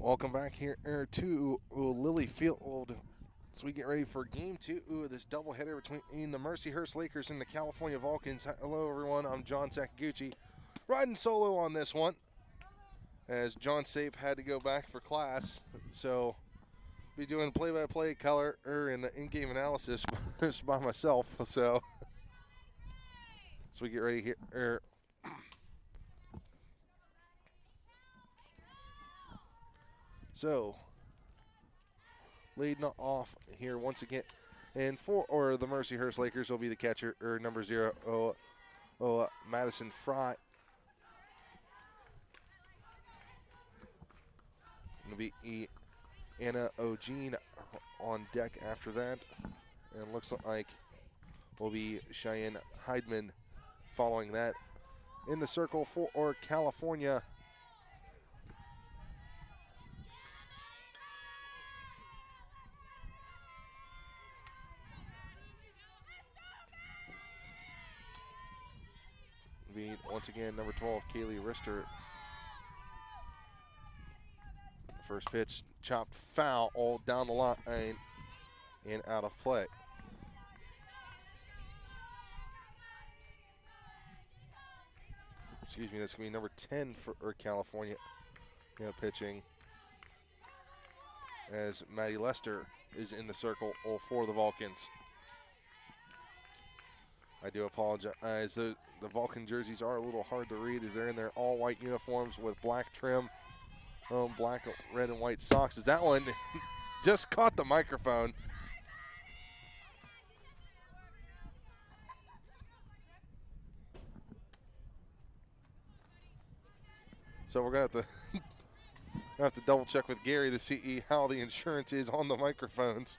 Welcome back here to Lily Field as we get ready for game two of this doubleheader between the Mercyhurst Lakers and the California Vulcans. Hello, everyone. I'm John Sakaguchi, riding solo on this one as John Safe had to go back for class. So, be doing play-by-play color and in-game analysis just by myself. So, as we get ready here. So, leading off here once again. And for the Mercyhurst Lakers will be the catcher, number 0, Madison Fry. It'll be Anna O'Jean on deck after that. And looks like will be Cheyenne Heidman following that. In the circle for California, be once again number 12, Kaylee Rister. First pitch, chopped foul, all down the line and out of play. Excuse me, that's going to be number 10 for California pitching as Maddie Lester is in the circle for the Vulcans. I do apologize. The Vulcan jerseys are a little hard to read as they're in their all-white uniforms with black trim, black, red, and white socks. As that one just caught the microphone. So we're going to have to double check with Gary to see how the insurance is on the microphones.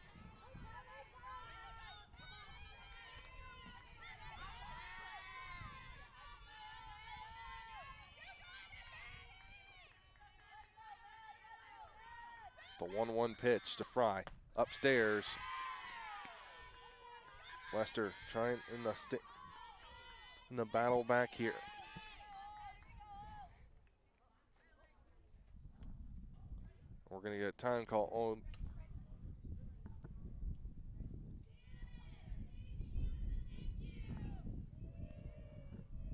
The 1-1 pitch to Fry. Upstairs. Lester trying in the battle back here. We're going to get a time call on.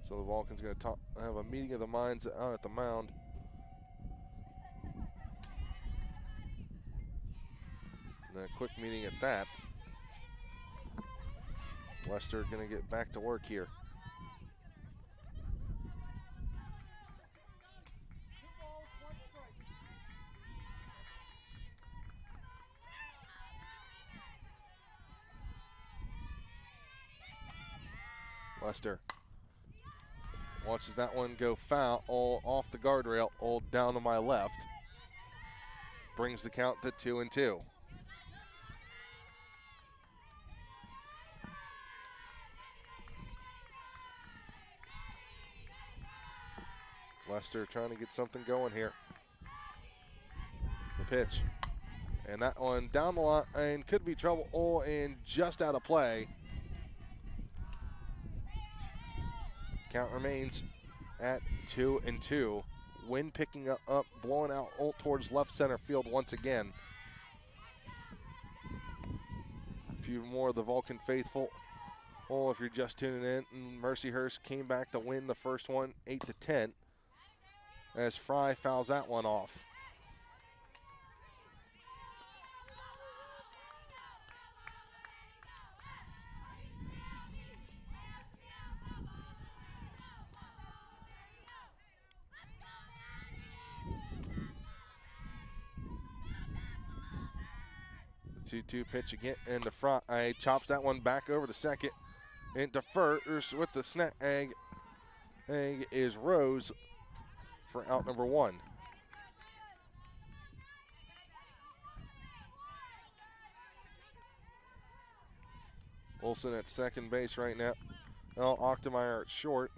So the Vulcans going to have a meeting of the minds out at the mound. And a quick meeting at that. Lester going to get back to work here. Lester watches that one go foul, all off the guardrail, all down to my left. Brings the count to 2-2. Lester trying to get something going here. The pitch. And that one down the line could be trouble, and just out of play. Count remains at 2-2. Wind picking up, blowing out towards left center field once again. A few more of the Vulcan faithful. If you're just tuning in, Mercyhurst came back to win the first one 8-10 as Fry fouls that one off. The 2-2 pitch again into Fry. Chops that one back over to second. Into first with the snag is Rose for out number 1. Olsen at second base right now. Now Ochtemeyer at short.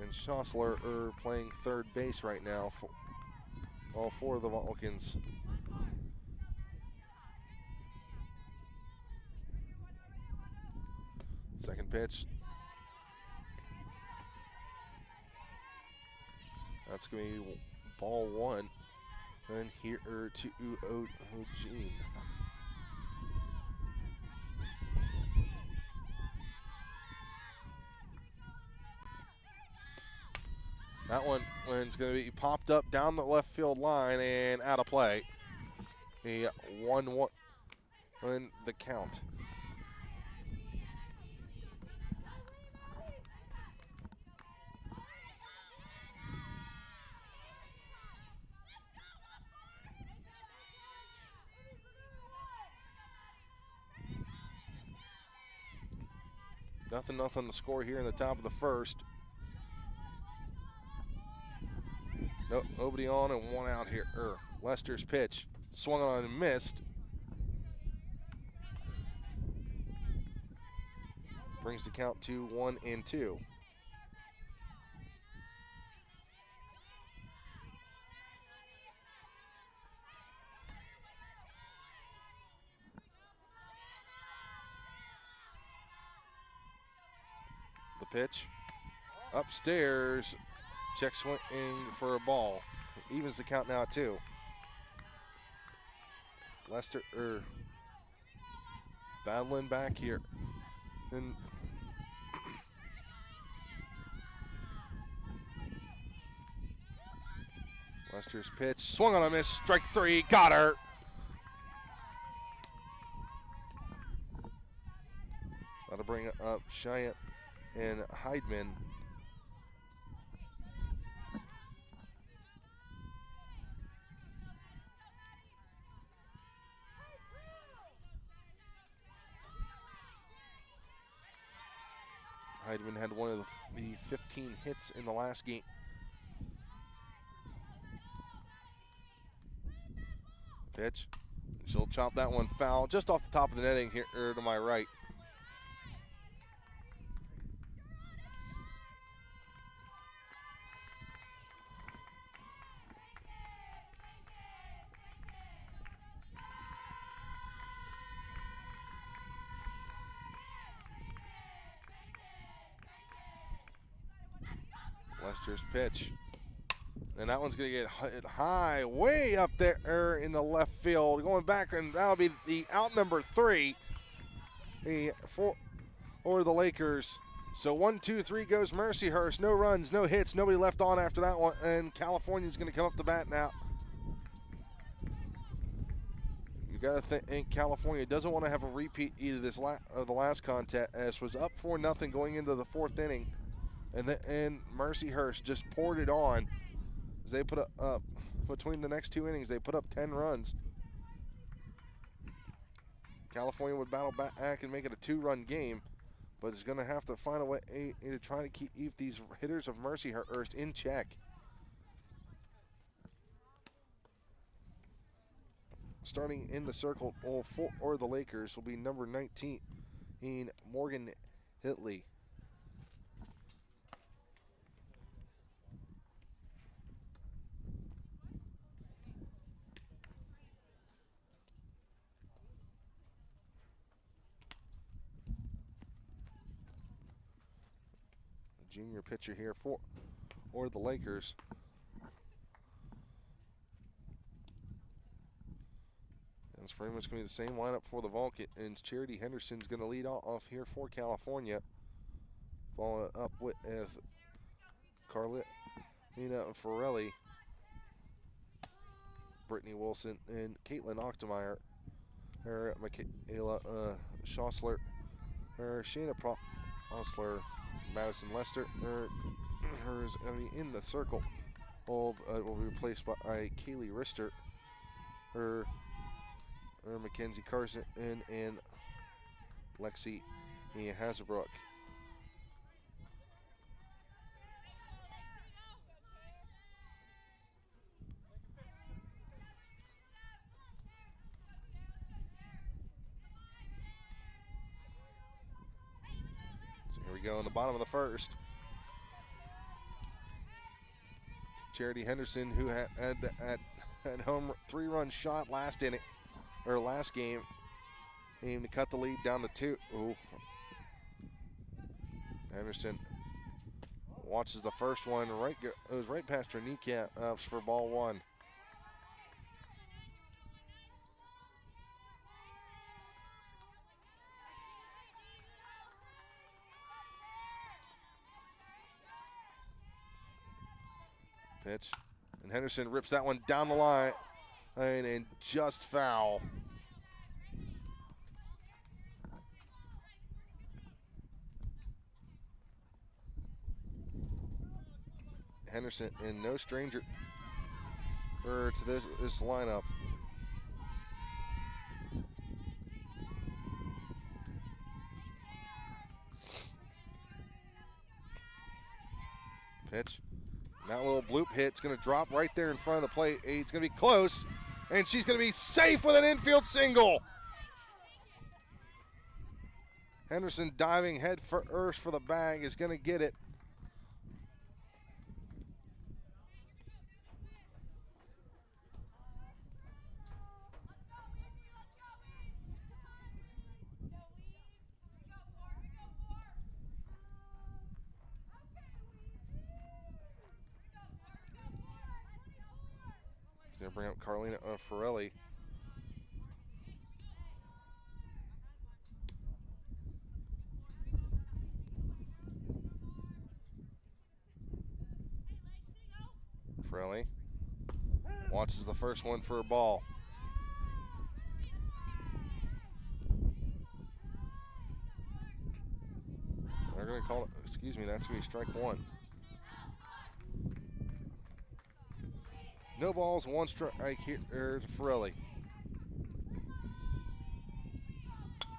And Schossler are playing third base right now for all 4 of the Vulcans. Second pitch That's going to be ball one. And here to Eugene. That one's going to be popped up down the left field line and out of play. A 1-1 in the count. Nothing to score here in the top of the first. Nobody on and one out here. Lester's pitch swung on and missed. Brings the count to 1-2. The pitch upstairs. Check swing for a ball. Evens the count now at 2. Lester battling back here. And Lester's pitch swung on a miss. Strike 3. Got her. That'll bring up Cheyenne and Heidman. Heidman had one of the 15 hits in the last game. Pitch. She'll chop that one foul just off the top of the netting here to my right. Lester's pitch. And that one's going to get hit high, way up there in the left field. Going back, and that'll be the out number 3 for the Lakers. So 1, 2, 3 goes Mercyhurst. No runs, no hits, nobody left on after that one. And California's going to come up the bat now. You got to think California doesn't want to have a repeat either of the last contest. Was up 4-0 going into the 4th inning. And Mercyhurst just poured it on. As they put up, between the next 2 innings, they put up 10 runs. California would battle back and make it a 2-run game, but it's going to have to find a way to try to keep these hitters of Mercyhurst in check. Starting in the circle for the Lakers will be number 19, Morgan Hitley. Junior pitcher here for the Lakers. And it's pretty much going to be the same lineup for the Vulcan. And Charity Henderson's going to lead off here for California. Following up with Carlina Forelli, Brittany Wilson, and Caitlin Ochtemeyer. Michaela Schossler, Shayna Osler, Madison Lester, hers in the circle will be replaced by Kaylee Rister, Mackenzie Carson, and Lexi Hasbrook. Here we go in the bottom of the first. Charity Henderson, who had home 3-run shot last inning or last game, aimed to cut the lead down to 2. Ooh. Henderson Watches the first one, goes right past her kneecap for ball one. Pitch, and Henderson rips that one down the line and just foul. Henderson, and no stranger to this lineup. Pitch. That little bloop hit's going to drop right there in front of the plate. It's going to be close, and she's going to be safe with an infield single. Henderson diving head first for the bag is going to get it. Going to bring up Carlina Ferrelli. Ferrelli watches the first one for a ball. They're going to call it, excuse me, that's going to be strike one. No balls, one strike here to Ferrelli.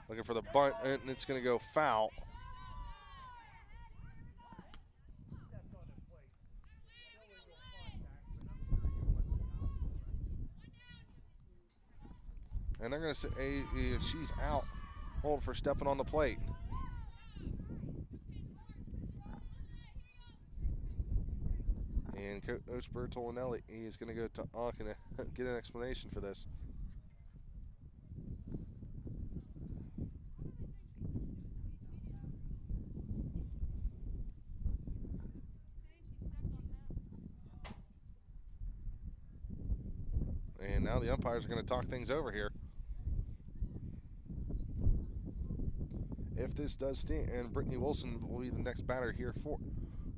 Looking for the bunt, and it's going to go foul. And they're going to say she's out. Hold for stepping on the plate. And Coach Bertolinelli is going to go talk and get an explanation for this. And now the umpires are going to talk things over here. If this does stand, and Brittany Wilson will be the next batter here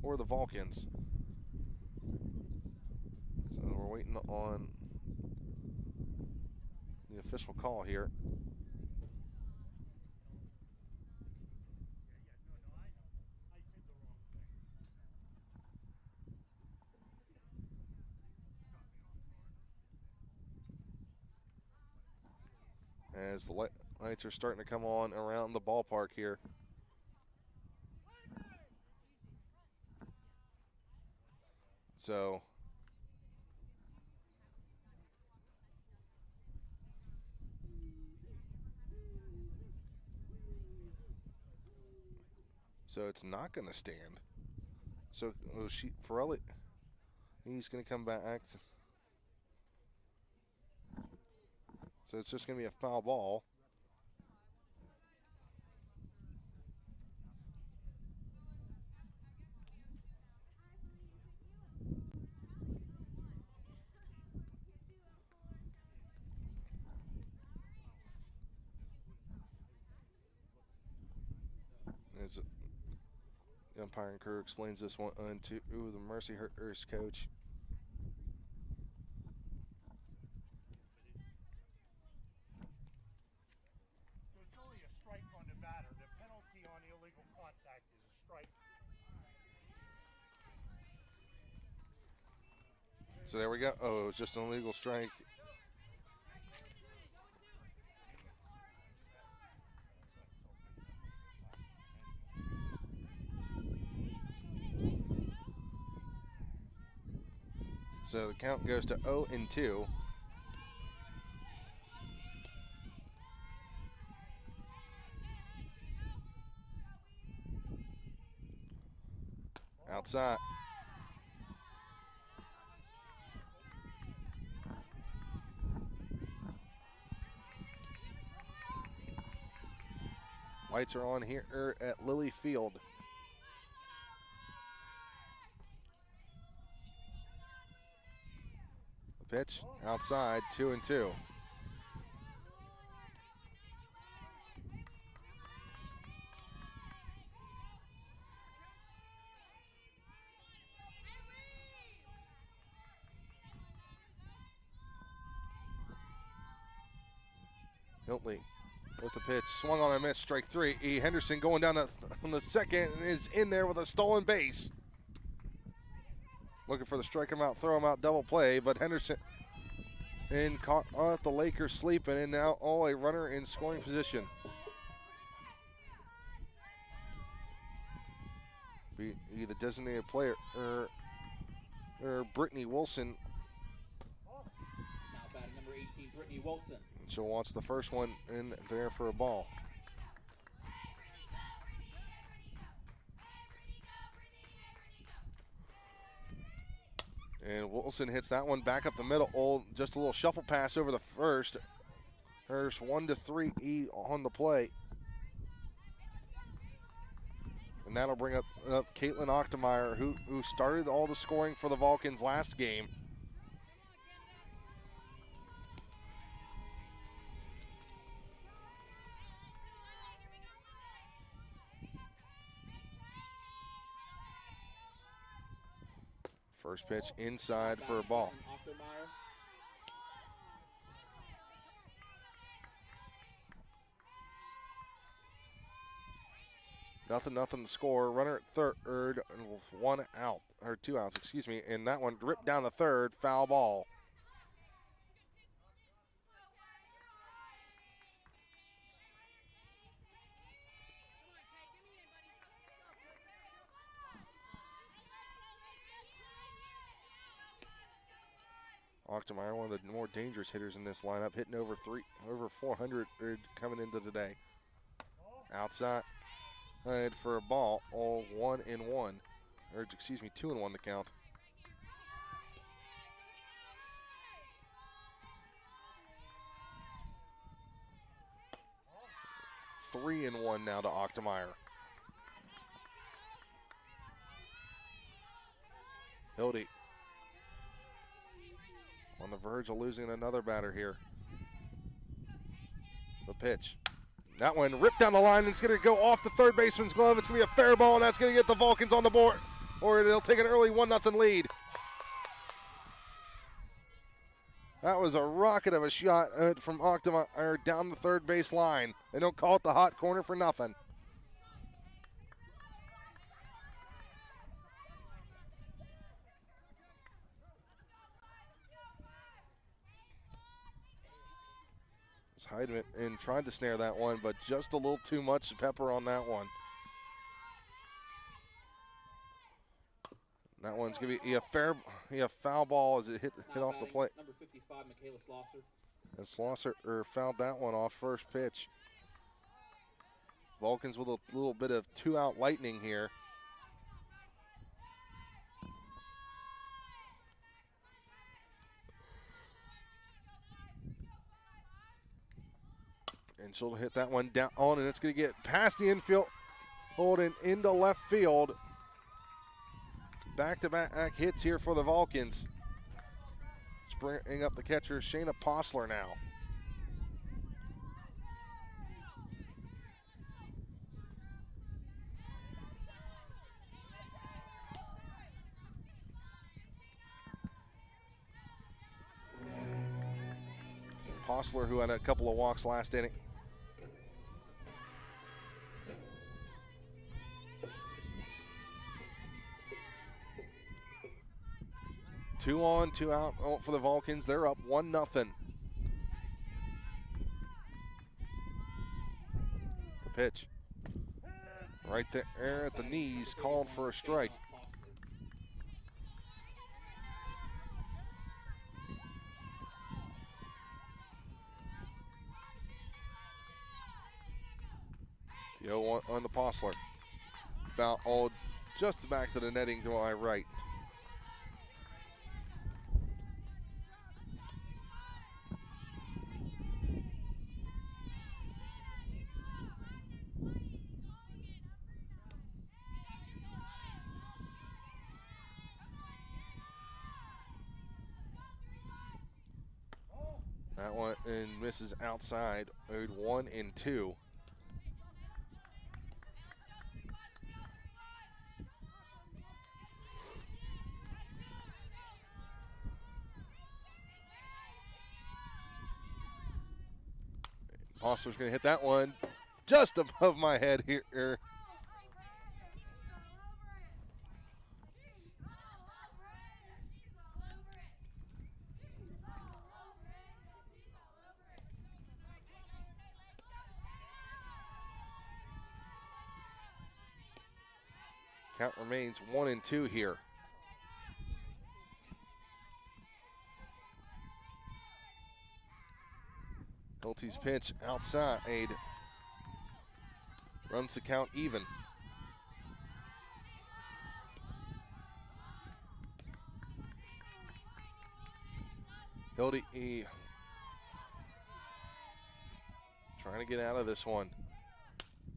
for the Vulcans. So we're waiting on the official call here. As the lights are starting to come on around the ballpark here. So it's not going to stand. So Ferrelli, he's going to come back. So it's just going to be a foul ball. As the umpiring crew explains this one to the Mercyhurst coach. So it's only a strike on the batter. The penalty on illegal contact is a strike. So there we go. Oh, it was just an illegal strike. So the count goes to 0-2. Outside. Lights are on here at Lilly Field. Pitch outside, 2-2. Hiltley with the pitch, swung on a miss, strike 3. Henderson going down on the second and is in there with a stolen base. Looking for the strike him out, throw him out, double play, but Henderson caught the Lakers sleeping, and now a runner in scoring position. Be the designated player or Brittany Wilson. Now batting number 18, Brittany Wilson. She'll watch the first one in there for a ball. And Wilson hits that one back up the middle. Just a little shuffle pass over the first. Hurst 1-3 on the play. And that'll bring up Caitlin Ochtemeyer, who started all the scoring for the Vulcans last game. First pitch inside for a ball. Nothing to score. Runner at third, and 1 out, or 2 outs, excuse me. And that one ripped down the third, foul ball. Ochtemeyer, one of the more dangerous hitters in this lineup, hitting over 400 coming into today. Outside for a ball, 1-1, or excuse me, 2-1 the count. Three and 1 now to Ochtemeyer. Hildy on the verge of losing another batter here. The pitch. That one ripped down the line, and it's going to go off the third baseman's glove. It's going to be a fair ball, and that's going to get the Vulcans on the board, or they'll take an early 1-0 lead. That was a rocket of a shot from Ochtemeyer down the third base line. They don't call it the hot corner for nothing. Heidemann and tried to snare that one, but just a little too much pepper on that one. That one's gonna be a foul ball as it hit off the plate. Number 55, Michaela Slosser. And Slosser fouled that one off first pitch. Vulcans with a little bit of 2-out lightning here. And she'll hit that one down on, and it's going to get past the infield, holding into left field. Back-to-back hits here for the Vulcans. Springing up the catcher, Shayna Postler now. Postler, who had a couple of walks last inning. 2 on, 2 out for the Vulcans. They're up 1-0. The pitch. Right there at the knees, called for a strike. The 0-1 on the Postler. Foul just back to the netting to my right. one and misses outside. Owed 1 and 2. Hostler's going to hit that one just above my head here. Count remains 1 and 2 here. Hilty's pitch outside. Runs the count even. Hilty trying to get out of this one.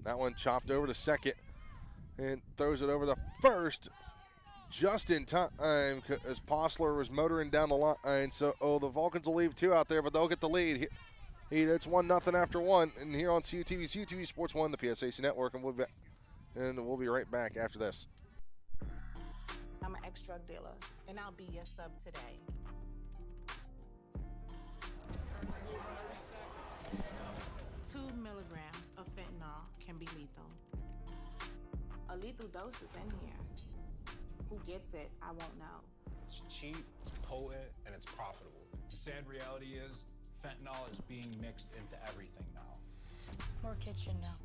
That one chopped over to second and throws it over to first just in time as Postler was motoring down the line. So, the Vulcans will leave 2 out there, but they'll get the lead. It's 1-0 after 1, and here on CUTV Sports 1, the PSAC Network, and we'll be right back after this. I'm an ex-drug dealer, and I'll be your sub today. Two milligrams of fentanyl can be lethal. A lethal dose is in here. Who gets it, I won't know. It's cheap, it's potent, and it's profitable. The sad reality is, fentanyl is being mixed into everything now. More kitchen now.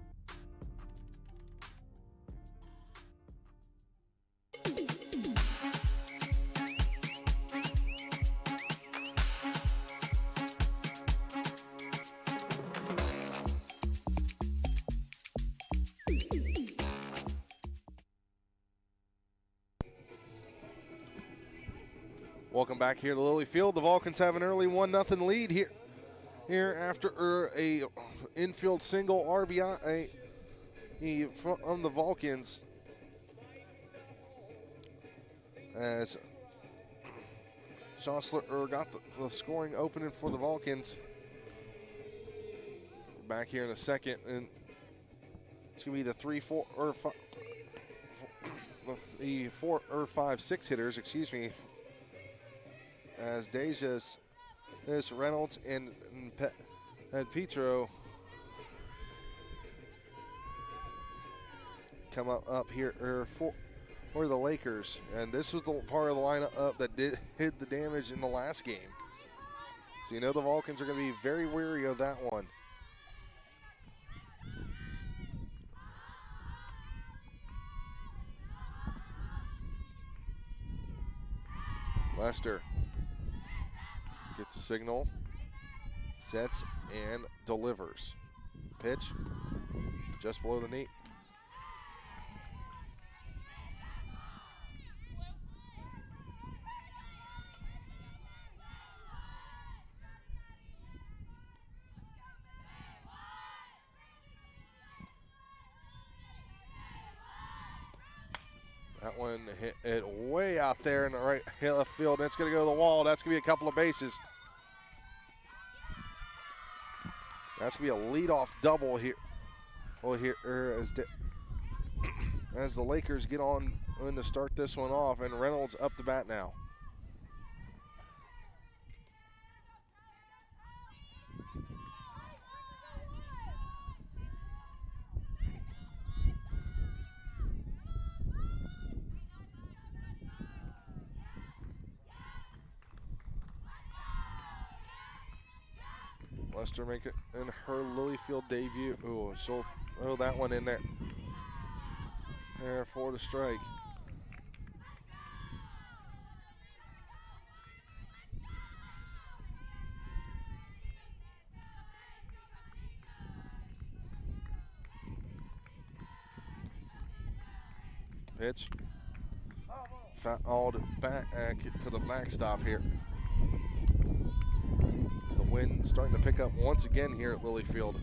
Welcome back here to Lilly Field. The Vulcans have an early 1-0 lead here after a infield single RBI from the Vulcans, as Schossler got the scoring opening for the Vulcans. Back here in a second, and it's going to be the 4 or 5 6 hitters, excuse me, as Dejas, Reynolds, and Petro come up here for the Lakers. And this was the part of the lineup that did hit the damage in the last game. So you know the Vulcans are going to be very wary of that one. Lester gets a signal, sets, and delivers. Pitch just below the knee. That one hit it way out there in the right left field. That's going to go to the wall. That's going to be a couple of bases. That's going to be a leadoff double here. Well, here as the Lakers get on to start this one off, and Reynolds up the bat now. Lester make it in her Lilyfield debut. Ooh, so that one in there. There for the strike. Pitch. Fouled back to the backstop here. The wind starting to pick up once again here at Lilyfield.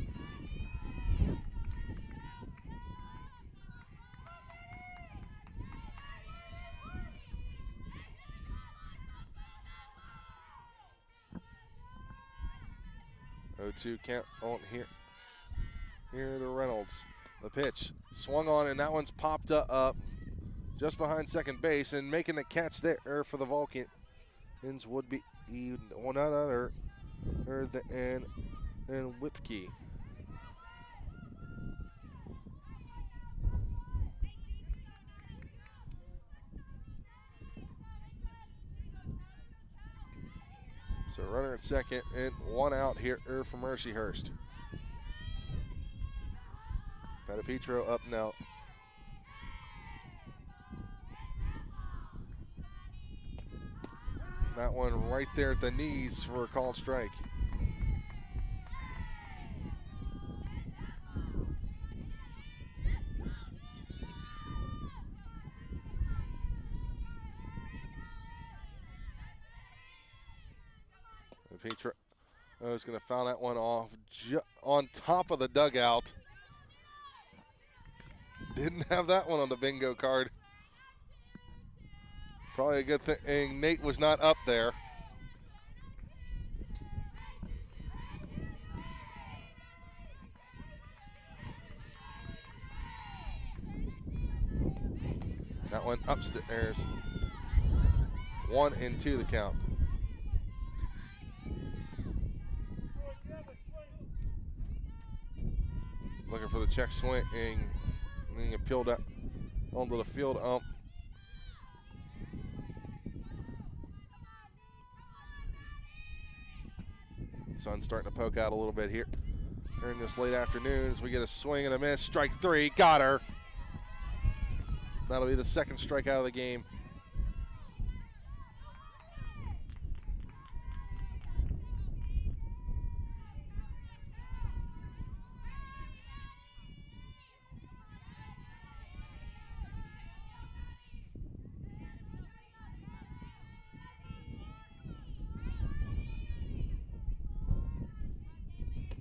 0-2 count on here. Here to Reynolds. The pitch swung on, and that one's popped up just behind second base, and making the catch there for the Vulcans would be one other and Whipkey. So runner at second and one out here for Mercyhurst. Petapetro up now. That one right there at the knees for a called strike. Petro is going to foul that one off on top of the dugout. Didn't have that one on the bingo card. Probably a good thing Nate was not up there. That one upstairs. 1-2 the count. Looking for the check swing and being appealed out onto the field ump. Sun's starting to poke out a little bit here during this late afternoon as we get a swing and a miss. Strike three, got her. That'll be the second strikeout of the game.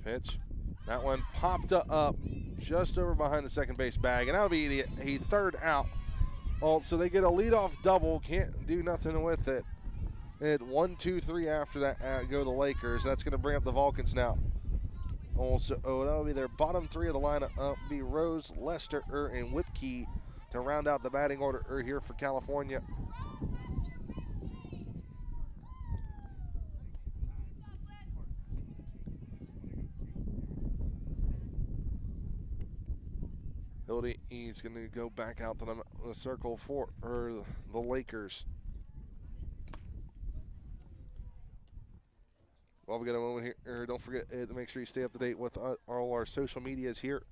Pitch. That one popped up just over behind the second base bag, and that'll be a third out. Well, so they get a leadoff double, can't do nothing with it. And 1, 2, 3 after that go the Lakers. That's going to bring up the Vulcans now. Also, that'll be their bottom three of the lineup. Be Rose, Lester, and Whipkey to round out the batting order here for California. He's going to go back out to the circle for the Lakers. While we got a moment here, don't forget to make sure you stay up to date with all our social medias here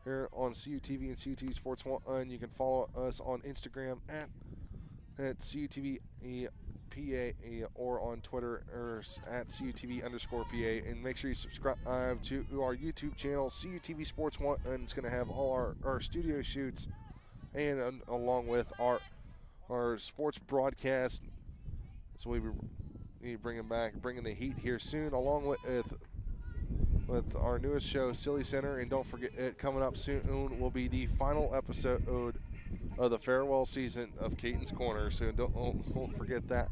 on CUTV and CUTV Sports 1. You can follow us on Instagram at CUTV PA or on Twitter or at CUTV_PA, and make sure you subscribe to our YouTube channel CUTV Sports 1, and it's going to have all our studio shoots and along with our sports broadcast. So we bringing the heat here soon, along with our newest show, Silly Center, and don't forget coming up soon will be the final episode of the farewell season of Caton's Corner, so don't forget that.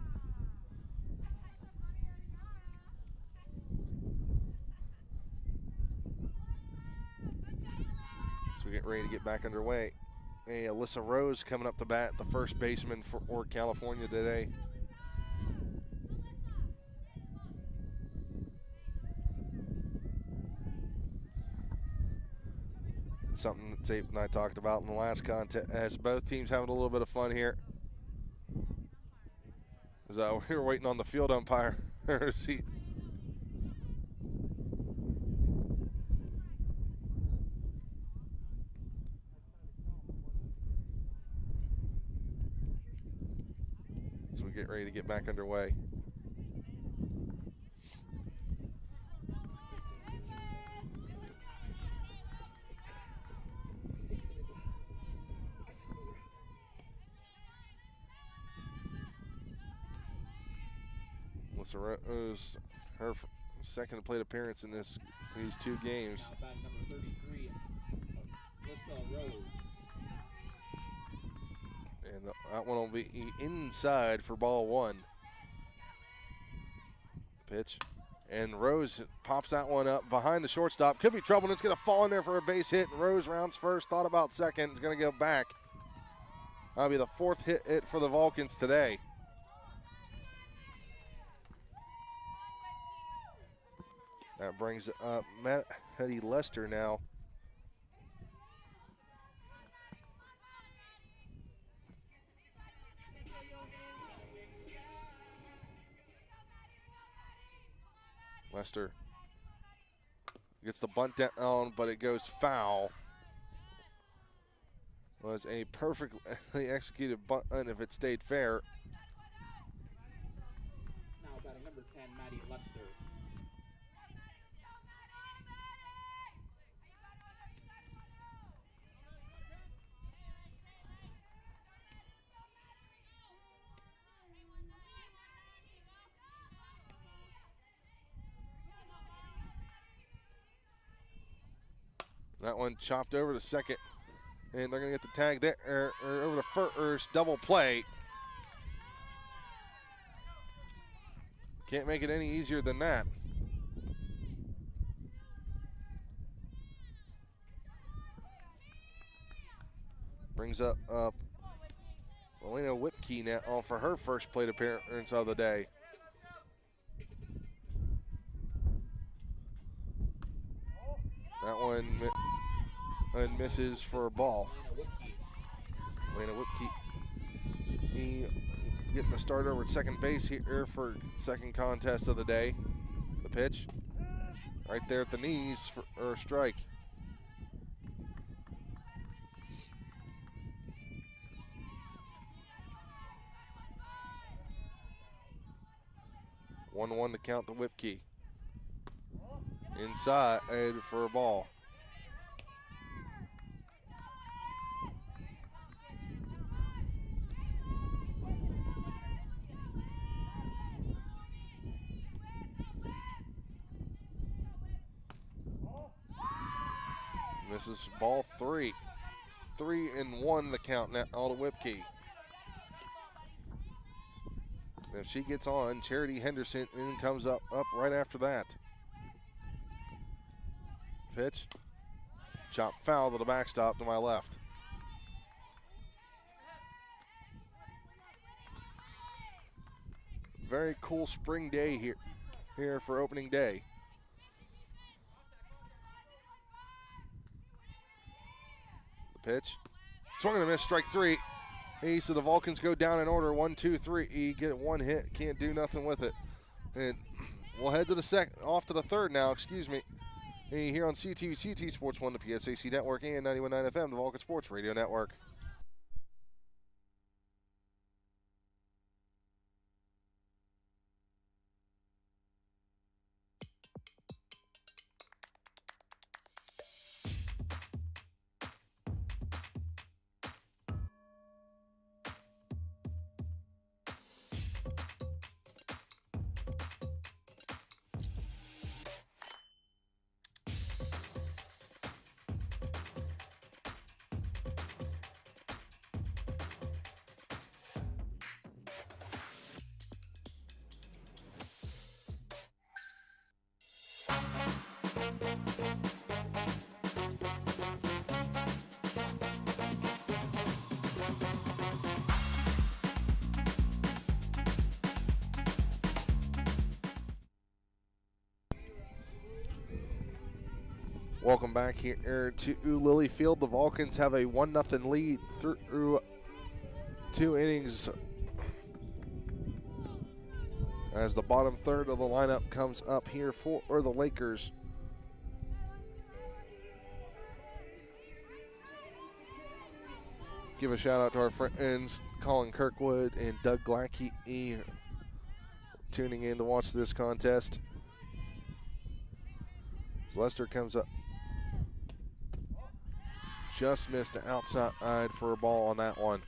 So we get ready to get back underway. Hey, Alyssa Rose coming up to bat, the first baseman for California today. Something that Tate and I talked about in the last contest, as both teams having a little bit of fun here. As we were waiting on the field umpire. So we get ready to get back underway. Rose, her second plate appearance in these two games. Now batting number 33, Alyssa Rose. And that one will be inside for ball one. The pitch And Rose pops that one up behind the shortstop. Could be trouble, and it's going to fall in there for a base hit. And Rose rounds first, thought about second. Is going to go back. That'll be the fourth hit for the Vulcans today. That brings up Matt Hetty Lester now. Lester gets the bunt down, but it goes foul. Was a perfectly executed bunt if it stayed fair. Now batting number 10, Maddie Lester. That one chopped over to second, and they're going to get the tag there, or over to first, double play. Can't make it any easier than that. Brings up Elena Whipkey now for her first plate appearance of the day. That one misses for a ball. Elena Whipkey getting the start over at second base here for second contest of the day. The pitch right there at the knees for a strike. One to count the Whipkey. Inside for a ball. This is ball 3. 3-1 the count now to Whipkey. If she gets on, Charity Henderson in comes up right after that. Pitch. Chop foul to the backstop to my left. Very cool spring day here for opening day. The pitch. Swung and a miss, strike 3. So the Vulcans go down in order, 1, 2, 3. You get one hit, can't do nothing with it. And we'll head to the off to the third now, excuse me. Here on CT Sports 1, the PSAC Network, and 91.9 FM, the Vulcan Sports Radio Network. Welcome back here to Lilly Field. The Vulcans have a 1-0 lead through 2 innings as the bottom third of the lineup comes up here for the Lakers. Give a shout out to our friends Colin Kirkwood and Doug Glackey tuning in to watch this contest. As Lester comes up. Just missed an outside for a ball on that one.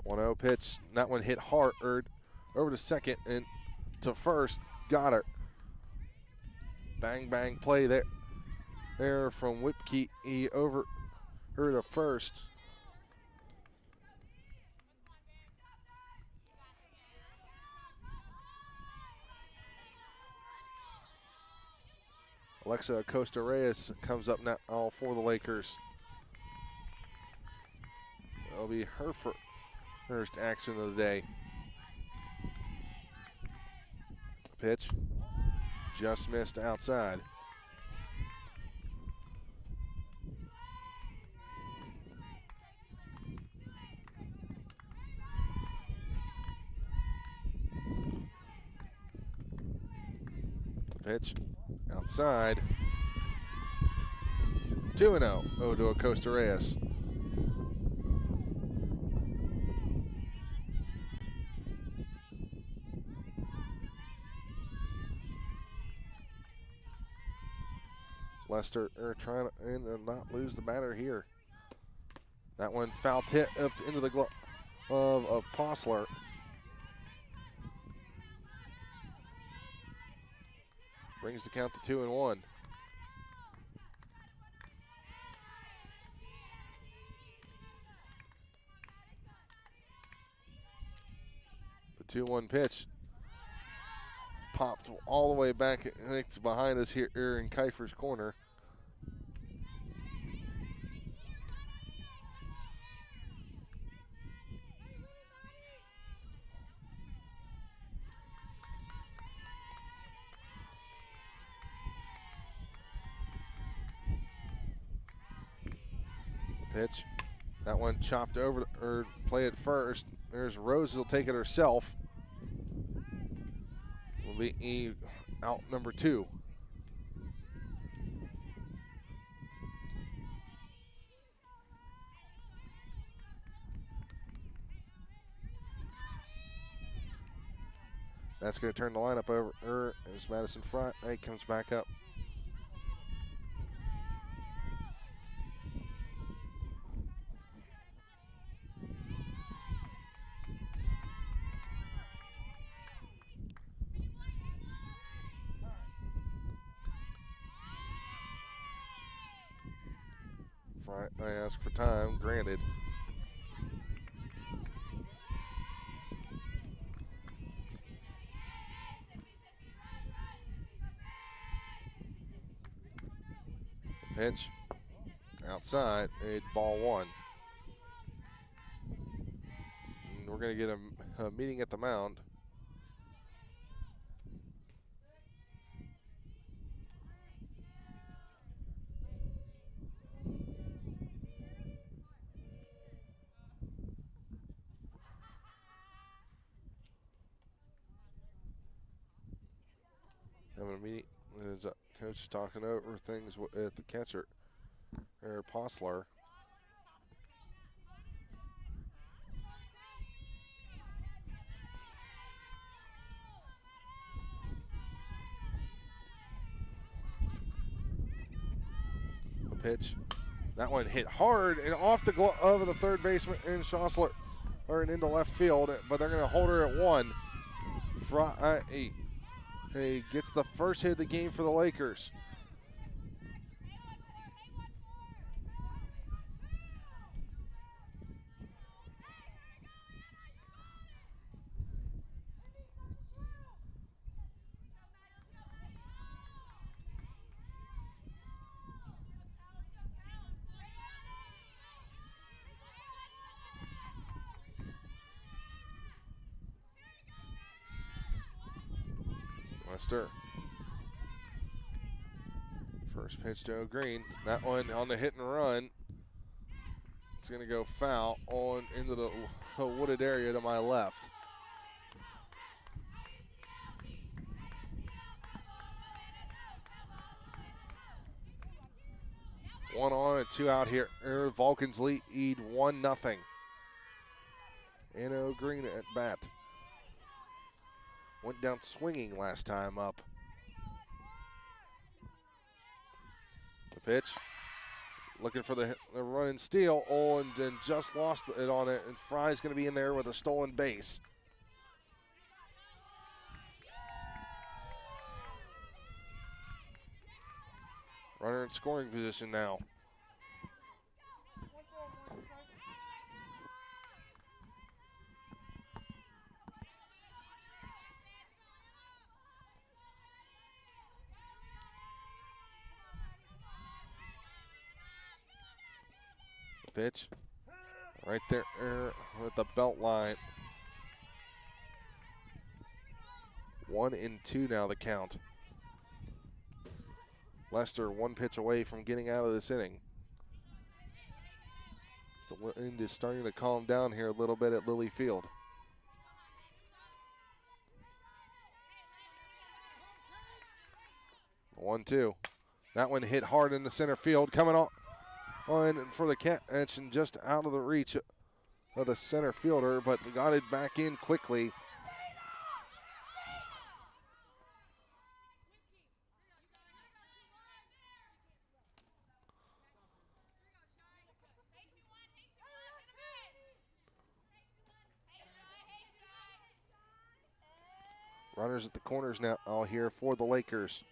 The 1-0 pitch. That one hit hard over to second and to first. Got her. Bang, bang play there from Whipkey over or the first. Alexa Acosta-Reyes comes up now for the Lakers. That'll be her first action of the day. Pitch just missed outside. Pitch outside. 2-0. Odo Acosta-Reyes. Lester trying to not lose the batter here. That one foul tip up into the glove of Postler. Brings the count to 2-1. The 2-1 pitch popped all the way back. I think it's behind us here in Kiefer's corner. Pitch. That one chopped over, or play it first. There's Rose, will take it herself. Will be out number 2. That's going to turn the lineup over as Madison Friday comes back up. I asked for time, granted. Pitch outside, ball 1. And we're going to get a meeting at the mound. Having a meeting. There's a coach talking over things at the catcher, or Postler. The pitch. That one hit hard and off the glove of the third baseman in Schossler, or into left field, but they're going to hold her at 1. He gets the first hit of the game for the Lakers. Lester. First pitch to Green. That one on the hit and run. It's going to go foul on into the wooded area to my left. One on and 2 out here. Vulcans lead 1-0. Anno Green at bat. Went down swinging last time up. The pitch. Looking for the run and steal. Oh, and then just lost it on it. And Fry's going to be in there with a stolen base. Runner in scoring position now. Pitch right there with the belt line. 1-2 now the count. Lester 1 pitch away from getting out of this inning. So the wind is starting to calm down here a little bit at Lilly Field. 1-2. That one hit hard in the center field. Coming on for the catch and just out of the reach of the center fielder, but got it back in quickly. Runners at the corners now all here for the Lakers.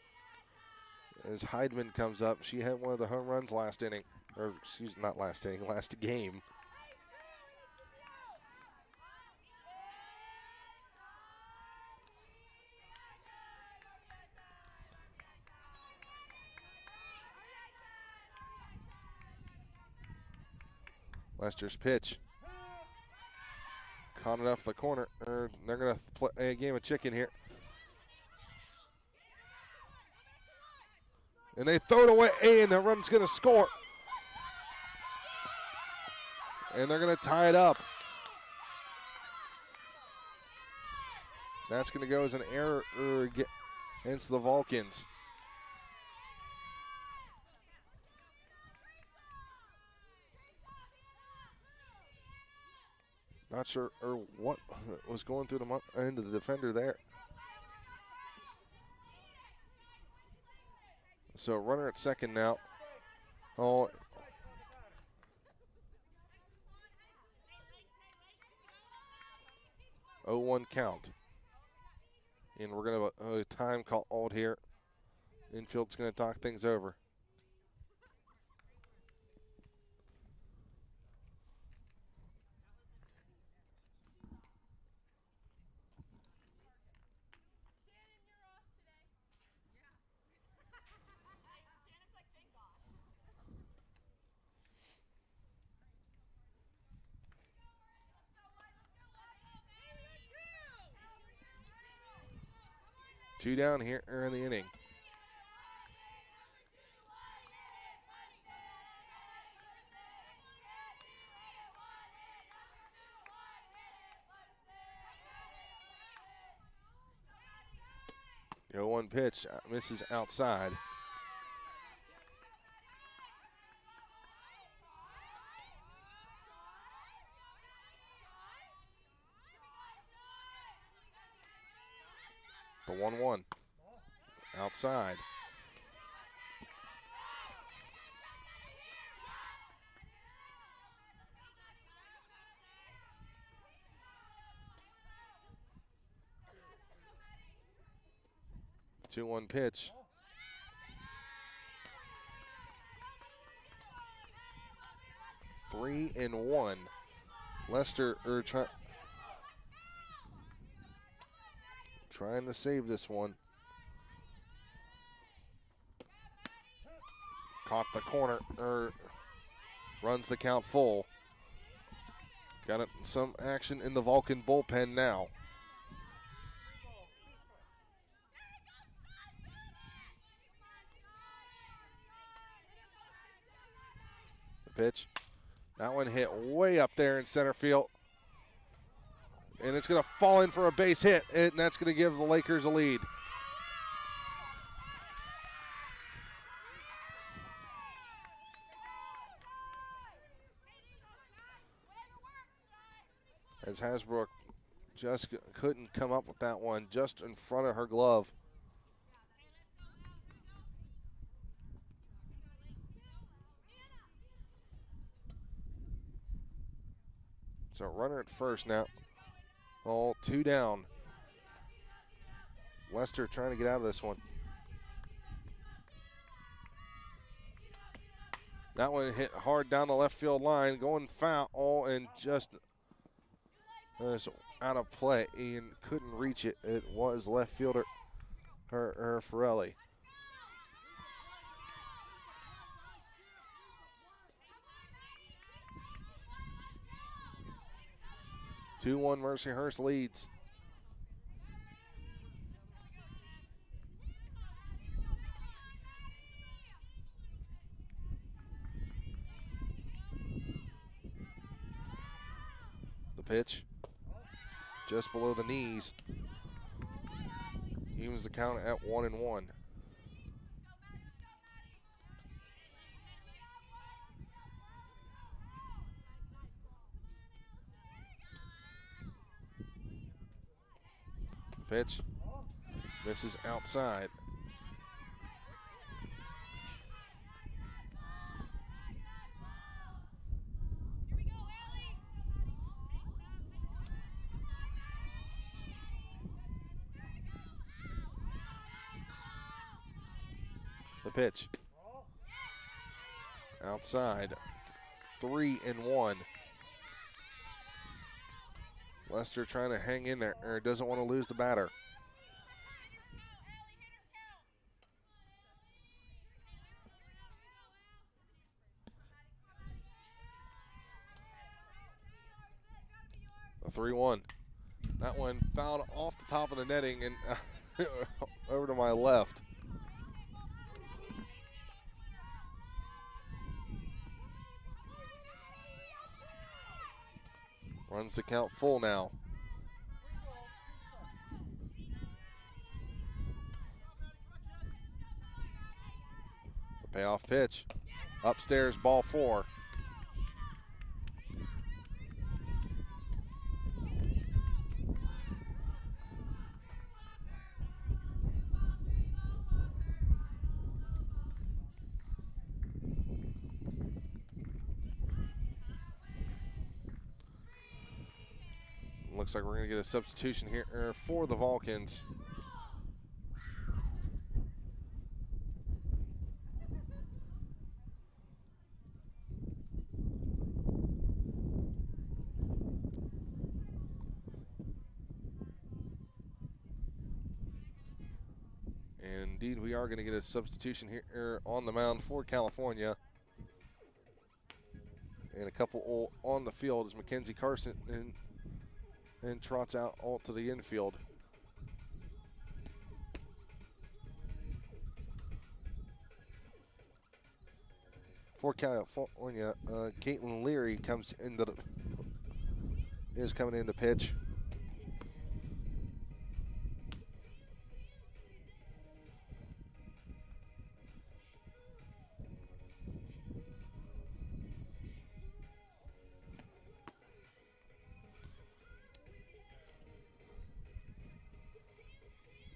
As Heidman comes up, she had one of the home runs last inning. Or, excuse me, not last inning, last game. Lester's pitch. Caught it off the corner. They're going to play a game of chicken here. And they throw it away, and the run's going to score. And they're going to tie it up. That's going to go as an error against the Vulcans. Not sure what was going through the end of the defender there. So runner at second now. Oh, 0-1 count. And we're going to have a time called here. Infield's going to talk things over. Two down here in the inning. The 0-1 pitch misses outside. The 1-1 outside. The 2-1 pitch. Three and one. Lester trying to save this one. Caught the corner, runs the count full. Got some action in the Vulcan bullpen now. The pitch. That one hit way up there in center field. And it's going to fall in for a base hit, and that's going to give the Lakers a lead. As Hasbrook just couldn't come up with that one, just in front of her glove. So runner at first now. All two down. Lester trying to get out of this one. That one hit hard down the left field line, going foul and just out of play and couldn't reach it. It was left fielder Ferrelli. 2-1 Mercyhurst leads. The pitch just below the knees. Evens the count at 1-1. Pitch misses outside. The pitch outside. 3-1. Lester trying to hang in there, or doesn't want to lose the batter. A 3-1. That one fouled off the top of the netting and over to my left. Runs the count full now. The payoff pitch. Upstairs, ball 4. Looks like we're going to get a substitution here for the Vulcans. And indeed, we are going to get a substitution here on the mound for California. And a couple on the field is Mackenzie Carson and trots out all to the infield. For California, Caitlin Leary is coming in the pitch.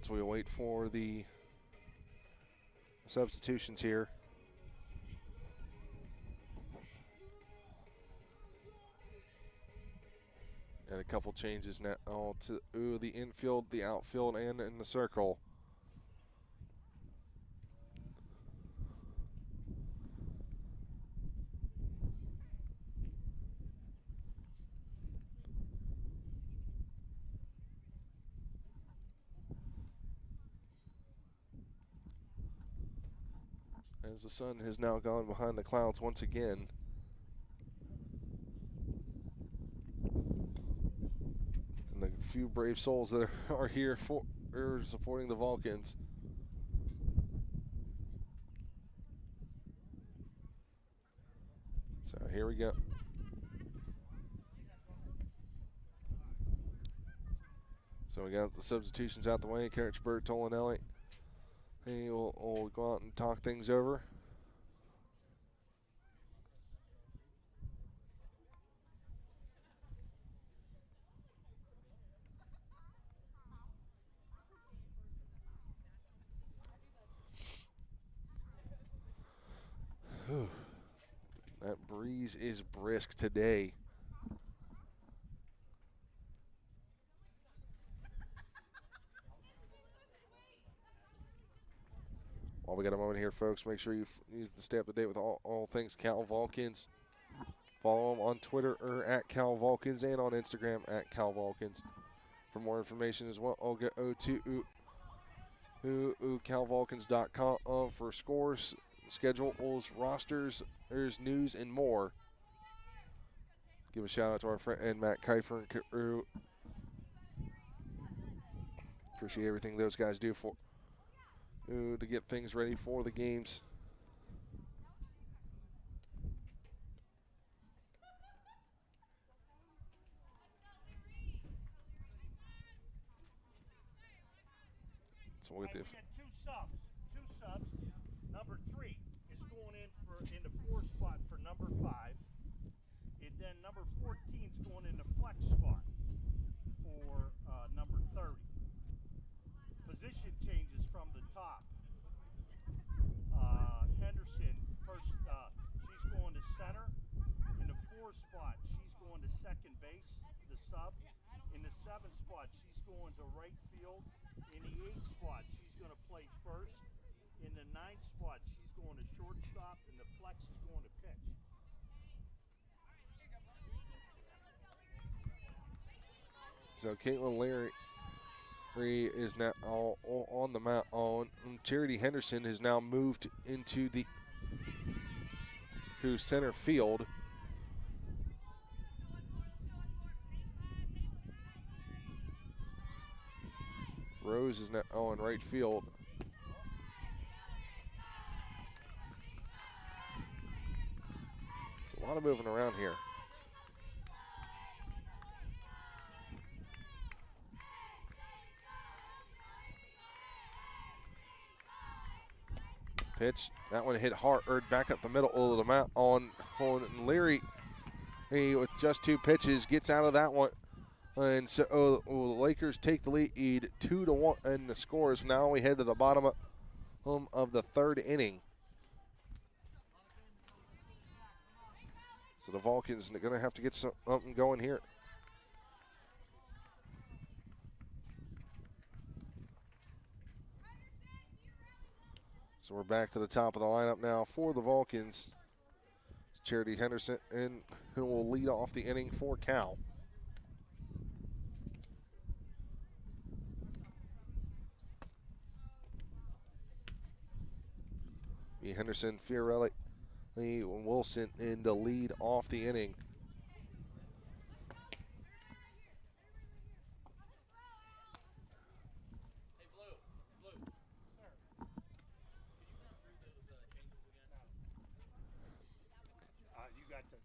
So we wait for the substitutions here. And a couple changes now to the infield, the outfield, and in the circle. As the sun has now gone behind the clouds once again. And the few brave souls that are here are supporting the Vulcans. So here we go. So we got the substitutions out the way. Coach Bert Tolinelli. Hey, we'll go out and talk things over. Whew. That breeze is brisk today. While we got a moment here, folks, make sure you stay up to date with all things Cal Vulcans. Follow them on Twitter or at Cal Vulcans and on Instagram at Cal Vulcans. For more information as well, I'll go to calvulcans.com for scores, schedules, rosters, there's news, and more. Give a shout out to our friend and Matt Kiefer and crew. Appreciate everything those guys do to get things ready for the games. So we'll get And we get two subs. Number 3 is going in the 4 spot for number 5. And then number 14 is going in the flex spot for number 30. Position changes from the top. Henderson first. She's going to center. In the 4 spot, she's going to second base. The sub. In the 7 spot, she's going to right field. In the 8 spot, she's going to play first. In the 9 spot, she's going to shortstop. And the flex is going to pitch. So Caitlin Leary is now on the mound. Charity Henderson has now moved into the center field. Rose is now in right field. There's a lot of moving around here. Pitch, that one hit hard, back up the middle of the mound on Leary. He, with just 2 pitches, gets out of that one. And so the Lakers take the lead 2-1 in the scores. Now we head to the bottom of the 3rd inning. So the Vulcans are going to have to get something going here. So we're back to the top of the lineup now for the Vulcans. It's Charity Henderson, and who will lead off the inning for Cal. Henderson, Fiorelli, and Wilson in the lead off the inning. You got the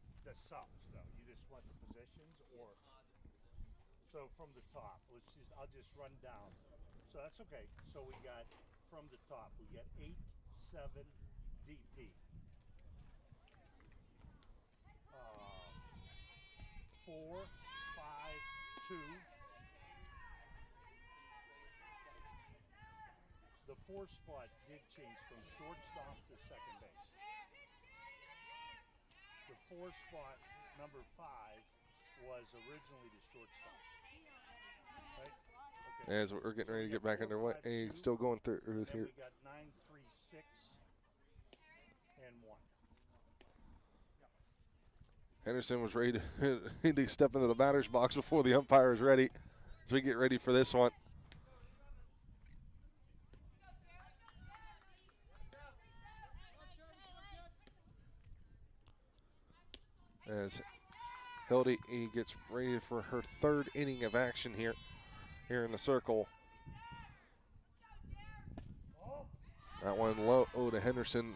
subs though. You just want the positions, or so from the top. I'll just run down. So that's okay. So we got from the top. We got 8, 7 DP. 4, 5, 2. The 4 spot did change from shortstop to second base. The 4 spot, number 5, was originally the shortstop. Right? Okay. As we're getting ready to get back underway, and he's still going through here. We got 9, 3, 6, and 1. Henderson was ready to step into the batter's box before the umpire is ready. As we get ready for this one. As Hildy gets ready for her 3rd inning of action here in the circle. That one low to Henderson.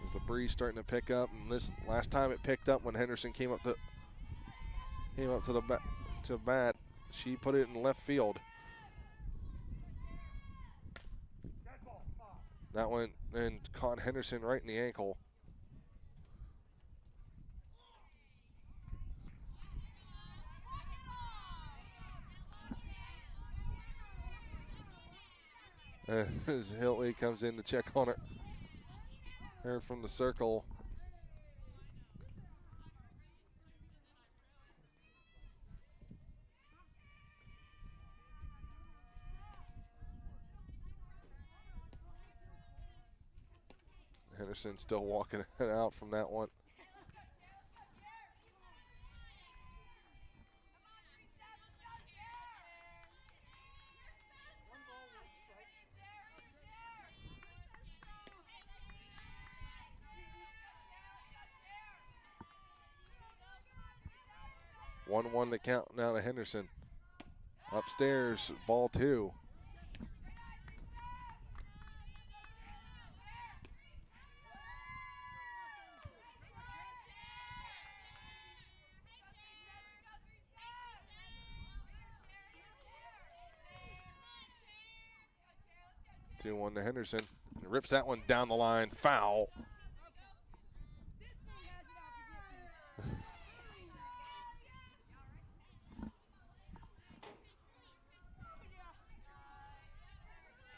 As the breeze starting to pick up, and this last time it picked up when Henderson came up to the bat, she put it in left field. That one and caught Henderson right in the ankle. As Hiltley comes in to check on it. Here from the circle. Henderson still walking out from that one. 1-1 the count now to Henderson. Upstairs, ball 2. Two 1 to Henderson. Rips that one down the line. Foul.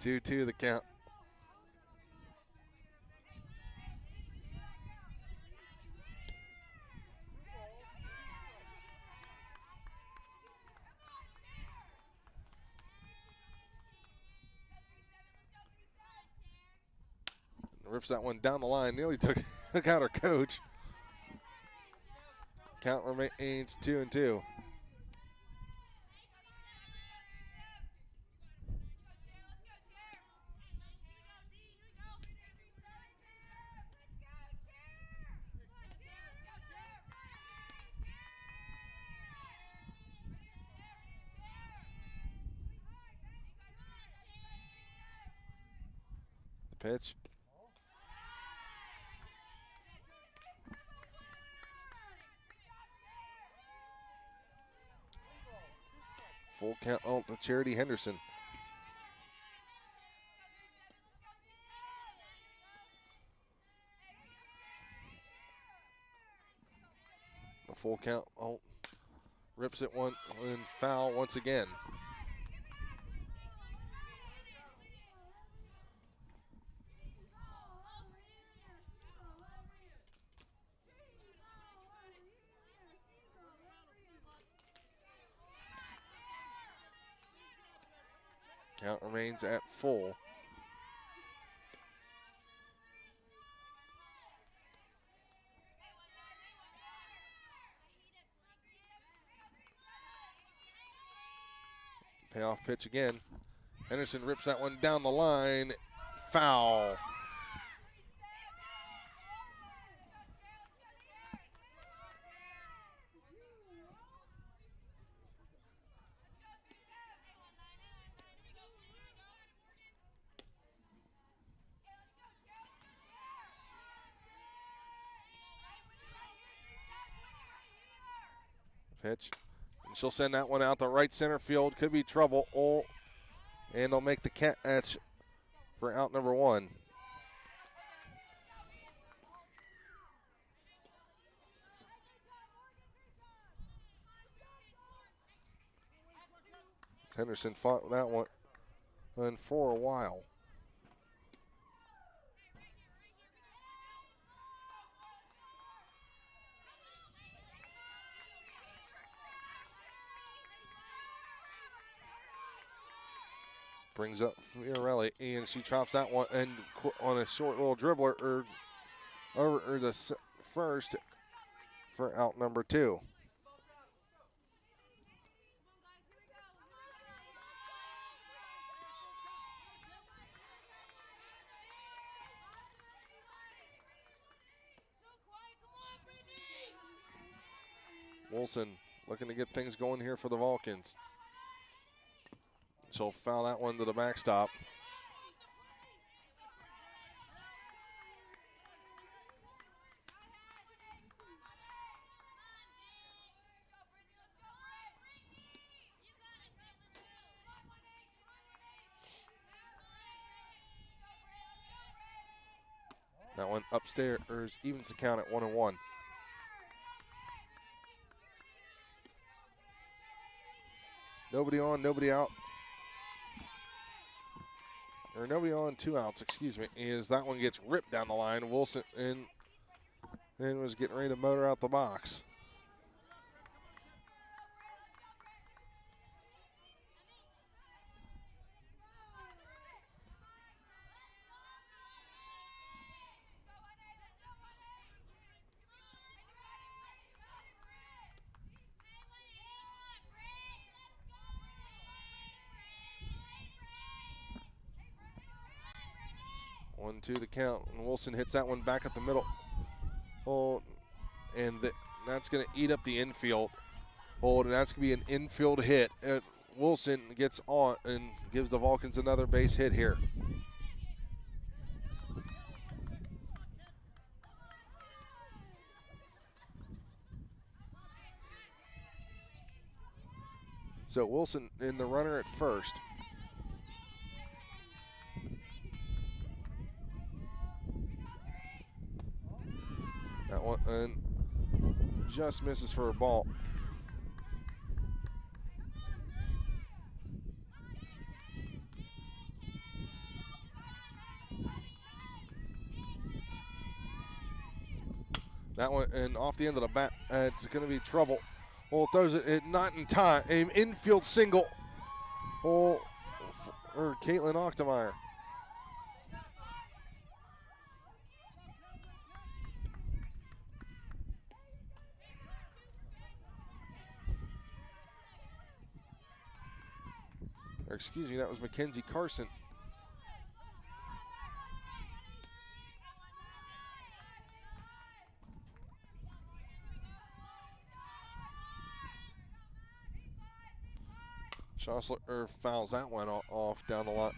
Two the count. Rips that one down the line. Nearly took out her coach. Count remains 2-2. The pitch. Full count to Charity Henderson. The full count rips it one and foul once again. Count remains at full. Payoff pitch again. Henderson rips that one down the line. Foul. Pitch. And she'll send that one out to right center field. Could be trouble. Oh, and they'll make the catch for out number 1. Henderson fought that one for a while. Brings up Fiorelli, and she chops that one and on a short little dribbler over the first for out number 2. Wilson looking to get things going here for the Vulcans. She'll foul that one to the backstop. That one upstairs evens the count at 1-1. Nobody on, nobody out. Or nobody on, 2 outs, excuse me, is that one gets ripped down the line. Wilson and was getting ready to motor out the box. One, 2 to count, and Wilson hits that one back at the middle. Oh, and that's going to eat up the infield. hold, and that's going to be an infield hit. Wilson gets on and gives the Vulcans another base hit here. So Wilson in the runner at first. That one and just misses for a ball. That one and off the end of the bat, it's going to be trouble. Well, throws it not in time. An infield single. Oh, or Caitlin Ochtemeyer. Or excuse me, that was Mackenzie Carson. Schossler fouls that one off down the line.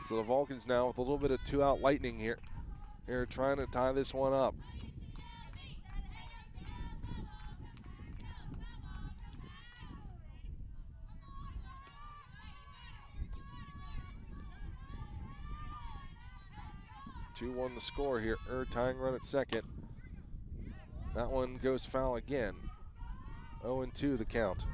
So the Vulcans now with a little bit of two-out lightning here. They're trying to tie this one up. Two-one the score here. Tying run at second. That one goes foul again. 0-2 the count.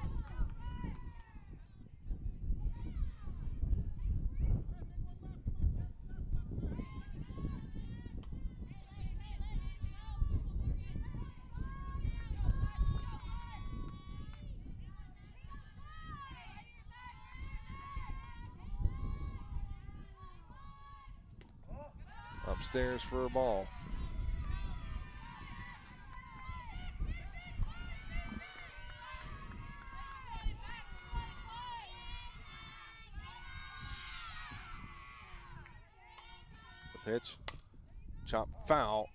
Upstairs for a ball. The pitch, chop foul.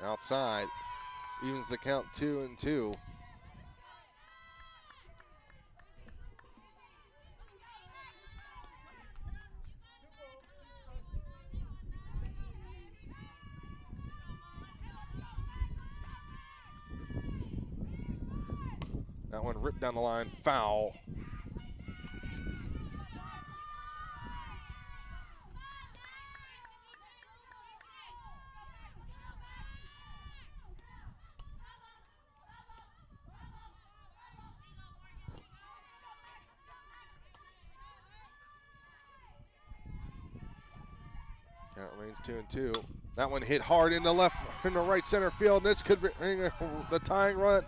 Outside, evens the count 2-2. That one ripped down the line, foul. Count remains 2-2. That one hit hard in the right center field. This could bring the tying run.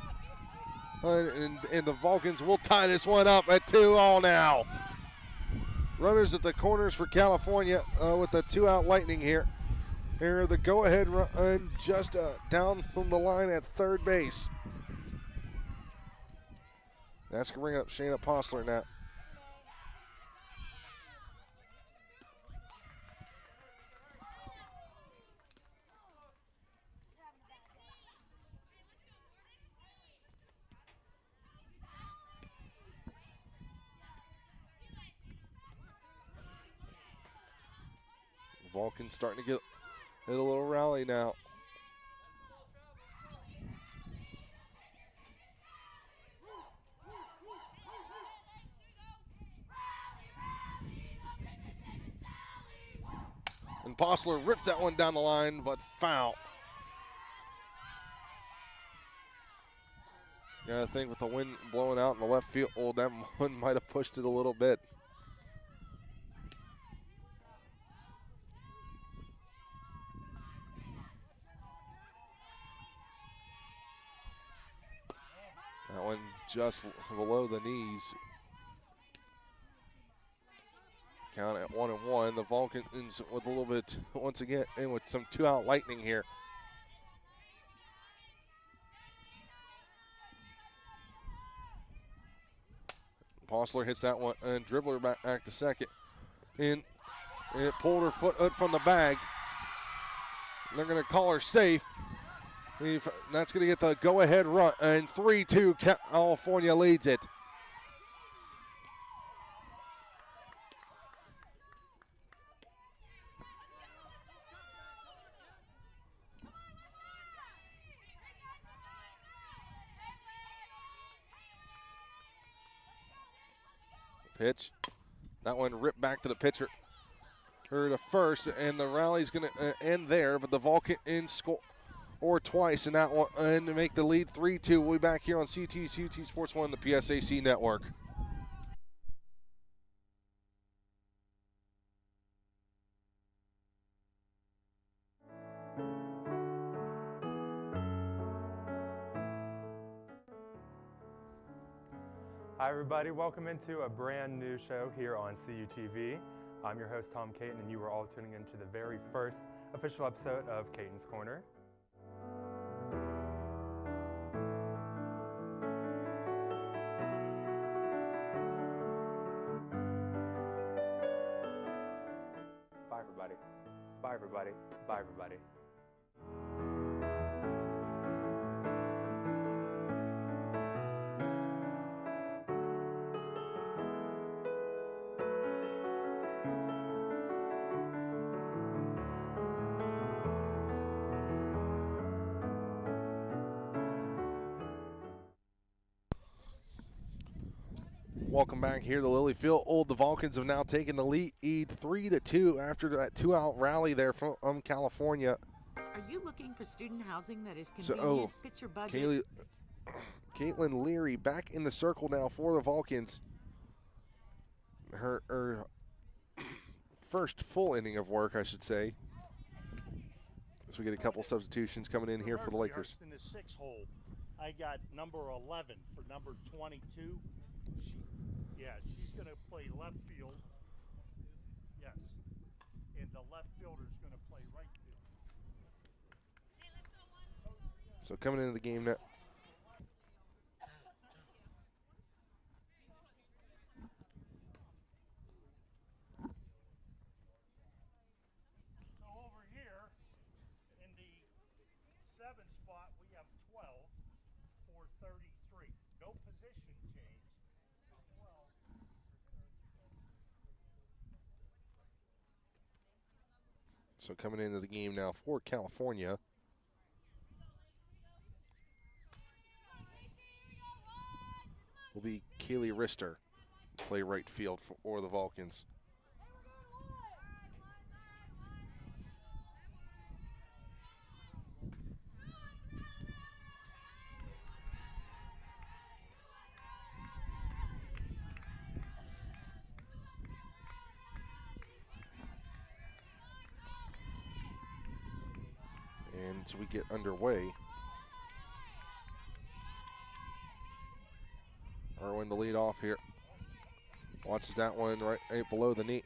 And the Vulcans will tie this one up at 2-2 now. Runners at the corners for California with the two-out lightning here. Here the go-ahead run just down from the line at third base. That's going to bring up Shayna Postler now. Vulcans starting to get a little rally now. And Postler ripped that one down the line, but foul. Yeah, I think with the wind blowing out in the left field, that one might have pushed it a little bit. That one just below the knees. Count at 1-1. The Vulcans with a little bit, once again, and with some two-out lightning here. Postler hits that one, and dribbler back to second. And it pulled her foot out from the bag. They're going to call her safe. That's going to get the go-ahead run, and 3-2, California leads it. Pitch. That one ripped back to the pitcher. Her to first, and the rally's going to end there, but the Vulcans score twice in that one and to make the lead 3-2. We'll be back here on CT Sports 1, the PSAC network. Hi everybody, welcome into a brand new show here on CUTV. I'm your host Tom Caton, and you are all tuning into the very first official episode of Caton's Corner. Bye everybody, bye everybody, bye everybody. Welcome back here to Lilly Field. The Vulcans have now taken the lead 3-2 after that two-out rally there from California. Are you looking for student housing that is convenient, fits your budget? Caitlin Leary back in the circle now for the Vulcans. Her first full inning of work, I should say. As we get a couple substitutions coming in here for the Lakers. In the 6 hole, I got number 11 for number 22. She's going to play left field. Yes. And the left fielder is going to play right field. So coming into the game now. So over here in the 7 spot, we have 12 for 33. No position change. So coming into the game now for California. Will be Kaylee Rister, play right field for the Vulcans. And as we get underway, Irwin the lead off here. Watches that one right below the knee.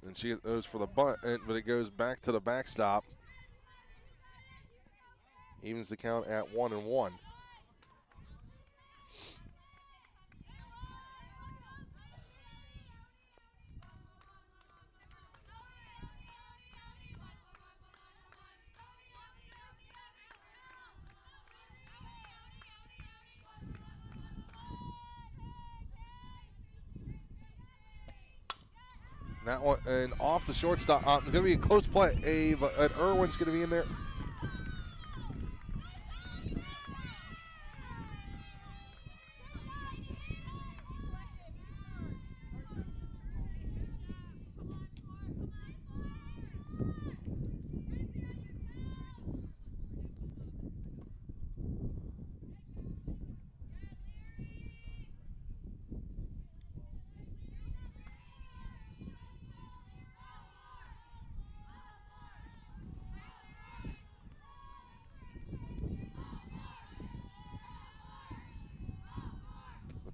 And she goes for the bunt, but it goes back to the backstop. Evens the count at 1-1. That one, and off the shortstop. It's going to be a close play. But Irwin's going to be in there.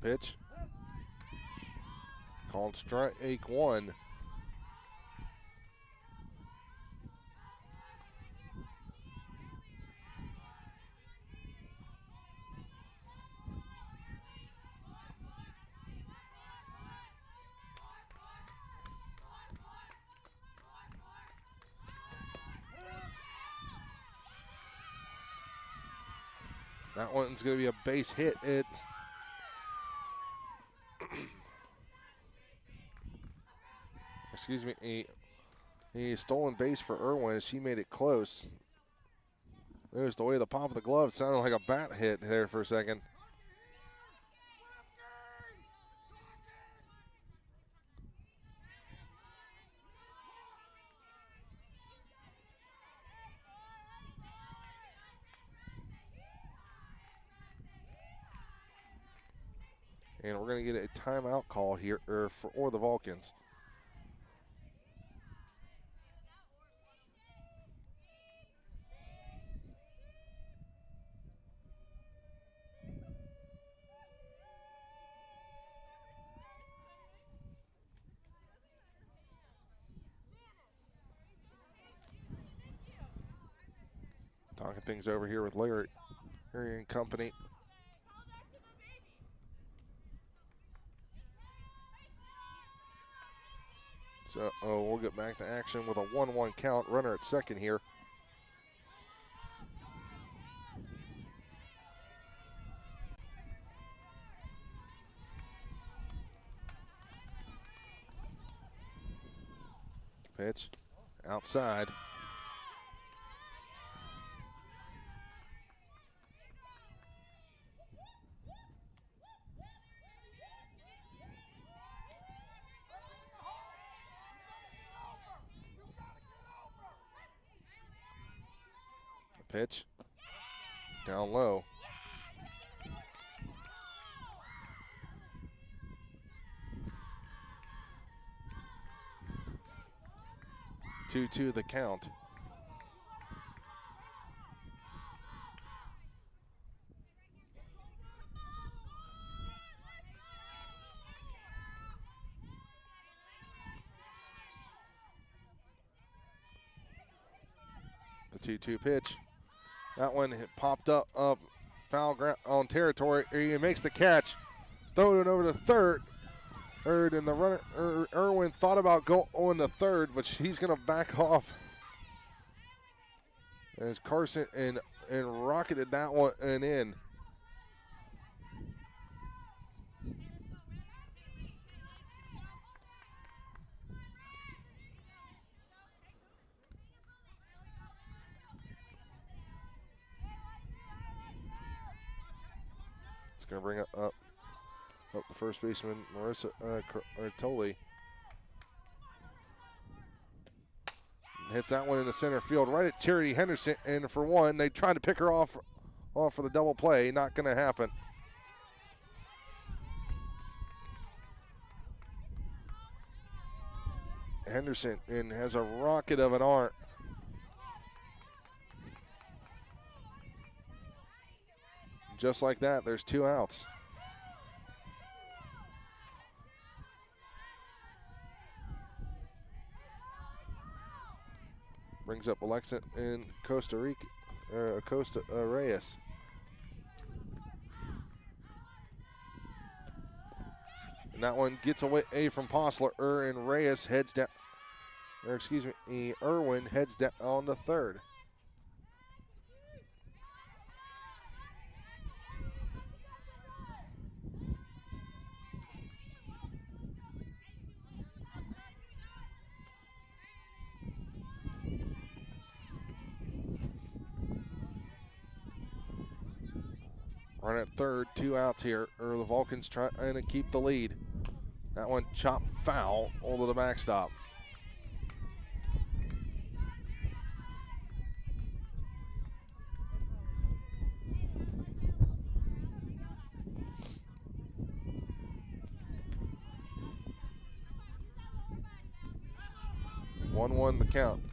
pitch. Called strike one. That one's going to be a base hit. Excuse me, a stolen base for Irwin. She made it close. There's the way the pop of the glove. It sounded like a bat hit there for a second. And we're going to get a timeout call here for the Vulcans. Talking things over here with Larry and company. So, we'll get back to action with a 1-1 count. Runner at second here. Pitch outside. Pitch down low. Two the count. The 2-2 pitch. That one popped up foul ground on territory. He makes the catch. Throw it over to third. And the runner, Irwin, thought about going to third, but he's going to back off. As Carson and rocketed that one and in. It's going to bring it up the first baseman, Marissa Toley. Hits that one in the center field, right at Charity Henderson. And for one, they tried to pick her off for the double play. Not going to happen. Henderson has a rocket of an arm. Just like that, there's 2 outs. Brings up Alexa in Costa Reyes. And that one gets away from Postler, and Reyes heads down, or excuse me, Irwin heads down on the third. Run at third, 2 outs here. The Vulcans trying to keep the lead. That one chopped foul over the backstop. One the count.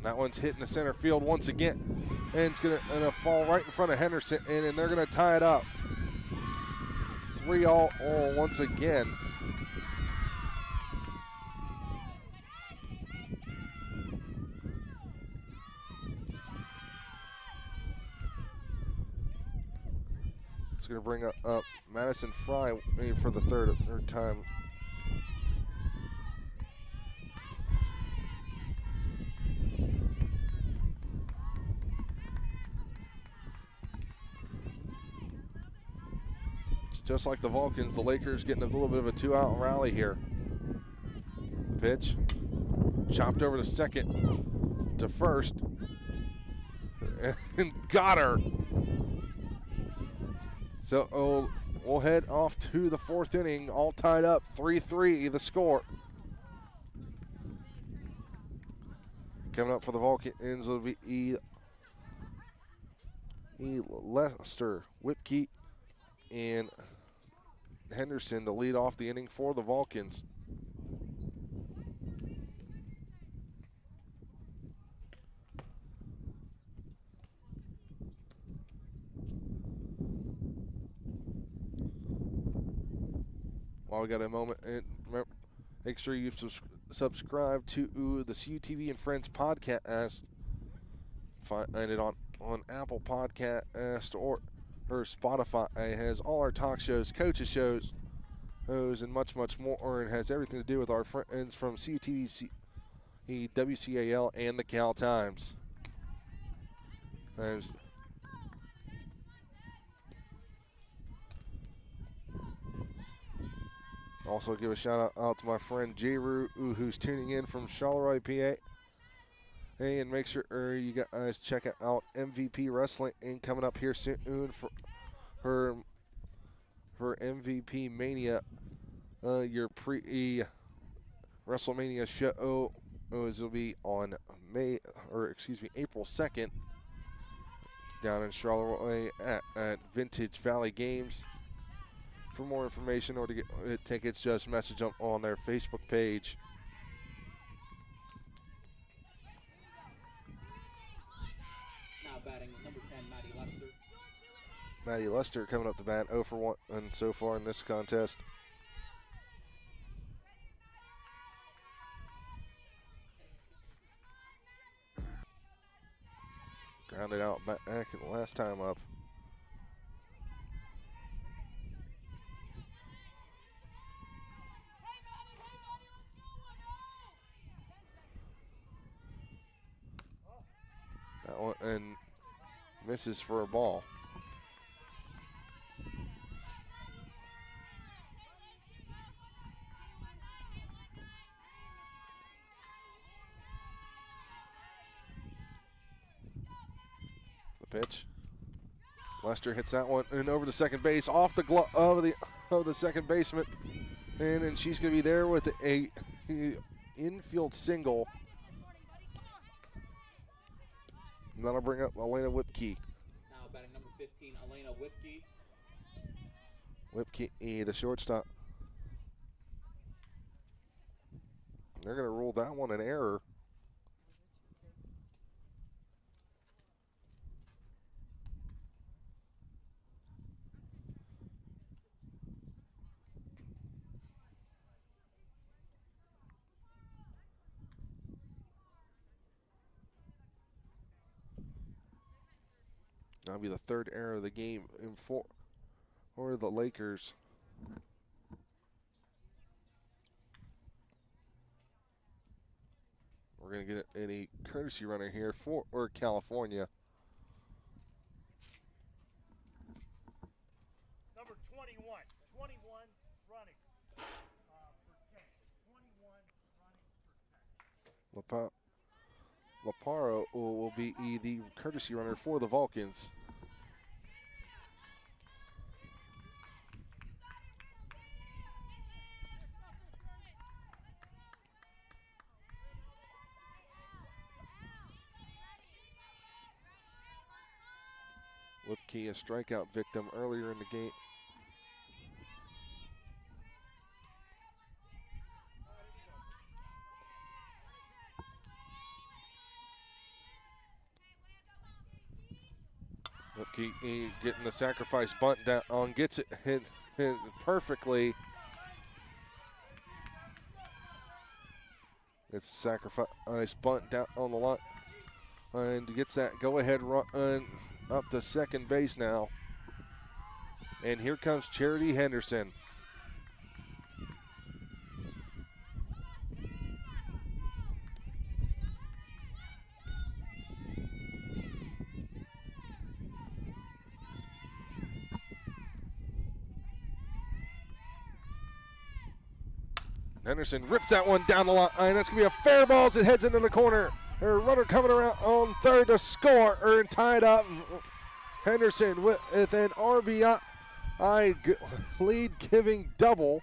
That one's hitting the center field once again. And it's gonna fall right in front of Henderson, and they're gonna tie it up. 3-all once again. It's gonna bring up Madison Fry for the third time. Just like the Vulcans, the Lakers getting a little bit of a 2-out rally here. The pitch, chopped over to second, to first, and got her. So we'll head off to the fourth inning, all tied up, 3-3 the score. Coming up for the Vulcans will be Lester, Whipke, and Henderson to lead off the inning for the Vulcans. While we got a moment, and remember, make sure you subscribe to the CUTV and Friends podcast. Find it on Apple Podcast or Spotify. It has all our talk shows, coaches shows, and much, much more. It has everything to do with our friends from CUTV, WCAL, and the Cal Times. Also give a shout out to my friend J-Roo, who's tuning in from Charleroi, PA. Hey, and make sure you guys check out MVP Wrestling and coming up here soon for her MVP Mania, your WrestleMania show. It'll be on April 2nd down in Charleroi at Vintage Valley Games. For more information or to get tickets, just message them on their Facebook page. Now batting number 10, Maddie Lester. Maddie Lester coming up to bat 0 for 1 and so far in this contest. Grounded out back in the last time up. That one and misses for a ball. The pitch. Lester hits that one and over to second base, off the glove of the second baseman, and she's going to be there with a infield single. And that'll bring up Elena Whipke. Now batting number 15, Elena Whipke. Whipke, the shortstop. They're going to rule that one an error. That'll be the third error of the game for the Lakers. We're going to get a courtesy runner here for California. Number 21 running for 10. 21 running for 10. Laparo will be the courtesy runner for the Vulcans. Whipke, a strikeout victim earlier in the game. He getting the sacrifice bunt down, gets it hit perfectly. It's a sacrifice bunt down on the line. And gets that go-ahead run up to second base now. And here comes Charity Henderson. Henderson rips that one down the line. That's going to be a fair ball as it heads into the corner. Her runner coming around on third to score and tied up. Henderson with an RBI lead-giving double.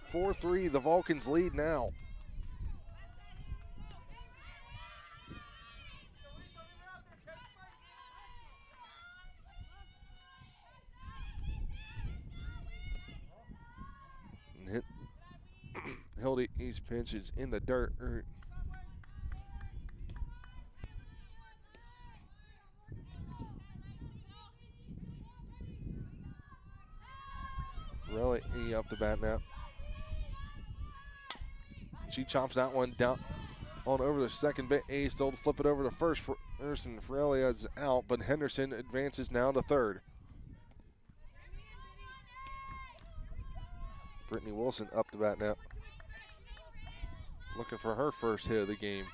Four 4-3, the Vulcans lead now. Hildy's pitch is in the dirt. Really up the bat now. She chops that one down on over the second base. Told to flip it over to first. Anderson Frelia is out, but Henderson advances now to third. Brittany Wilson up the bat now. Looking for her first hit of the game.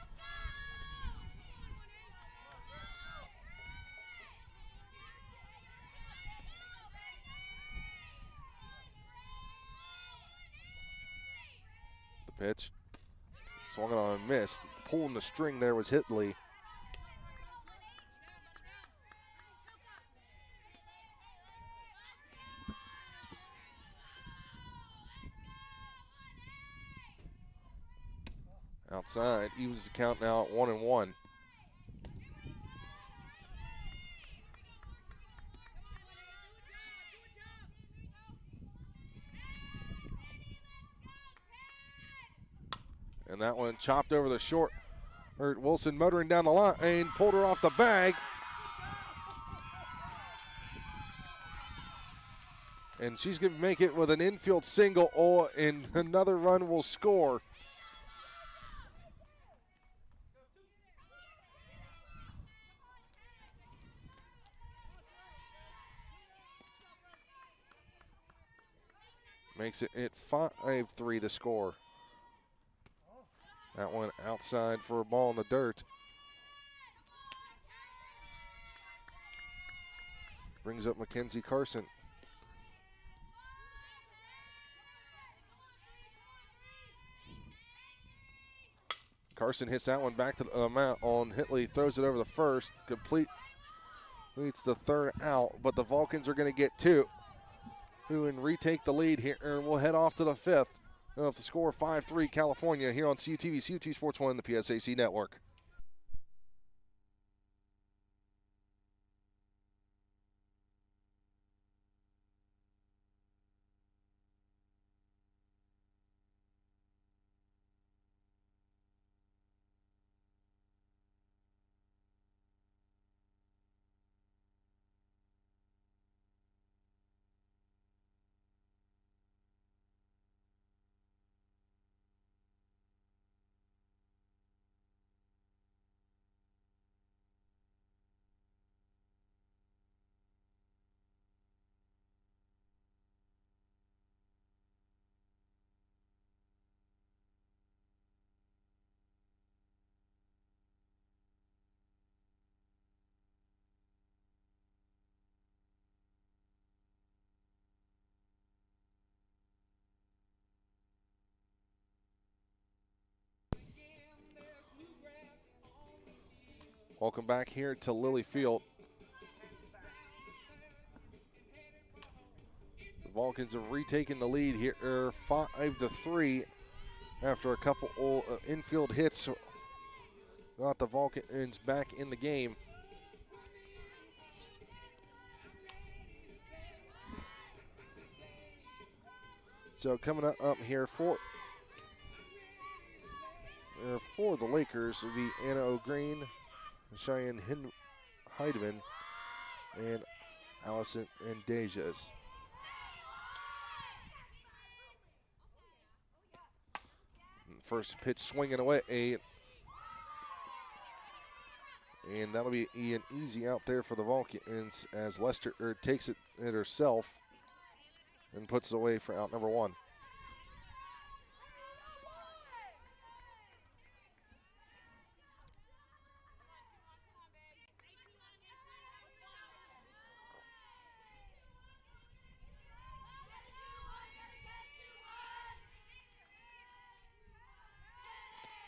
The pitch. Swung it on and missed. Pulling the string there was Hitley. Outside, evens the count now at 1-1. And that one chopped over the short. Wilson motoring down the line and pulled her off the bag. And she's going to make it with an infield single, and another run will score. Makes it 5-3 the score. That one outside for a ball in the dirt. Brings up Mackenzie Carson. Carson hits that one back to the mount on Hitley, throws it over the first, completes the third out, but the Vulcans are going to get two. Who and retake the lead here, and we'll head off to the fifth. They'll have to score 5-3 California here on CUTV, CUT Sports 1, the PSAC network. Welcome back here to Lilly Field. The Vulcans have retaken the lead here 5-3 after a couple infield hits. Got the Vulcans back in the game. So coming up here for the Lakers would be Anna O'Green, Cheyenne Heidemann, and Allison and Dejas. First pitch swinging away, and that'll be an easy out there for the Vulcans as Lester takes it herself and puts it away for out number 1.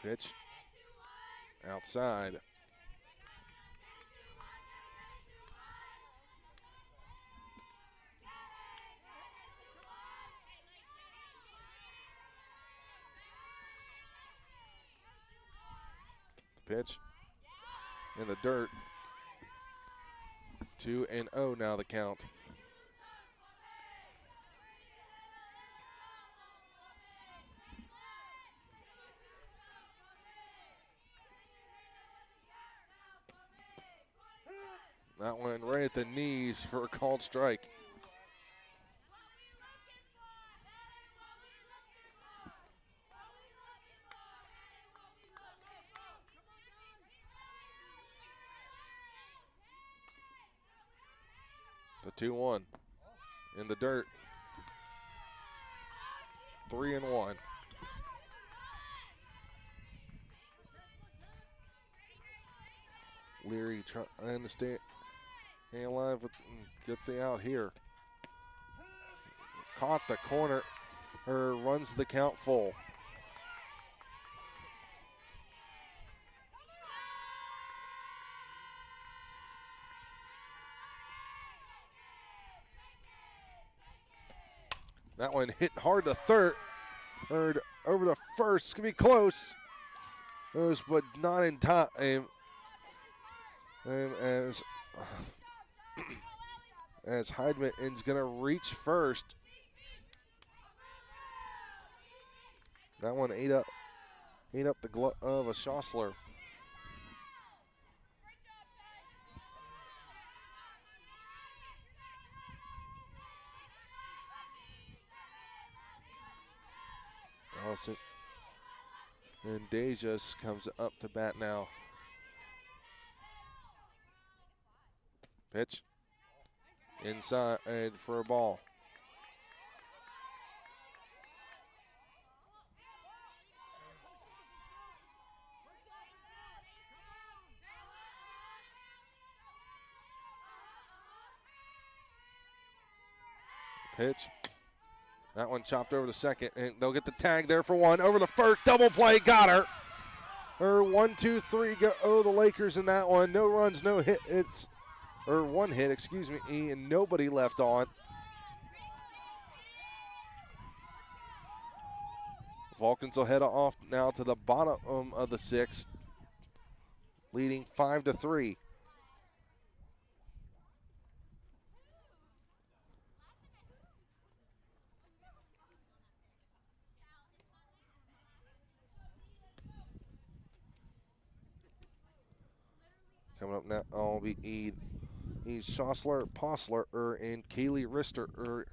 Pitch outside. Pitch in the dirt. 2-0 now the count. That one right at the knees for a called strike. The 2-1 in the dirt. 3-1. Leary trying to stay alive, get the out here. Caught the corner, runs the count full. That one hit hard to third, over to first. It's gonna be close, but not in time. And as Heidemann is gonna reach first. That one ate up the glove of a Schossler. Allison and Dejas comes up to bat now. Pitch inside for a ball. Pitch. That one chopped over to second, and they'll get the tag there for one. Over the first, double play, got her. 1, 2, 3 go. Oh, the Lakers in that one. No runs, no hit. One hit, excuse me, and nobody left on. Vulcans will head off now to the bottom of the 6th, leading 5-3. Coming up now will be Schossler, Postler, and Kaylee Rister.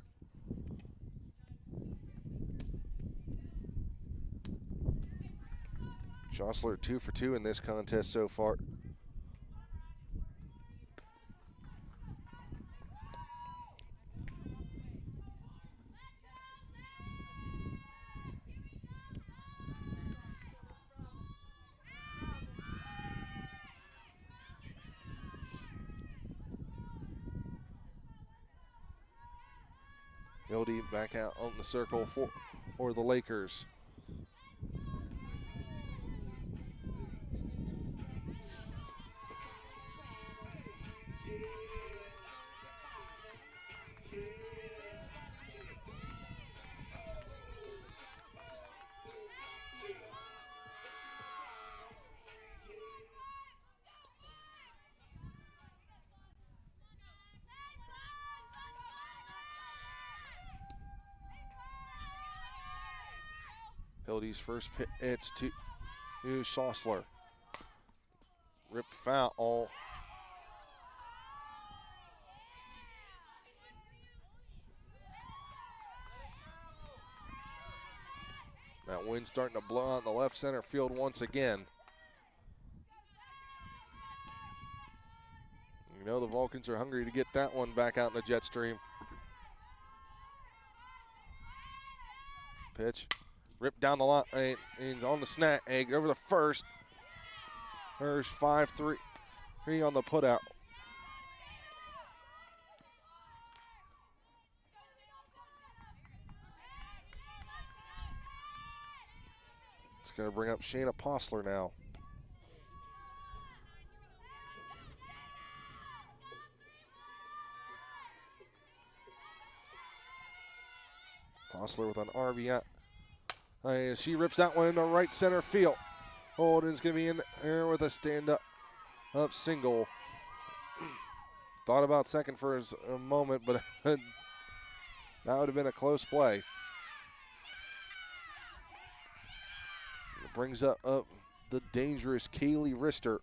Schossler 2 for 2 in this contest so far. Hildy back out on the circle for the Lakers. Hildy's first pitch to Schossler. Rip foul. That wind starting to blow out in the left center field once again. You know the Vulcans are hungry to get that one back out in the jet stream. Pitch. Ripped down the line. He's on the snap egg over the first. There's 5-3 on the putout. It's going to bring up Shayna Postler now. Postler with an RBI. She rips that one into right center field. Holden's going to be in there with a stand-up single. Thought about second for a moment, but that would have been a close play. It brings up the dangerous Kaylee Rister.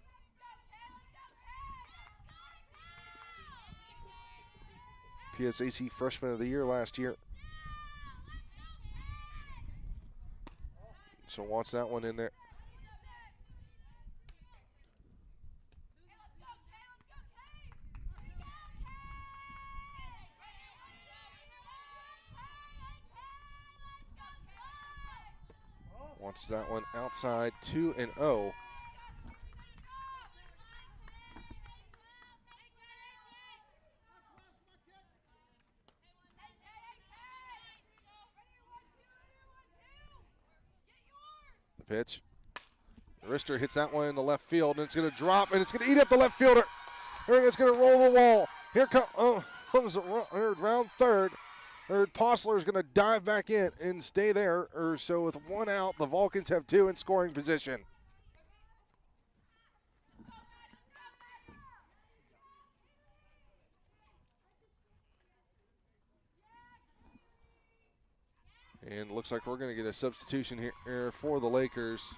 PSAC Freshman of the Year last year. So watch that one in there. Watch that one outside, 2-0. The pitch. Rister hits that one in the left field, and it's going to drop, and it's going to eat up the left fielder. It's going to roll the wall. Here comes round third. Postler is going to dive back in and stay there. So with one out, the Vulcans have two in scoring position. And looks like we're going to get a substitution here for the Lakers.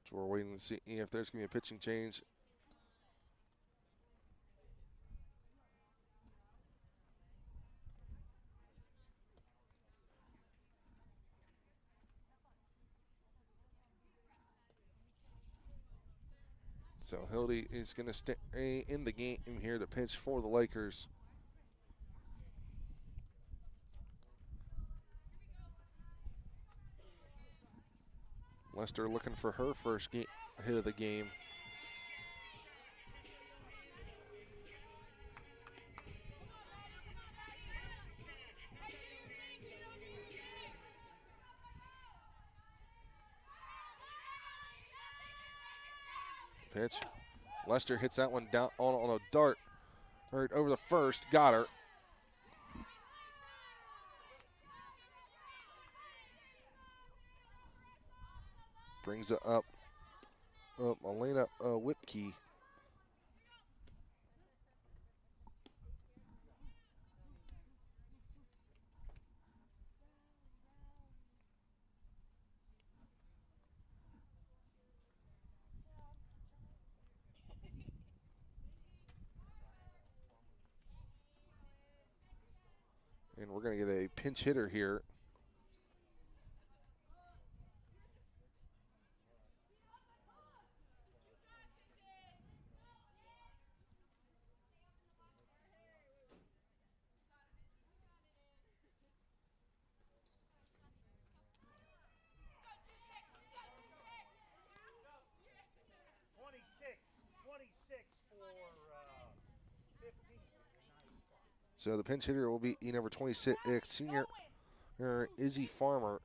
So we're waiting to see if there's going to be a pitching change. So Hildy is going to stay in the game here to pitch for the Lakers. Lester looking for her first hit of the game. Pitch. Lester hits that one down on a dart. Right over the first. Got her. Brings it up. Elena Whipkey. And we're going to get a pinch hitter here. So the pinch hitter will be number 26, senior Izzy Farmer.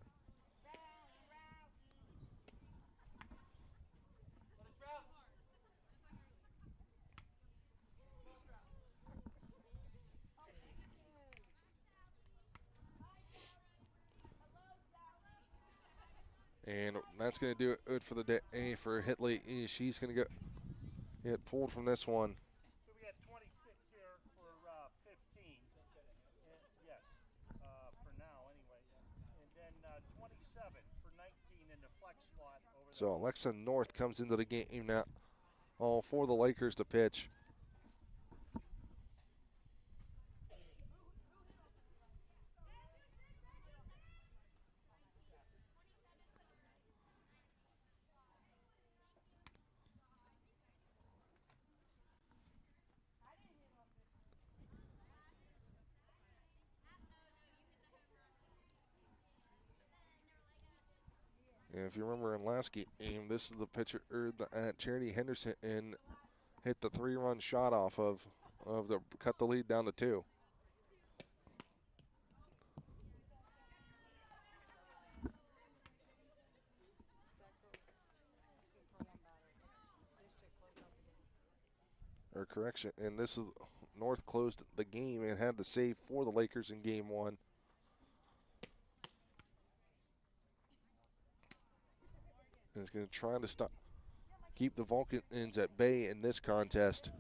And that's going to do it for the day for Hitley. She's going to get pulled from this one. So we had 26 here for 15. Yes, for now anyway. And then 27 for 19 in the flex spot. So Alexa North comes into the game now. All for the Lakers to pitch. And if you remember in last game, this is the pitcher at Charity Henderson and hit the 3-run shot off of the cut the lead down to 2. Or correction, and this is North closed the game and had the save for the Lakers in game 1. And is going to try to keep the Vulcans at bay in this contest.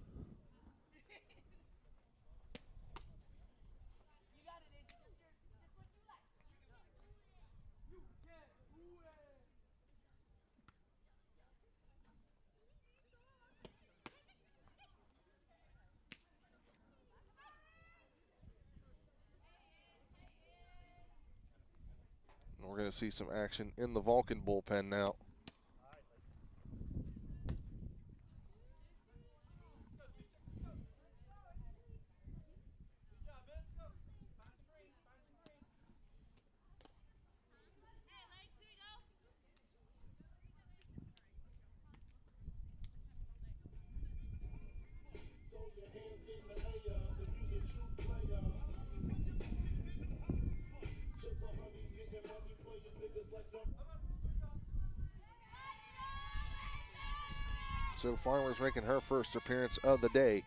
We're going to see some action in the Vulcan bullpen now. So Farmer's making her first appearance of the day.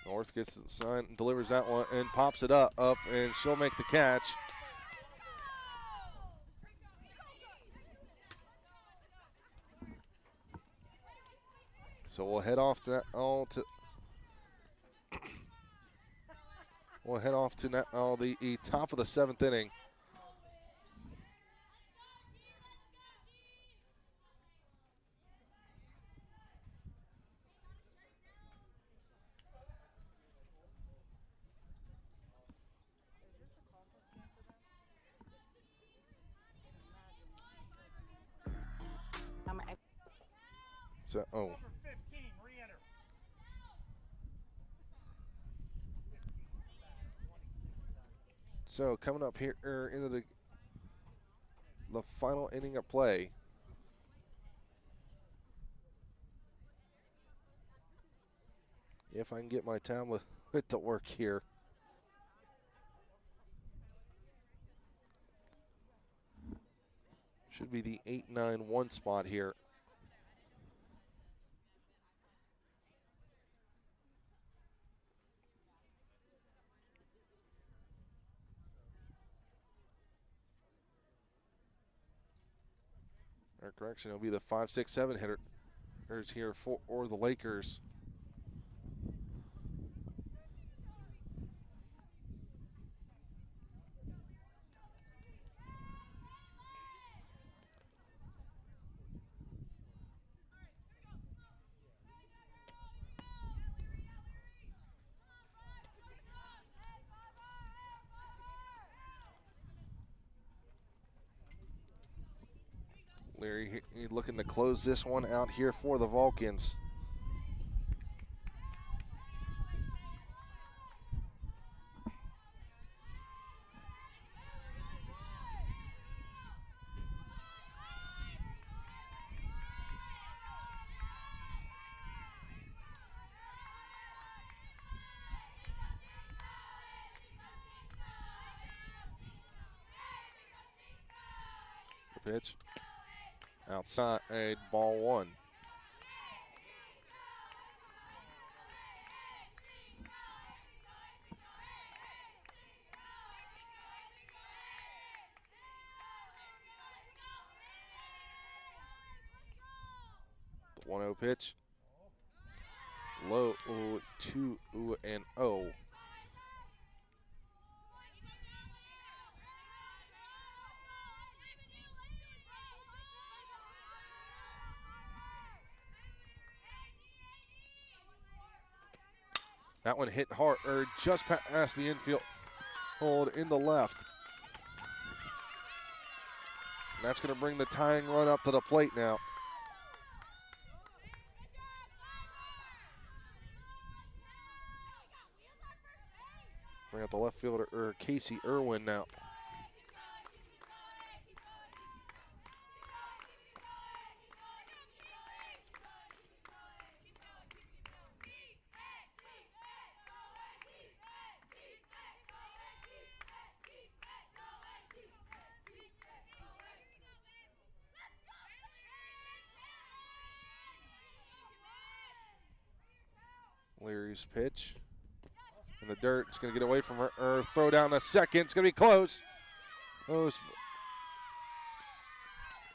North gets the sign, delivers that one, and pops it up, and she'll make the catch. So we'll head off to the top of the 7th inning. So, Number 15, re-enter. So coming up here into the final inning of play. If I can get my tablet to work here. Should be the 8-9-1 spot here. Or correction, it'll be the 5-6-7 hitters here for the Lakers. Leary looking to close this one out here for the Vulcans. The pitch. Outside, ball 1. 1-0 pitch. Low 2-0. That one hit hard, or just past the infield hold in the left. And that's going to bring the tying run up to the plate now. Bring out the left fielder, Casey Irwin now. Leary's pitch. In the dirt, it's going to get away from her, or throw down the second. It's going to be close. Oh, it's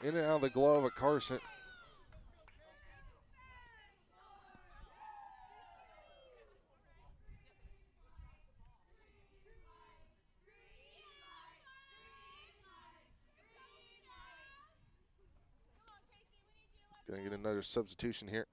in and out of the glove of Carson. Going to get another substitution here.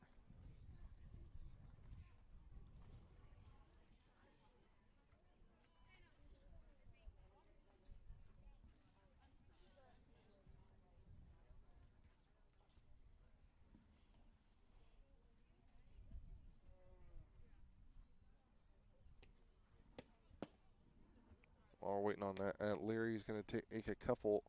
While we're waiting on that, Leary's going to take a couple.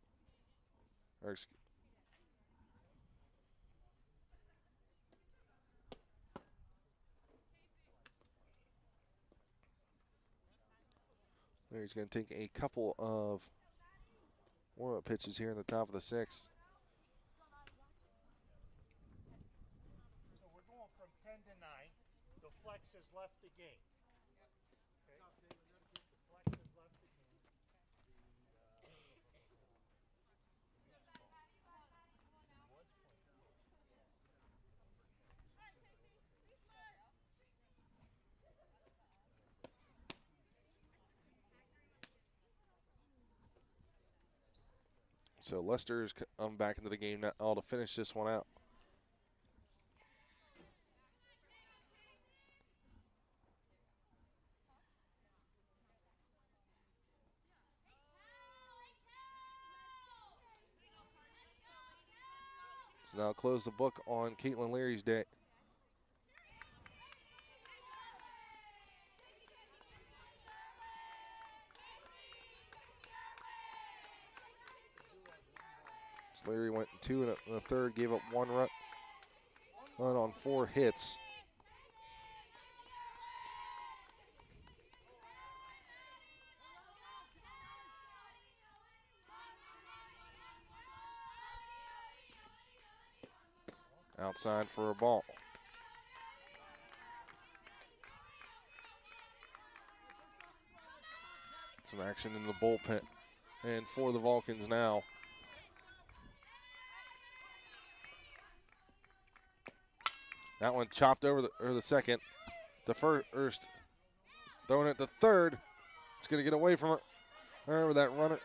Leary's going to take a couple of warm-up pitches here in the top of the sixth. So we're going from 10 to 9. The flex has left the game. Okay. The flex has left the game. So Lester's back into the game now to finish this one out. So now close the book on Caitlin Leary's day. Leary went 2 and a third, gave up 1 run on 4 hits. Outside for a ball. Some action in the bullpen. And for the Vulcans now. That one chopped over the second. The first, throwing it to third. It's going to get away from her. That runner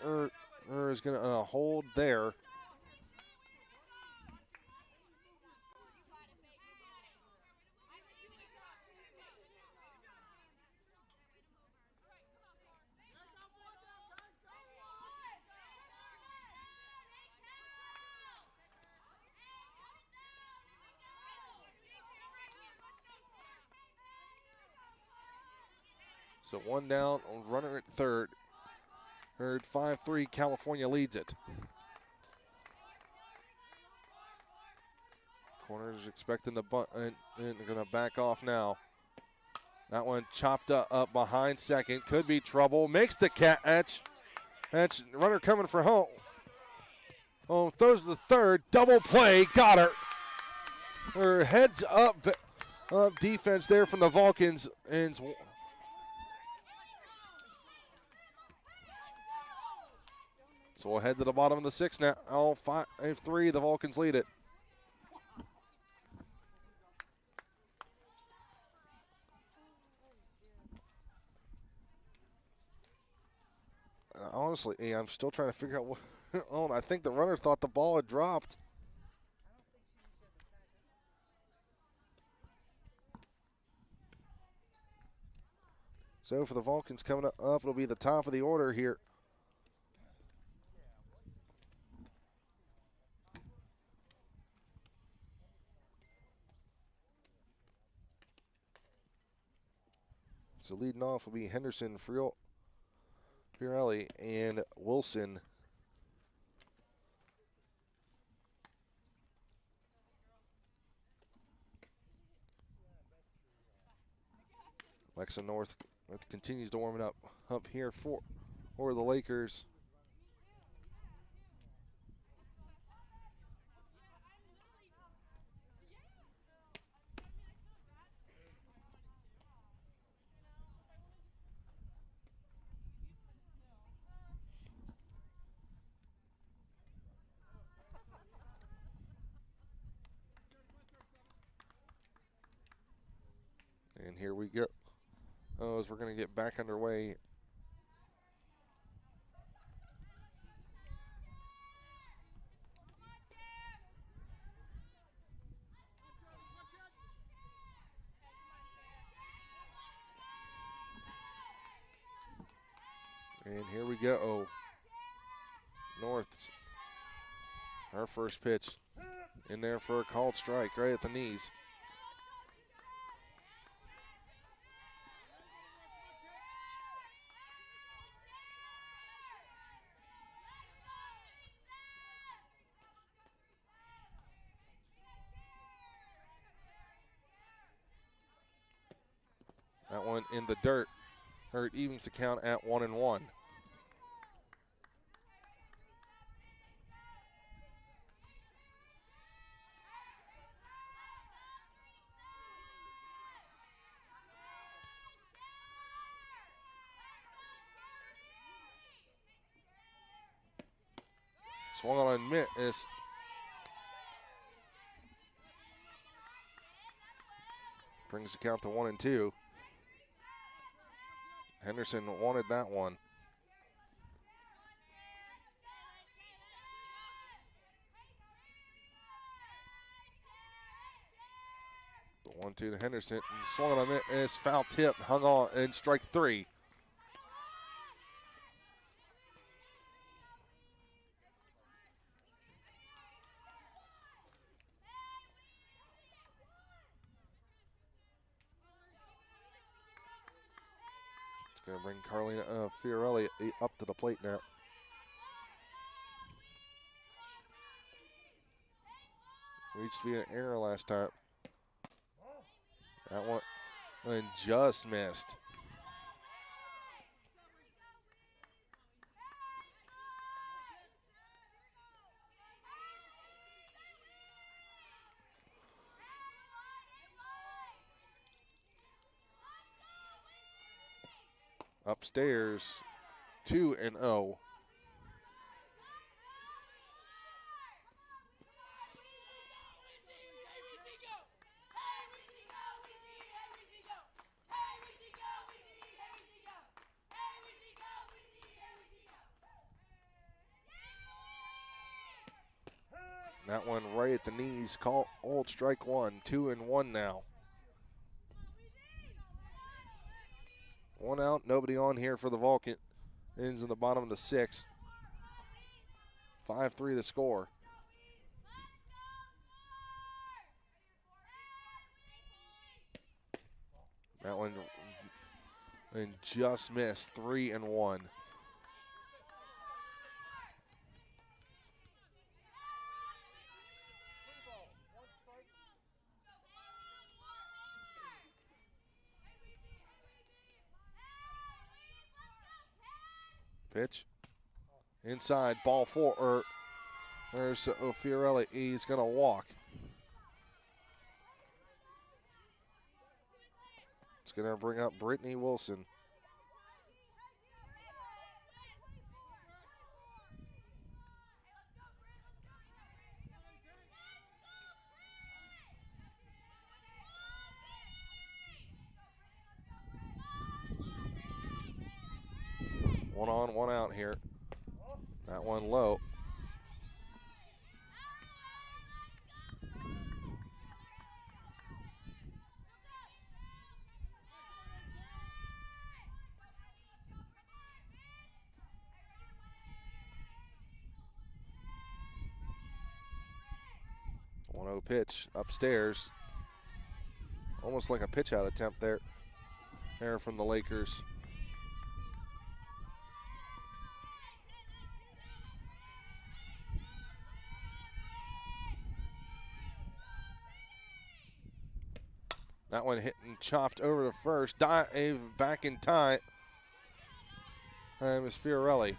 is going to hold there. So 1 down, runner at third. Herd 5-3, California leads it. Corners expecting the bunt, and they're going to back off now. That one chopped up behind second. Could be trouble. Makes the catch. That's runner coming for home. Oh, throws to the third. Double play. Got her. Her heads up defense there from the Vulcans. And so we'll head to the bottom of the sixth now. All 5-3, the Vulcans lead it. honestly, I'm still trying to figure out what. Oh, I think the runner thought the ball had dropped. So for the Vulcans coming up, it'll be the top of the order here. So leading off will be Henderson, Fiorelli, and Wilson. Lexa North continues to warm it up here for the Lakers. And here we go. Oh, as we're going to get back underway. And here we go. North's her first pitch in there for a called strike right at the knees. That one in the dirt. It evens the count at 1-1. Swung on and miss. Brings the count to 1-2. Henderson wanted that one. The 1-2 to Henderson. Swung on a miss. Foul tip. Hung on and strike 3. Going to bring Carlina Fiorelli up to the plate now. Reached via an error last time. That one and just missed. Upstairs, 2-0. That one right at the knees. Call old strike 1. 2-1 now. 1 out, nobody on here for the Vulcan. Ends in the bottom of the 6th. 5-3 the score. That one and just missed. 3-1. Pitch. Inside, ball 4. There's Fiorelli. He's going to walk. It's going to bring up Brittany Wilson. One on, one out here. That one low. One-0 pitch upstairs. Almost like a pitch out attempt there from the Lakers. That one hit and chopped over to first. Dive back in time. It was Fiorelli.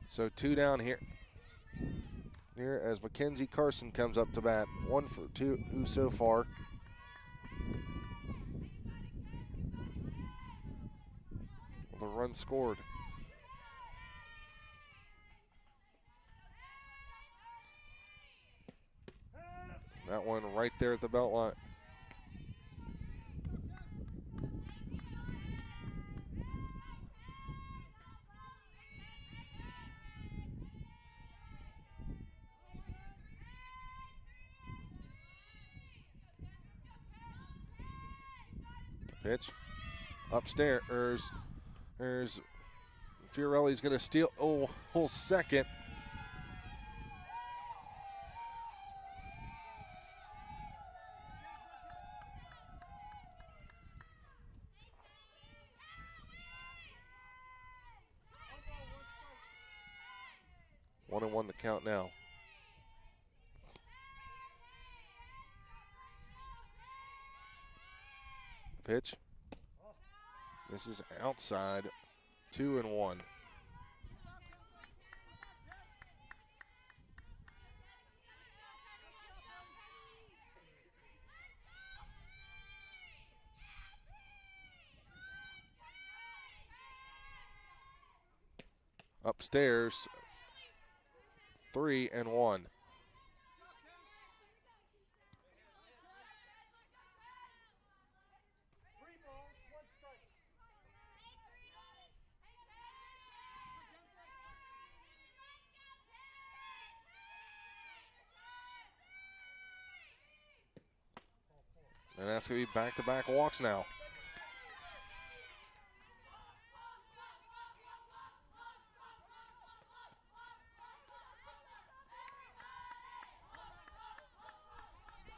So 2 down here. Here as Mackenzie Carson comes up to bat. 1 for 2 so far. With a run scored. That one right there at the belt line. Pitch upstairs. There's Fiorelli's going to steal. Oh, whole second. One and one to count now. Pitch. This is outside. 2 and 1. Upstairs. 3 and 1. And that's going to be back-to-back walks now.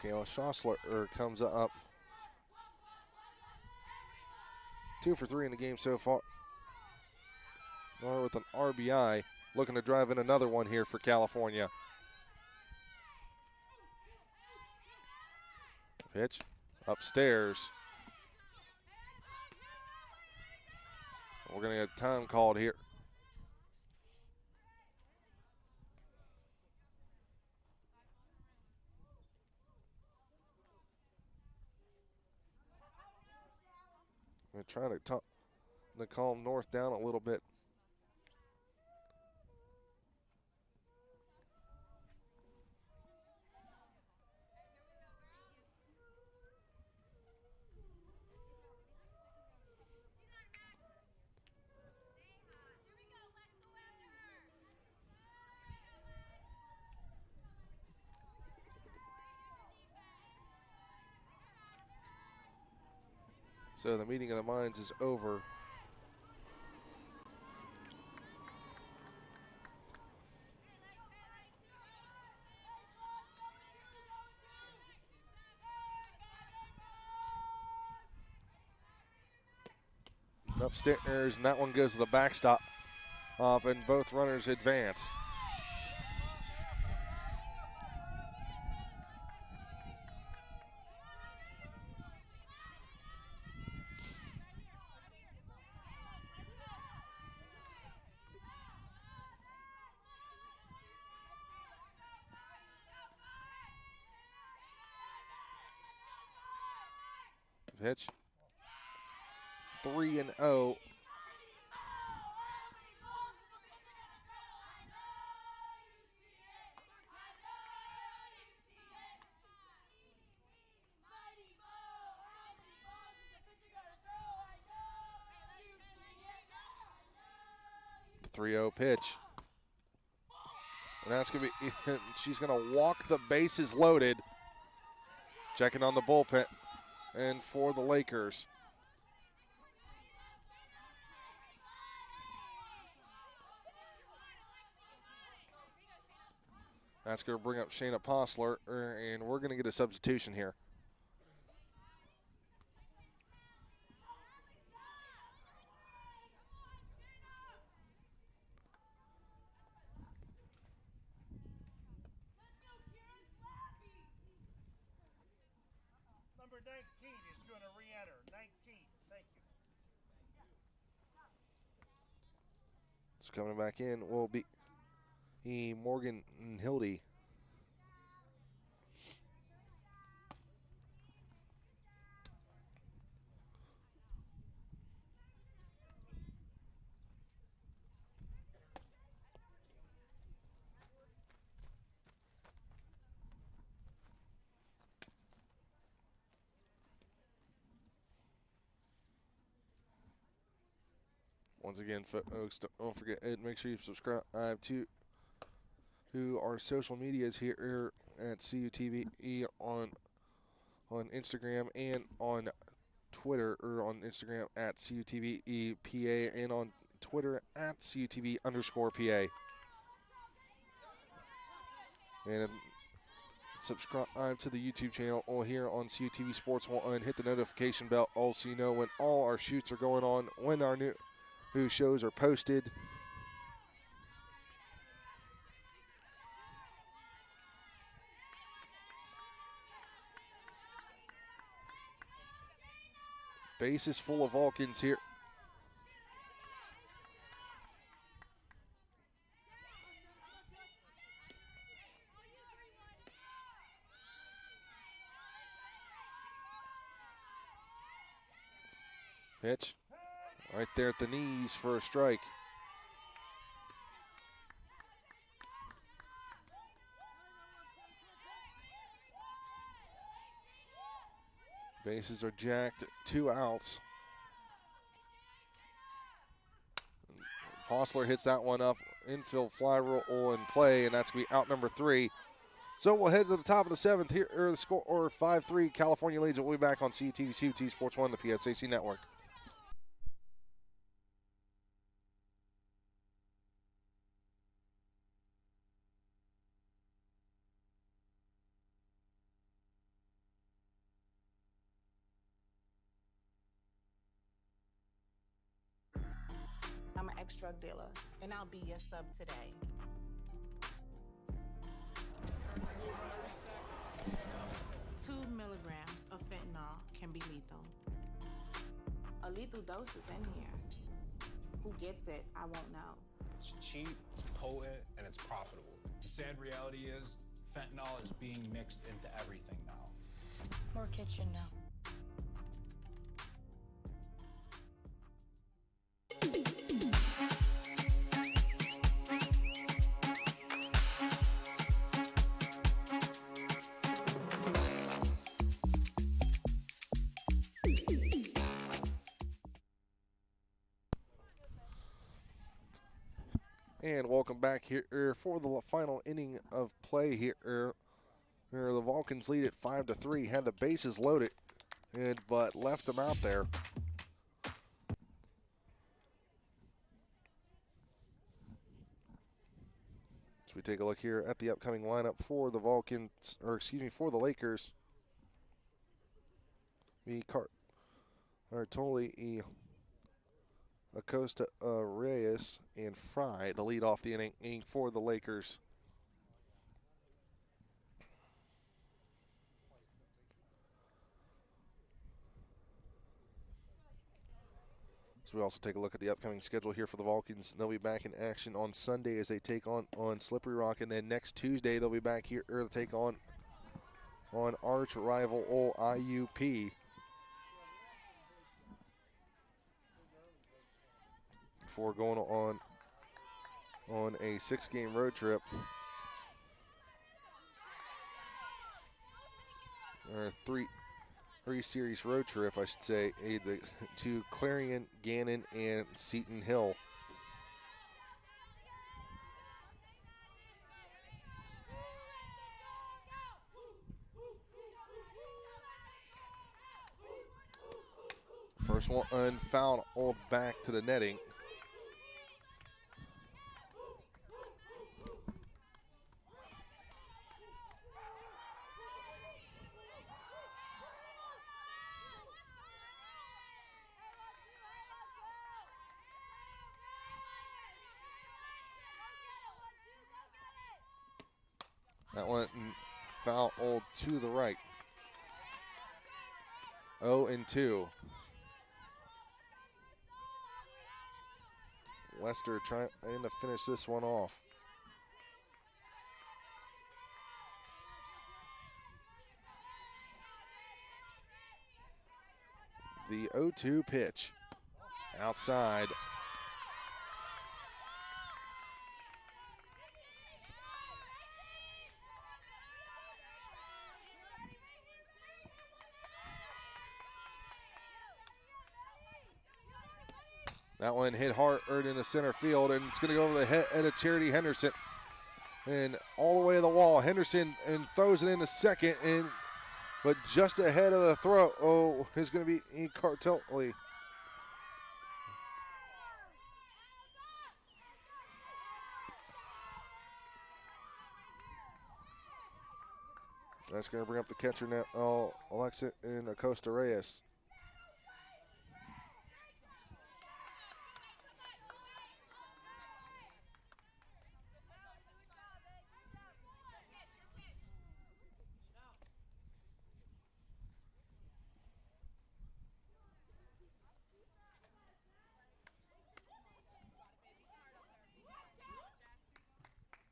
Kayla Schossler comes up. 2 for 3 in the game so far. Nor with an RBI. Looking to drive in another one here for California. Pitch. Upstairs. We're going to get time called here. We're trying to calm North down a little bit. So the meeting of the minds is over. Upstairs, and that one goes to the backstop off, and both runners advance. Pitch. 3 and 0. 3-0 pitch. And that's going to be, she's going to walk the bases loaded. Checking on the bullpen and for the Lakers. That's going to bring up Shayna Postler, and we're going to get a substitution here. Number 19 is going to re-enter. 19. Thank you. So coming back in will be Morgan Hildy. Once again, folks, don't forget, make sure you subscribe to our social medias here at CUTV on Instagram and on Twitter, or on Instagram at CUTVEPA and on Twitter at CUTV_PA. And subscribe to the YouTube channel here on CUTV Sports 1 and hit the notification bell so you know when all our shoots are going on, when our new shows are posted. Base is full of Vulcans here. Pitch right there at the knees for a strike. Bases are jacked, 2 outs. Postler hits that one up, infield fly roll in play, and that's going to be out number 3. So we'll head to the top of the 7th here, or the score, or 5-3 California leads. We'll be back on CUTV Sports 1, the PSAC network. I'm an ex-drug dealer, and I'll be your sub today. Two milligrams of fentanyl can be lethal. A lethal dose is in here. Who gets it, I won't know. It's cheap, it's potent, and it's profitable. The sad reality is fentanyl is being mixed into everything now. More kitchen now. And welcome back here for the final inning of play here. The Vulcans lead at 5-3. Had the bases loaded, but left them out there. So we take a look here at the upcoming lineup for the Vulcans, or excuse me, for the Lakers. Artoli, Acosta, Reyes, and Fry to lead off the inning for the Lakers. So we also take a look at the upcoming schedule here for the Vulcans. They'll be back in action on Sunday as they take on Slippery Rock, and then next Tuesday they'll be back here to take on arch rival IUP. Before going on a 6-game road trip, or three series road trip, I should say, to Clarion, Gannon, and Seton Hill. First one fouled back to the netting. That went fouled to the right. 0-2. Lester trying to finish this one off. The 0-2 pitch. Outside. That one hit hard in the center field, and it's going to go over the head of Charity Henderson. And all the way to the wall. Henderson and throws it into second, but just ahead of the throw. Oh, it's going to be Cartelli. That's going to bring up the catcher now, Alexa and Acosta Reyes.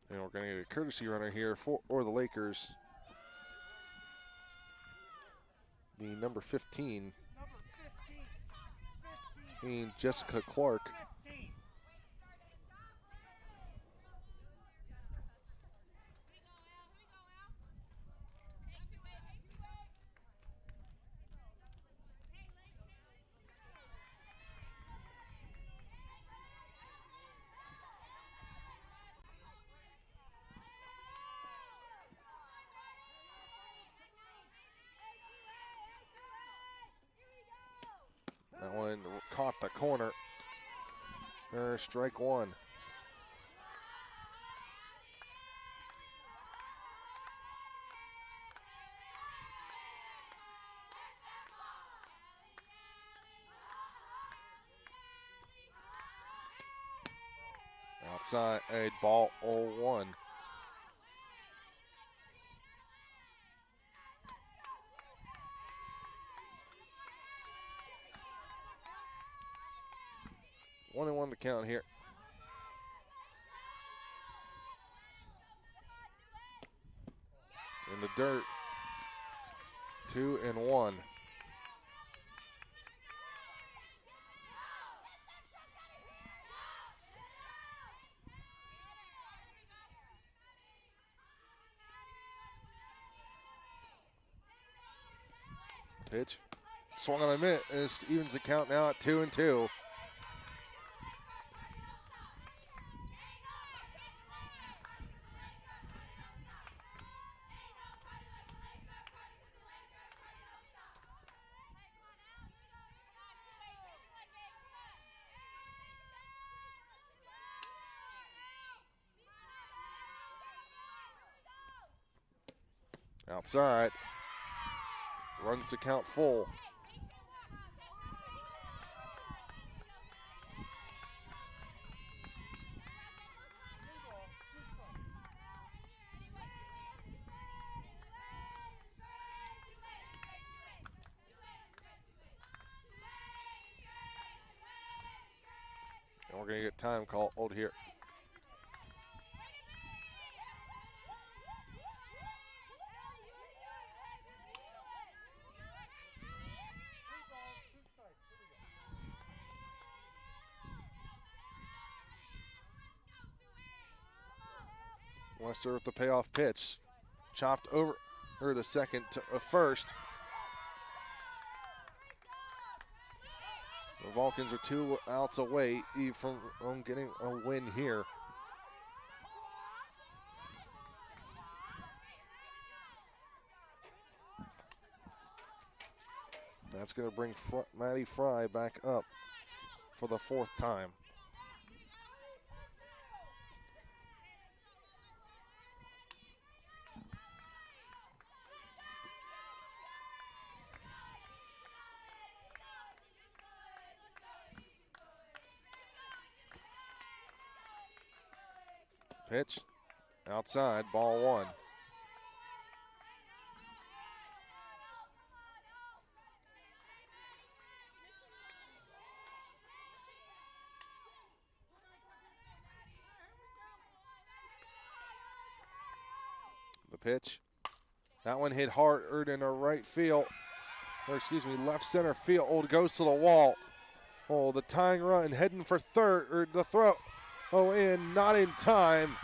And we're going to get a courtesy runner here for the Lakers. The number 15, being Jessica Clark. That one caught the corner. There's strike one. Outside, a ball 0-1. One and one to count here. In the dirt. 2-1. Pitch. Swung on a mitt, and it evens the count now at 2-2. Outside. Runs the count full. And we're going to get time called here. Lester with the payoff pitch. Chopped over the second to first. The Vulcans are 2 outs away from getting a win here. That's going to bring Maddie Fry back up for the 4th time. Pitch outside, ball 1. The pitch. That one hit hard in the right field, or excuse me, left center field. Goes to the wall. Oh, the tying run heading for third, or the throw. Oh, in, not in time.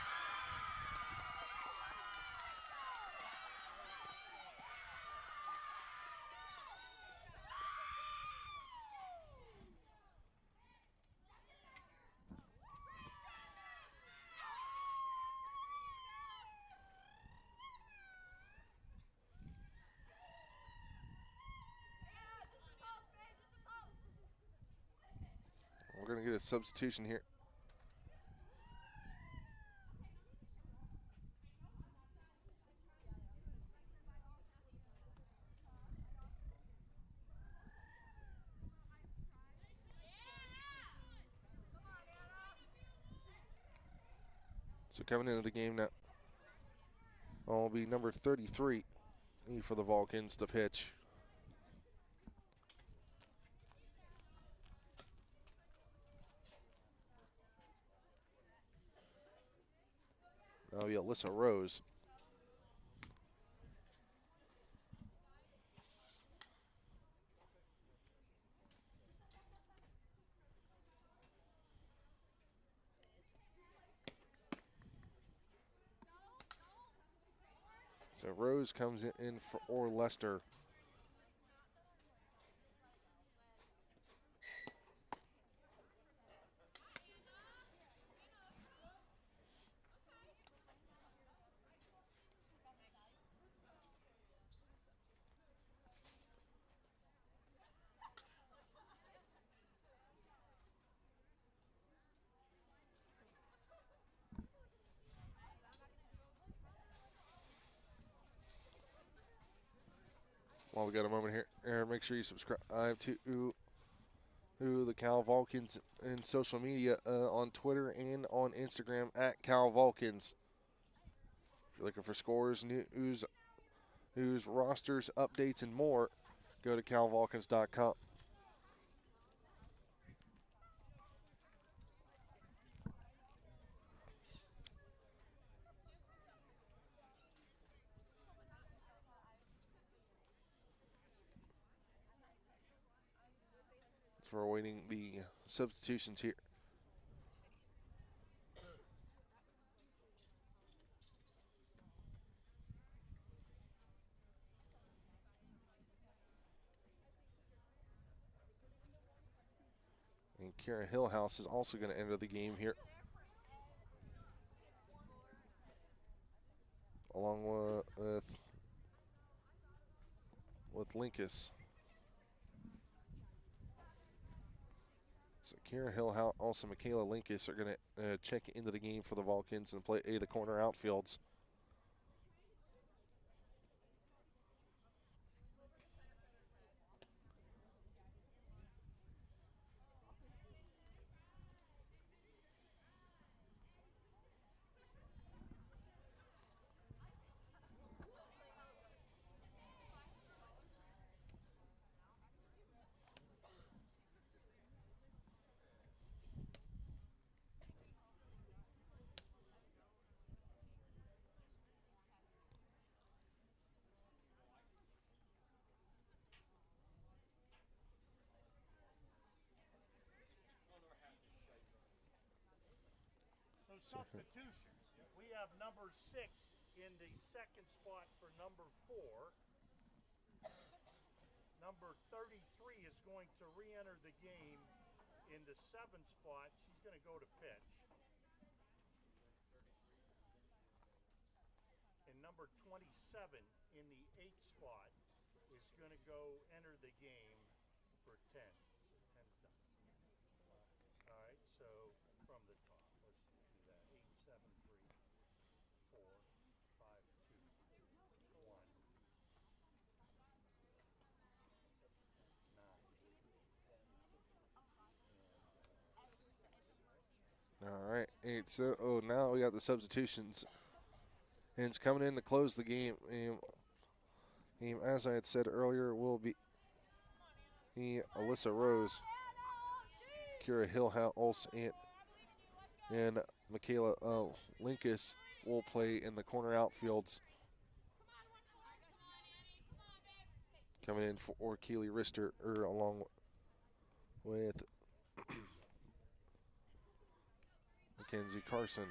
We're going to get a substitution here. So coming into the game now, will be number 33 for the Vulcans to pitch. That'll be Alyssa Rose. So Rose comes in for Lester. While we got a moment here, make sure you subscribe to the Cal Vulcans in social media on Twitter and on Instagram at Cal Vulcans. If you're looking for scores, news, rosters, updates, and more, go to calvulcans.com. So we're awaiting the substitutions here. And Kara Hillhouse is also going to enter the game here, along with Linkus. So Kara Hillhouse, also Michaela Linkus are going to check into the game for the Vulcans and play the corner outfields. Substitutions. We have number 6 in the second spot for number 4. Number 33 is going to re-enter the game in the 7th spot. She's going to go to pitch. And number 27 in the 8th spot is going to go enter the game for 10. So 10's done. All right, so from the top, let's do that. 8, 7, 3, 4, 5, 2, 1, 9. All right, 8. So now we got the substitutions. And it's coming in to close the game. As I had said earlier, will be Alyssa Rose, Kira Hillhouse, and Michaela Linkus will play in the corner outfields. Coming in for Keely Rister along with Mackenzie Carson.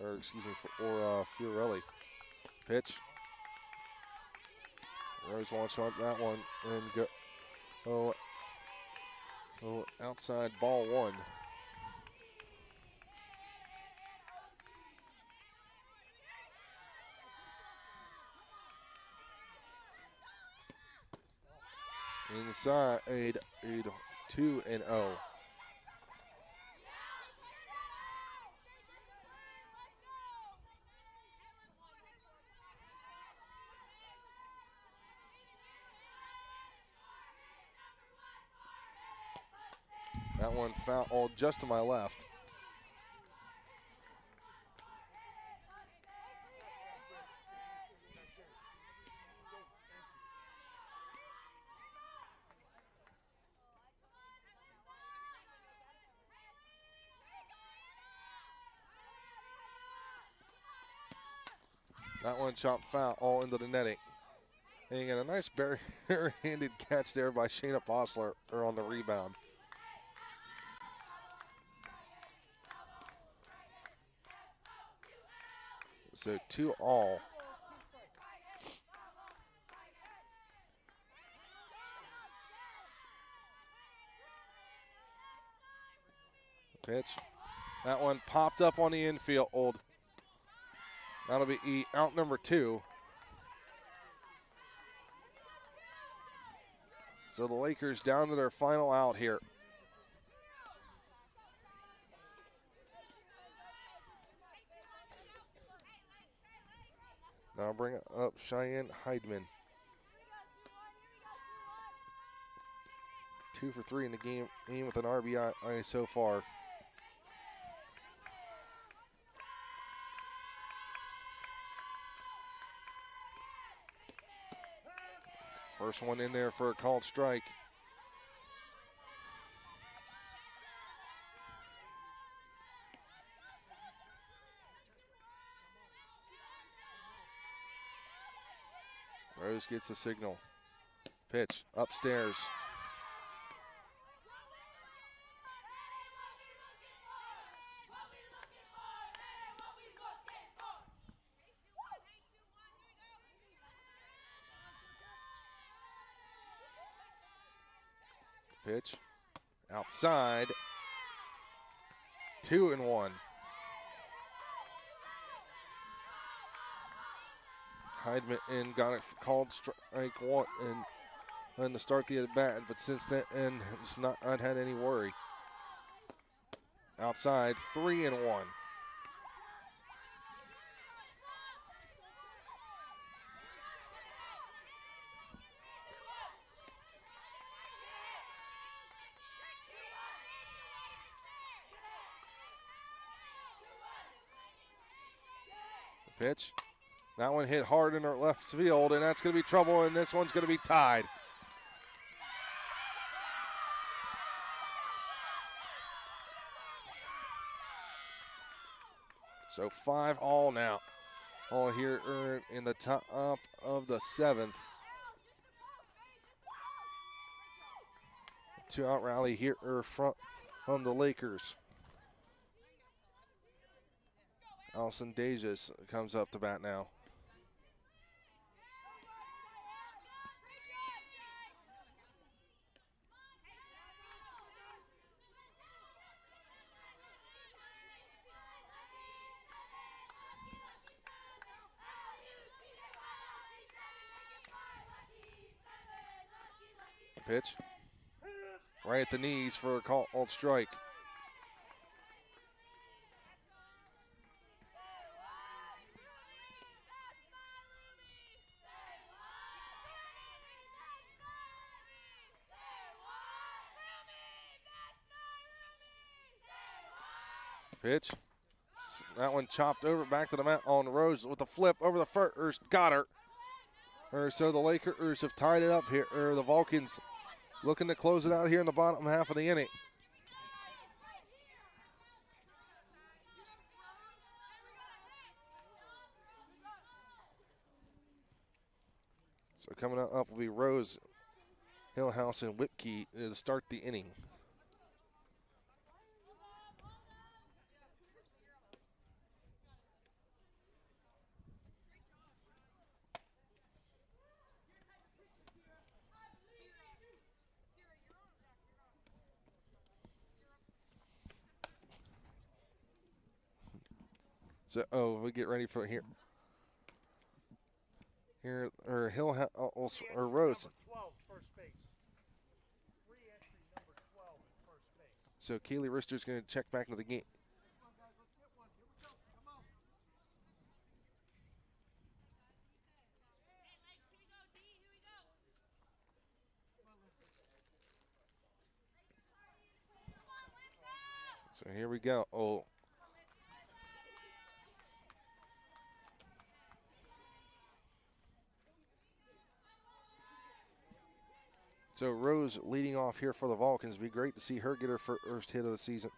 Or excuse me, for Fiorelli. Pitch. Rose wants to want that one and go. Outside, ball 1. Inside, 2-0. That one fouled just to my left. That one chopped foul all into the netting. And you got a nice bare-handed catch there by Shayna Bossler on the rebound. So 2-all. Pitch. That one popped up on the infield. That'll be out number 2. So the Lakers down to their final out here. Now bring up Cheyenne Heidman. 2 for 3 in the game with an RBI so far. First one in there for a called strike. Rose gets a signal. Pitch upstairs. Pitch outside. 2-1. Heidman got a called strike 1 and to start the at bat, but since then has not had any worry. Outside, 3-1. The pitch. That one hit hard in our left field, and that's going to be trouble, and this one's going to be tied. So 5-all now. All here in the top of the 7th. 2-out rally here from the Lakers. Allison Dejas comes up to bat now. Pitch. Right at the knees for a called strike. Pitch. That one chopped over back to the mat on Rose with a flip over the first. Got her. So the Lakers have tied it up here. The Vulcans looking to close it out here in the bottom half of the inning. So coming up will be Rose, Hillhouse, and Whipkey to start the inning. So, we get ready for here. Here, or Hillhouse, or Rose. Number 12, first base. Free entry number 12 at first base. So Keely Rister's going to check back into the game. So here we go. Oh. So Rose leading off here for the Vulcans. It'd be great to see her get her first hit of the season.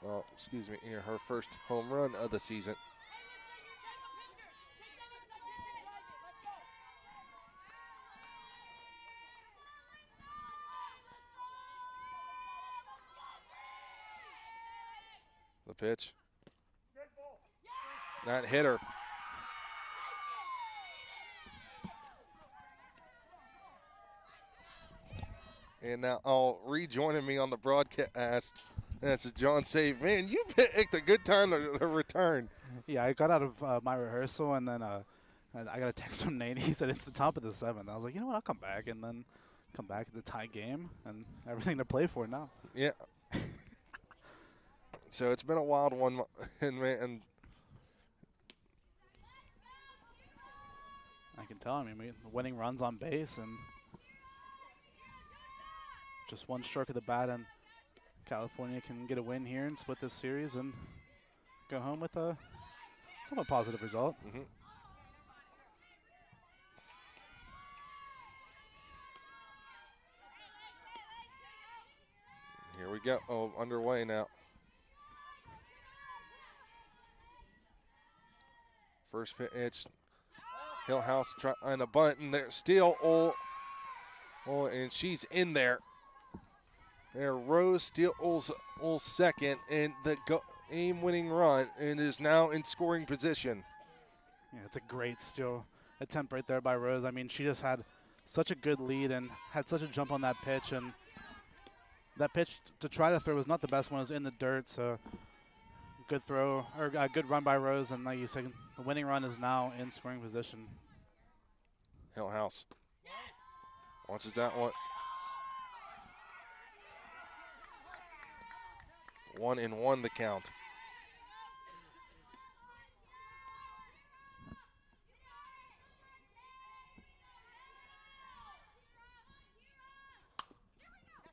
Well, excuse me, her first home run of the season. The pitch. That hit her. And now, rejoining me on the broadcast, that's John Save. Man, you picked a good time to return. Yeah, I got out of my rehearsal, and then I got a text from Nate. He said it's the top of the 7th. I was like, you know what, I'll come back, and then come back. It's a tie game, and everything to play for now. Yeah. So it's been a wild one, and I can tell. I mean, we winning runs on base, and just one stroke of the bat, and California can get a win here and split this series and go home with a somewhat positive result. Mm-hmm. Here we go. Oh, underway now. First pitch. Hillhouse trying to bunt, and there's still and she's in there. There, Rose steals second, and the game-winning run, and is now in scoring position. Yeah, it's a great steal attempt right there by Rose. I mean, she just had such a good lead and had such a jump on that pitch, and that pitch to try to throw was not the best one. It was in the dirt, so good throw, or a good run by Rose, and like you said, the winning run is now in scoring position. Hillhouse watches that one. 1-1 the count.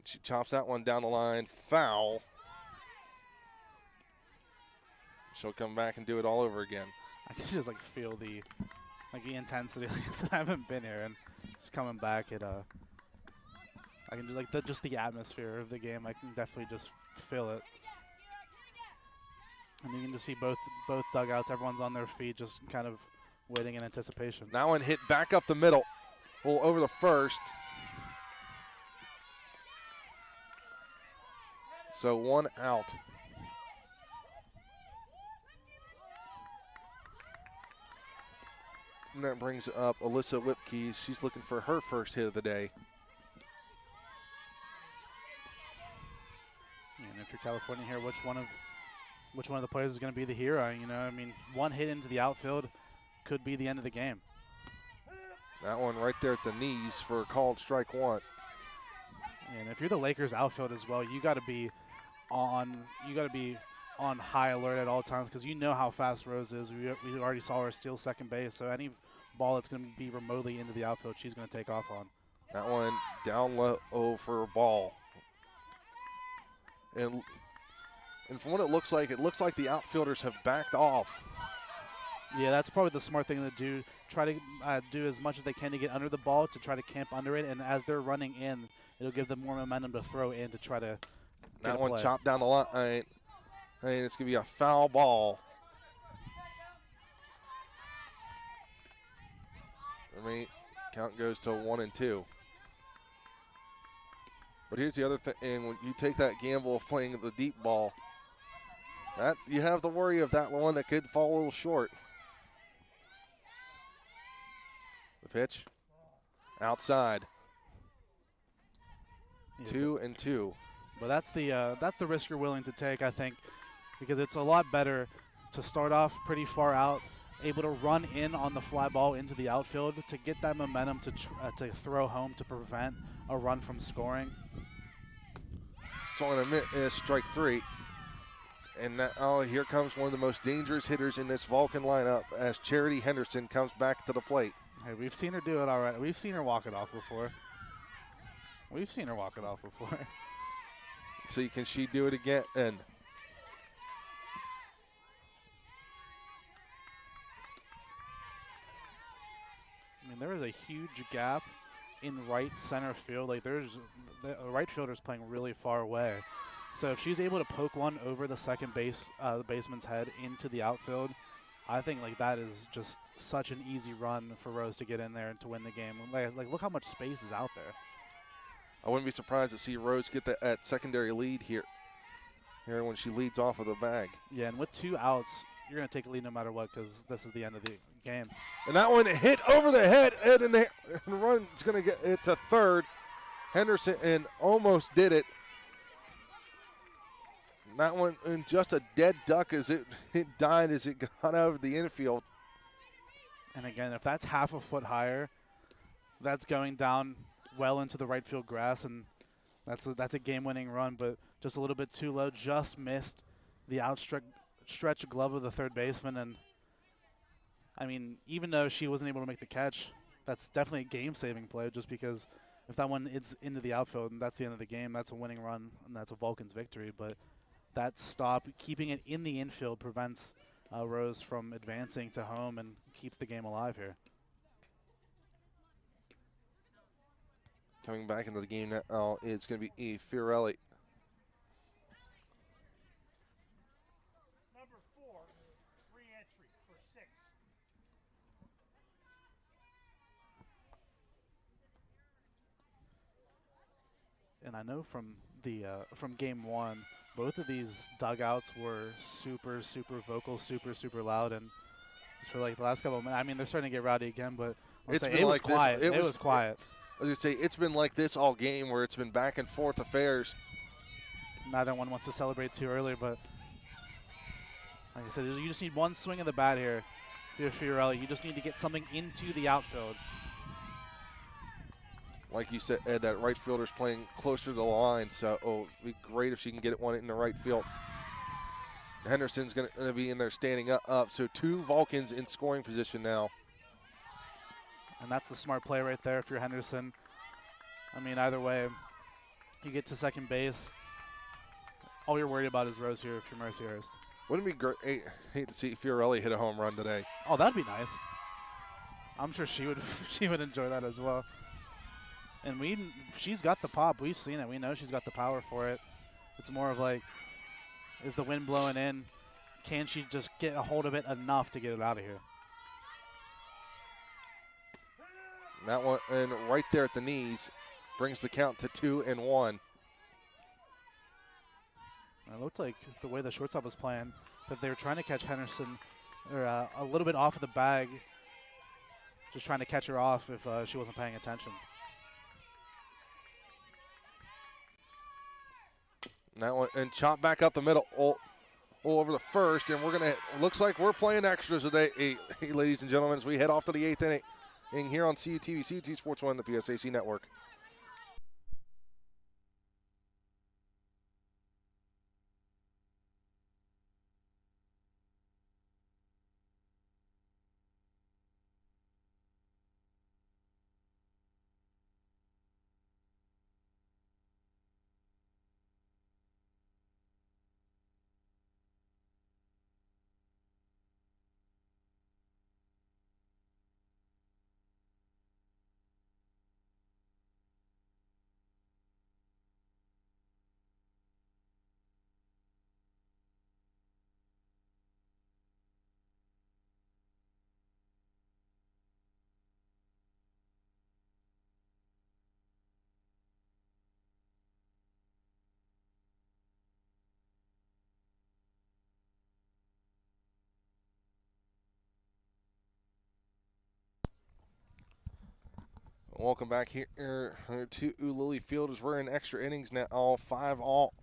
She chops that one down the line. Foul. She'll come back and do it all over again. I can just like feel the intensity. Like I said, I haven't been here, and just coming back, I can do like just the atmosphere of the game. I can definitely just feel it. And you can just see both dugouts. Everyone's on their feet, just kind of waiting in anticipation. That one hit back up the middle, over the first. So 1 out. And that brings up Alyssa Whipkey. She's looking for her first hit of the day. And if you're California here, which one of the players is going to be the hero? You know, I mean, one hit into the outfield, could be the end of the game. That one right there at the knees for a called strike one. And if you're the Lakers outfield as well, you got to be on high alert at all times because you know how fast Rose is. We already saw her steal second base, so any ball that's going to be remotely into the outfield, she's going to take off on. That one down low for a ball. And from what it looks like the outfielders have backed off. Yeah, that's probably the smart thing to do. Try to do as much as they can to get under the ball to try to camp under it, and as they're running in, it'll give them more momentum to throw in to try to that one chopped down the line. And it's going to be a foul ball. I mean, count goes to 1-2. But here's the other thing, and when you take that gamble of playing the deep ball, that you have the worry of that one that could fall a little short. The pitch outside. Yeah, 2-2. But that's the risk you're willing to take, I think, because it's a lot better to start off pretty far out, able to run in on the fly ball into the outfield to get that momentum to throw home to prevent a run from scoring. So I'm going to miss strike three. And here comes one of the most dangerous hitters in this Vulcan lineup as Charity Henderson comes back to the plate. Hey, we've seen her do it already. We've seen her walk it off before. So can she do it again? And I mean, there is a huge gap in right center field. Like the right fielder's playing really far away. So if she's able to poke one over the second base, the baseman's head into the outfield, I think like that is just such an easy run for Rose to get in there and to win the game. Like look how much space is out there. I wouldn't be surprised to see Rose get that secondary lead here when she leads off of the bag. Yeah, and with 2 outs, you're going to take a lead no matter what because this is the end of the game. And that one hit over the head, and the run's going to get it to third. Henderson and almost did it. That one in just a dead duck as it died as it got over the infield. And again, if that's half a foot higher, that's going down well into the right field grass, and that's a game-winning run, but just a little bit too low. Just missed the outstretched glove of the third baseman, and I mean, even though she wasn't able to make the catch, that's definitely a game-saving play. Just because if that one is into the outfield and that's the end of the game, that's a winning run and that's a Vulcan's victory. But that stop, keeping it in the infield, prevents Rose from advancing to home and keeps the game alive here. Coming back into the game now, it's going to be Fiorelli. Number 4, re-entry for 6. And I know from game 1, both of these dugouts were super, super vocal, super, super loud, and just for like the last couple of minutes, I mean, they're starting to get rowdy again, but it was quiet. It was quiet. I was going to say, it's been like this all game where it's been back and forth affairs. Neither one wants to celebrate too early, but like I said, you just need one swing of the bat here. Fiorelli, you just need to get something into the outfield. Like you said, Ed, that right fielder's playing closer to the line, so it'd be great if she can get one in the right field. Henderson's going to be in there standing up, so 2 Vulcans in scoring position now. And that's the smart play right there if you're Henderson. I mean, either way, you get to second base. All you're worried about is Rose here if you're Mercyhurst. Wouldn't it be great? Hate to see Fiorelli hit a home run today. Oh, that'd be nice. I'm sure she would enjoy that as well. And she's got the pop. We've seen it. We know she's got the power for it. It's more of like, is the wind blowing in? Can she just get a hold of it enough to get it out of here? That one, and right there at the knees, brings the count to 2-1. It looked like the way the shortstop was playing, that they were trying to catch Henderson or a little bit off of the bag, just trying to catch her off if she wasn't paying attention. That one, and chop back up the middle. Oh, over the first, and we're gonna. Looks like we're playing extras today, ladies and gentlemen, as we head off to the 8th inning here on CUTV, CUT Sports 1, the PSAC Network. Welcome back here to Lilly Field as we're in extra innings now, all 5 all.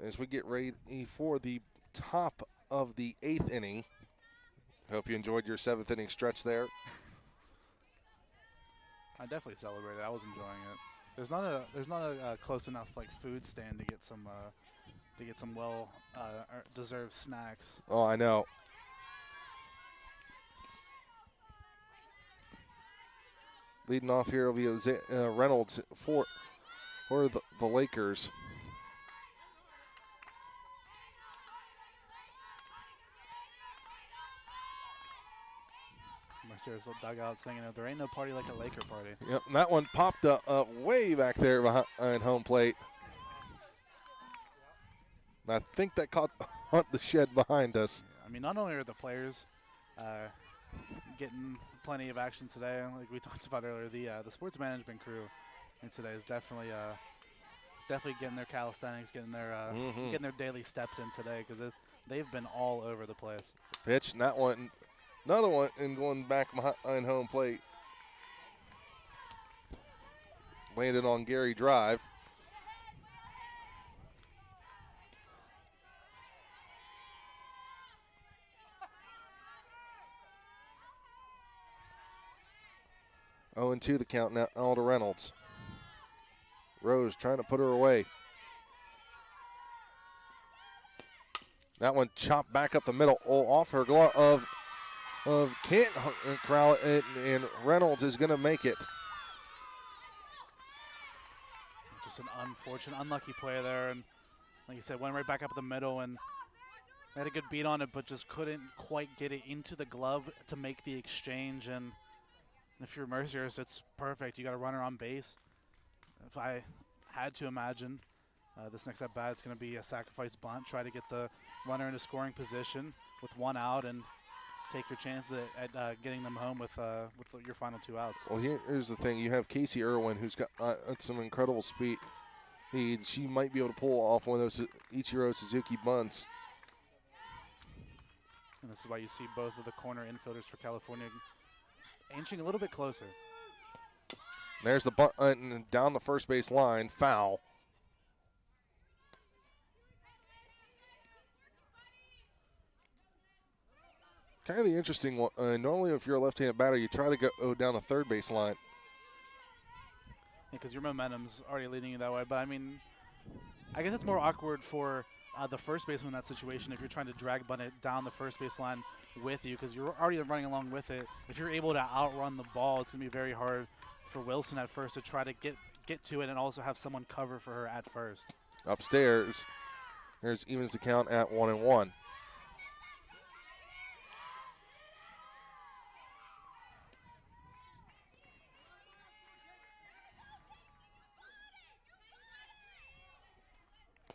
As we get ready for the top of the 8th inning. Hope you enjoyed your 7th inning stretch there. I definitely celebrated. I was enjoying it. There's not a close enough like food stand to get some well deserved snacks. Oh, I know. Leading off here will be Reynolds for the Lakers. Mercyhurst dugout singing, "There ain't no party like a Laker party." Yep, and that one popped up way back there behind home plate. I think that caught the shed behind us. Yeah, I mean, not only are the players getting plenty of action today, like we talked about earlier, the sports management crew today is definitely getting their calisthenics, getting their daily steps in today, because they've been all over the place. Pitch, and that one, another one, and going back behind home plate. Landed on Gary Drive. Oh, and 2 the count now, Alda Reynolds. Rose trying to put her away. That one chopped back up the middle, off her glove of can't corral it, and Reynolds is going to make it. Just an unfortunate, unlucky play there, and like you said, went right back up the middle, and had a good beat on it, but just couldn't quite get it into the glove to make the exchange. And if you're Mercyhurst, it's perfect. You got a runner on base. If I had to imagine this next at bat, it's going to be a sacrifice bunt. Try to get the runner in a scoring position with 1 out and take your chances at getting them home with your final 2 outs. Well, here's the thing: you have Casey Irwin, who's got some incredible speed. She might be able to pull off one of those Ichiro Suzuki bunts. And this is why you see both of the corner infielders for California inching a little bit closer. There's the bunt down the first base line, foul. Kind of the interesting one. Normally, if you're a left-handed batter, you try to go down the third base line. Yeah, because your momentum's already leading you that way. But I mean, I guess it's more awkward for the first baseman in that situation if you're trying to drag bunt it down the first base line with you, because you're already running along with it. If you're able to outrun the ball, it's going to be very hard for Wilson at first to try to get to it and also have someone cover for her at first. Upstairs, there's evens the count at 1-1.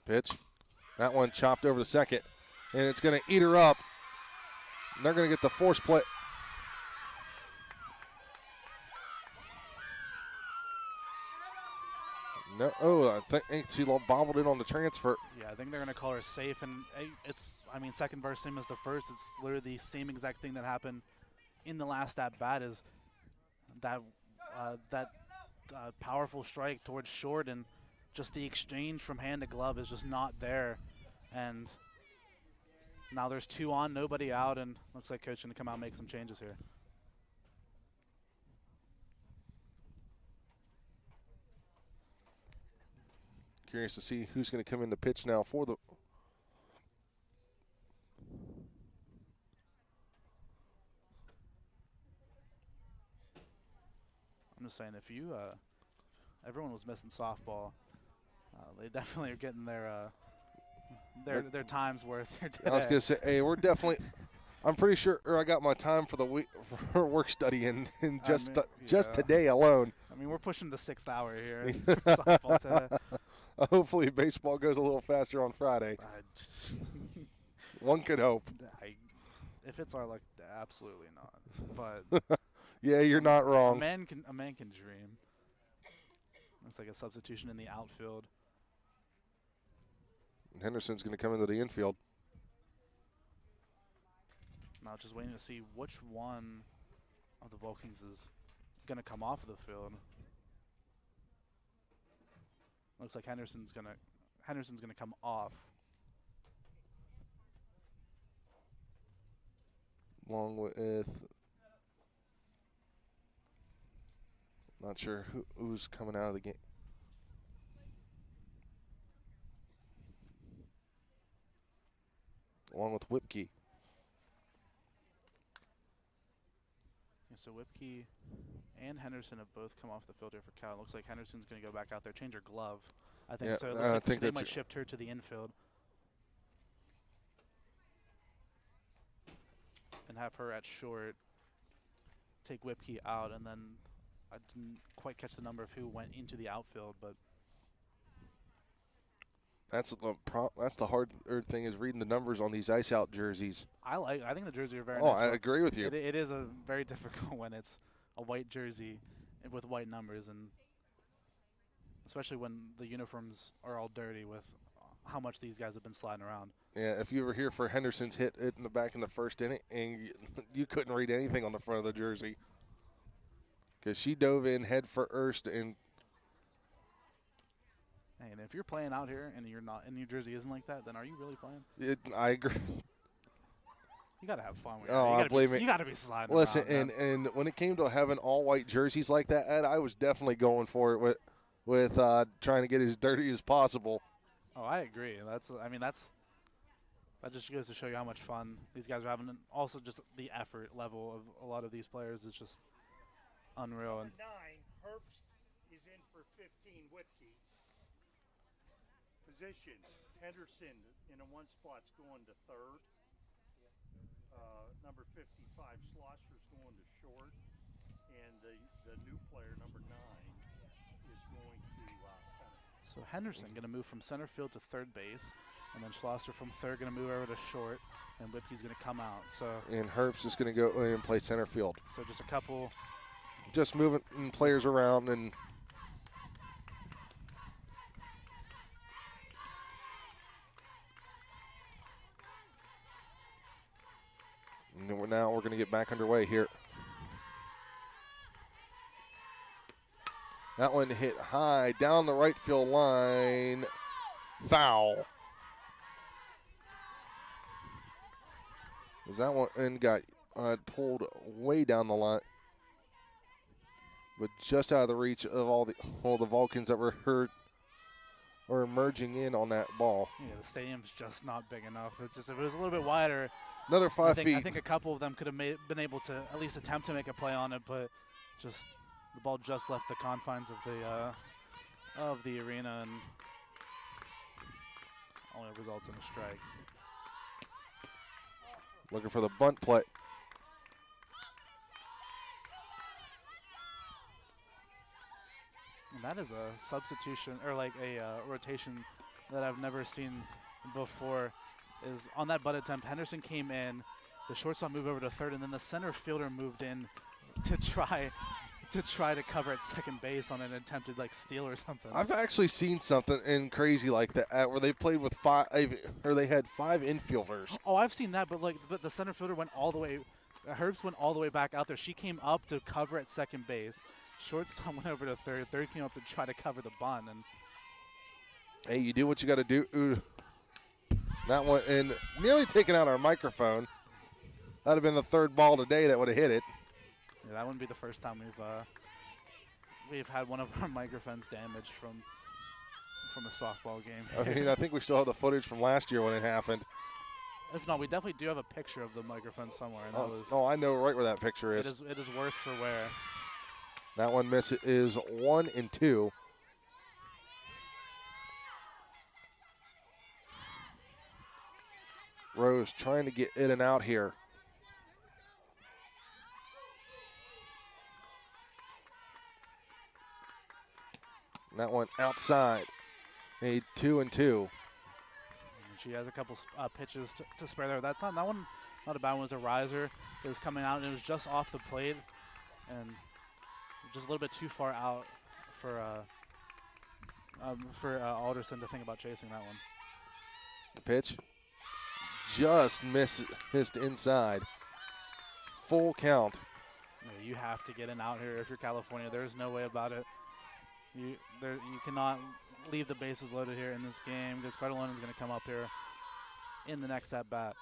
Pitch. That one chopped over to second, and it's going to eat her up. And they're going to get the force play. No, I think she bobbled it on the transfer. Yeah, I think they're going to call her safe, and second versus same as the first. It's literally the same exact thing that happened in the last at bat. Is that powerful strike towards short, and just the exchange from hand to glove is just not there. And now there's 2 on, nobody out, and looks like coach going to come out and make some changes here. Curious to see who's going to come in the pitch now for the. I'm just saying, if you, everyone was missing softball, they definitely are getting their time's worth here today. I was going to say, hey, we're definitely. I'm pretty sure I got my time for the week for work study in just today alone. I mean, we're pushing the 6th hour here for softball today. Hopefully, baseball goes a little faster on Friday. One could hope. If it's our luck, absolutely not. But yeah, you're not wrong. A man can dream. Looks like a substitution in the outfield. Henderson's going to come into the infield. Now just waiting to see which one of the Vulcans is going to come off of the field. Looks like Henderson's gonna come off. Along with, not sure who's coming out of the game. Along with Whipkey. Yeah, so Whipkey and Henderson have both come off the field here for Cal. It looks like Henderson's going to go back out there, change her glove. I think yeah, so. It looks like think they might shift her to the infield and have her at short, take Whipkey out, and then I didn't quite catch the number of who went into the outfield, but that's the hard thing is reading the numbers on these ice out jerseys. I think the jerseys are very nice. Oh, I agree with you. It is a very difficult when it's a white jersey with white numbers, and especially when the uniforms are all dirty with how much these guys have been sliding around. Yeah, if you were here for Henderson's hit in the back in the first inning, and you couldn't read anything on the front of the jersey because she dove in head first and. Hey, and if you're playing out here and you're not, and New Jersey isn't like that, then are you really playing? I agree. You gotta have fun with it. You gotta be sliding. Listen, around, and when it came to having all white jerseys like that, Ed, I was definitely going for it with trying to get as dirty as possible. Oh, I agree. That just goes to show you how much fun these guys are having, and also just the effort level of a lot of these players is just unreal. And 9, Herbst is in for 15. Whipkey. Positions: Henderson in a 1 spot's going to third. Number 55, Schlosser's going to short, and the new player, number 9, is going to center. So Henderson going to move from center field to third base, and then Schlosser from third going to move over to short, and Whipkey's going to come out. So and Herbst is going to go in and play center field. So just a couple, just moving players around and. Now we're going to get back underway here. That one hit high down the right field line. Foul. That one and got pulled way down the line, but just out of the reach of all the Vulcans that were hurt or emerging in on that ball. Yeah, the stadium's just not big enough. It's just if it was a little bit wider. Another 5 feet. I think a couple of them could have been able to at least attempt to make a play on it, but just the ball just left the confines of the arena and only results in a strike. Looking for the bunt play. And that is a substitution or like a rotation that I've never seen before. Is on that butt attempt, Henderson came in, the shortstop moved over to third, and then the center fielder moved in to try to cover at second base on an attempted like steal or something. I've actually seen something crazy like that where they played with 5, or they had 5 infielders. Oh, I've seen that, but the center fielder went all the way. Herbst went all the way back out there. She came up to cover at second base. Shortstop went over to third. Third came up to try to cover the bunt. And hey, you do what you got to do. That one, and nearly taking out our microphone. That would have been the third ball today that would have hit it. Yeah, that wouldn't be the first time we've had one of our microphones damaged from a softball game. I mean, I think we still have the footage from last year when it happened. If not, we definitely do have a picture of the microphone somewhere. And I know right where that picture is. It is worse for wear. That one is 1-2. Rose trying to get in and out here. And that one outside. A 2-2. And she has a couple pitches to spare there. That time, that one, not a bad one, was a riser. It was coming out, and it was just off the plate, and just a little bit too far out for Alderson to think about chasing that one. The pitch just missed inside. Full count. You have to get in out here if you're California. There's no way about it. You cannot leave the bases loaded here in this game because Cardellona is going to come up here in the next at bat.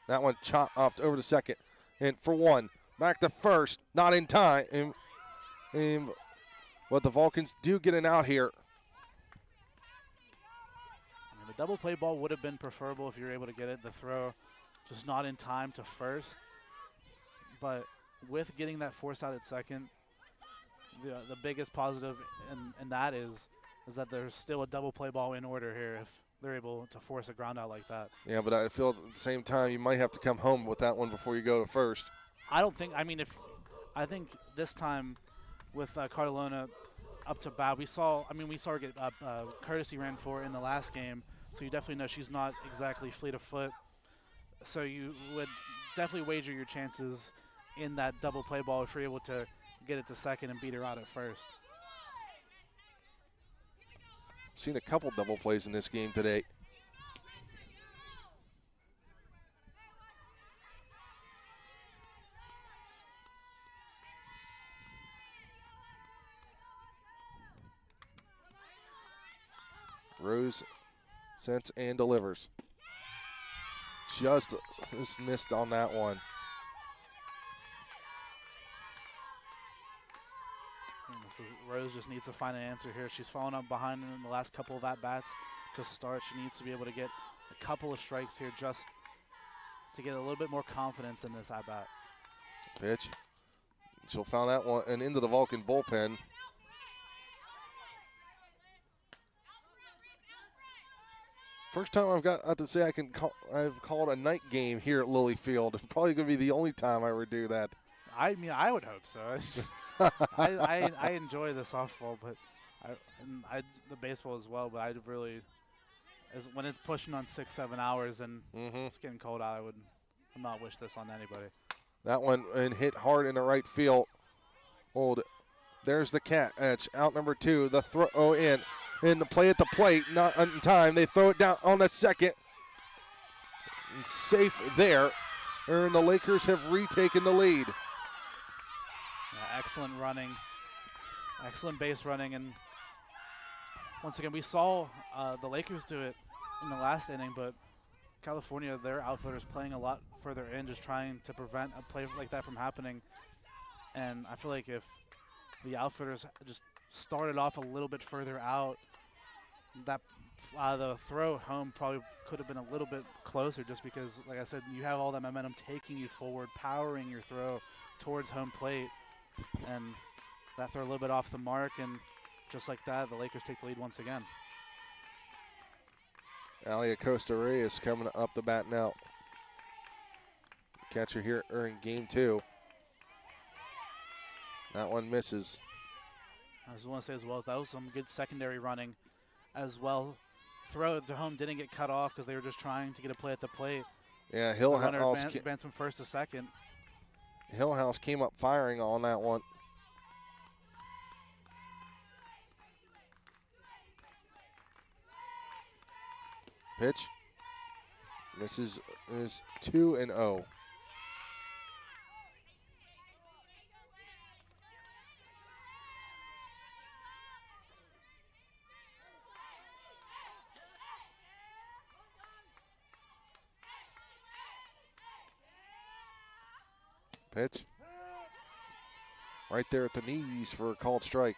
That one chopped off over to second. And for one, back to first, not in time. But the Vulcans do get an out here. I mean, the double play ball would have been preferable if you were able to get it. The throw just not in time to first. But with getting that force out at second, the biggest positive in that is that there's still a double play ball in order here if they're able to force a ground out like that. Yeah, but I feel at the same time you might have to come home with that one before you go to first. I think this time with Cardellona up to bat, we saw her get courtesy ran for in the last game, so you definitely know she's not exactly fleet of foot. So you would definitely wager your chances in that double play ball if you're able to get it to second and beat her out at first. Seen a couple double plays in this game today. Rose sends and delivers. Just missed on that one. Rose just needs to find an answer here. She's fallen up behind in the last couple of at-bats to start. She needs to be able to get a couple of strikes here just to get a little bit more confidence in this at-bat. Pitch. She'll foul that one and into the Vulcan bullpen. First time I've got to say I've called a night game here at Lilly Field. Probably going to be the only time I would do that. I mean, I would hope so. I enjoy the softball, but the baseball as well. But I'd really, when it's pushing on 6-7 hours and it's getting cold out, I would not wish this on anybody. That one and hit hard in the right field. There's the catch out number 2. The throw in the play at the plate, not in time. They throw it down on the second. And safe there. And the Lakers have retaken the lead. Excellent running, excellent base running, and once again we saw the Lakers do it in the last inning, but California, their outfielders playing a lot further in, just trying to prevent a play like that from happening. And I feel like if the outfielders just started off a little bit further out, that the throw home probably could have been a little bit closer, just because, like I said, you have all that momentum taking you forward, powering your throw towards home plate. And that throw a little bit off the mark, and just like that, the Lakers take the lead once again. Alia Costa Reyes coming up the bat now. Catcher here in game 2. That one misses. I just want to say as well, that was some good secondary running as well. Throw to home didn't get cut off because they were just trying to get a play at the plate. Yeah, Hillhouse advanced from first to second. Hillhouse came up firing on that one. Pitch. Misses is 2-0. Pitch. Right there at the knees for a called strike.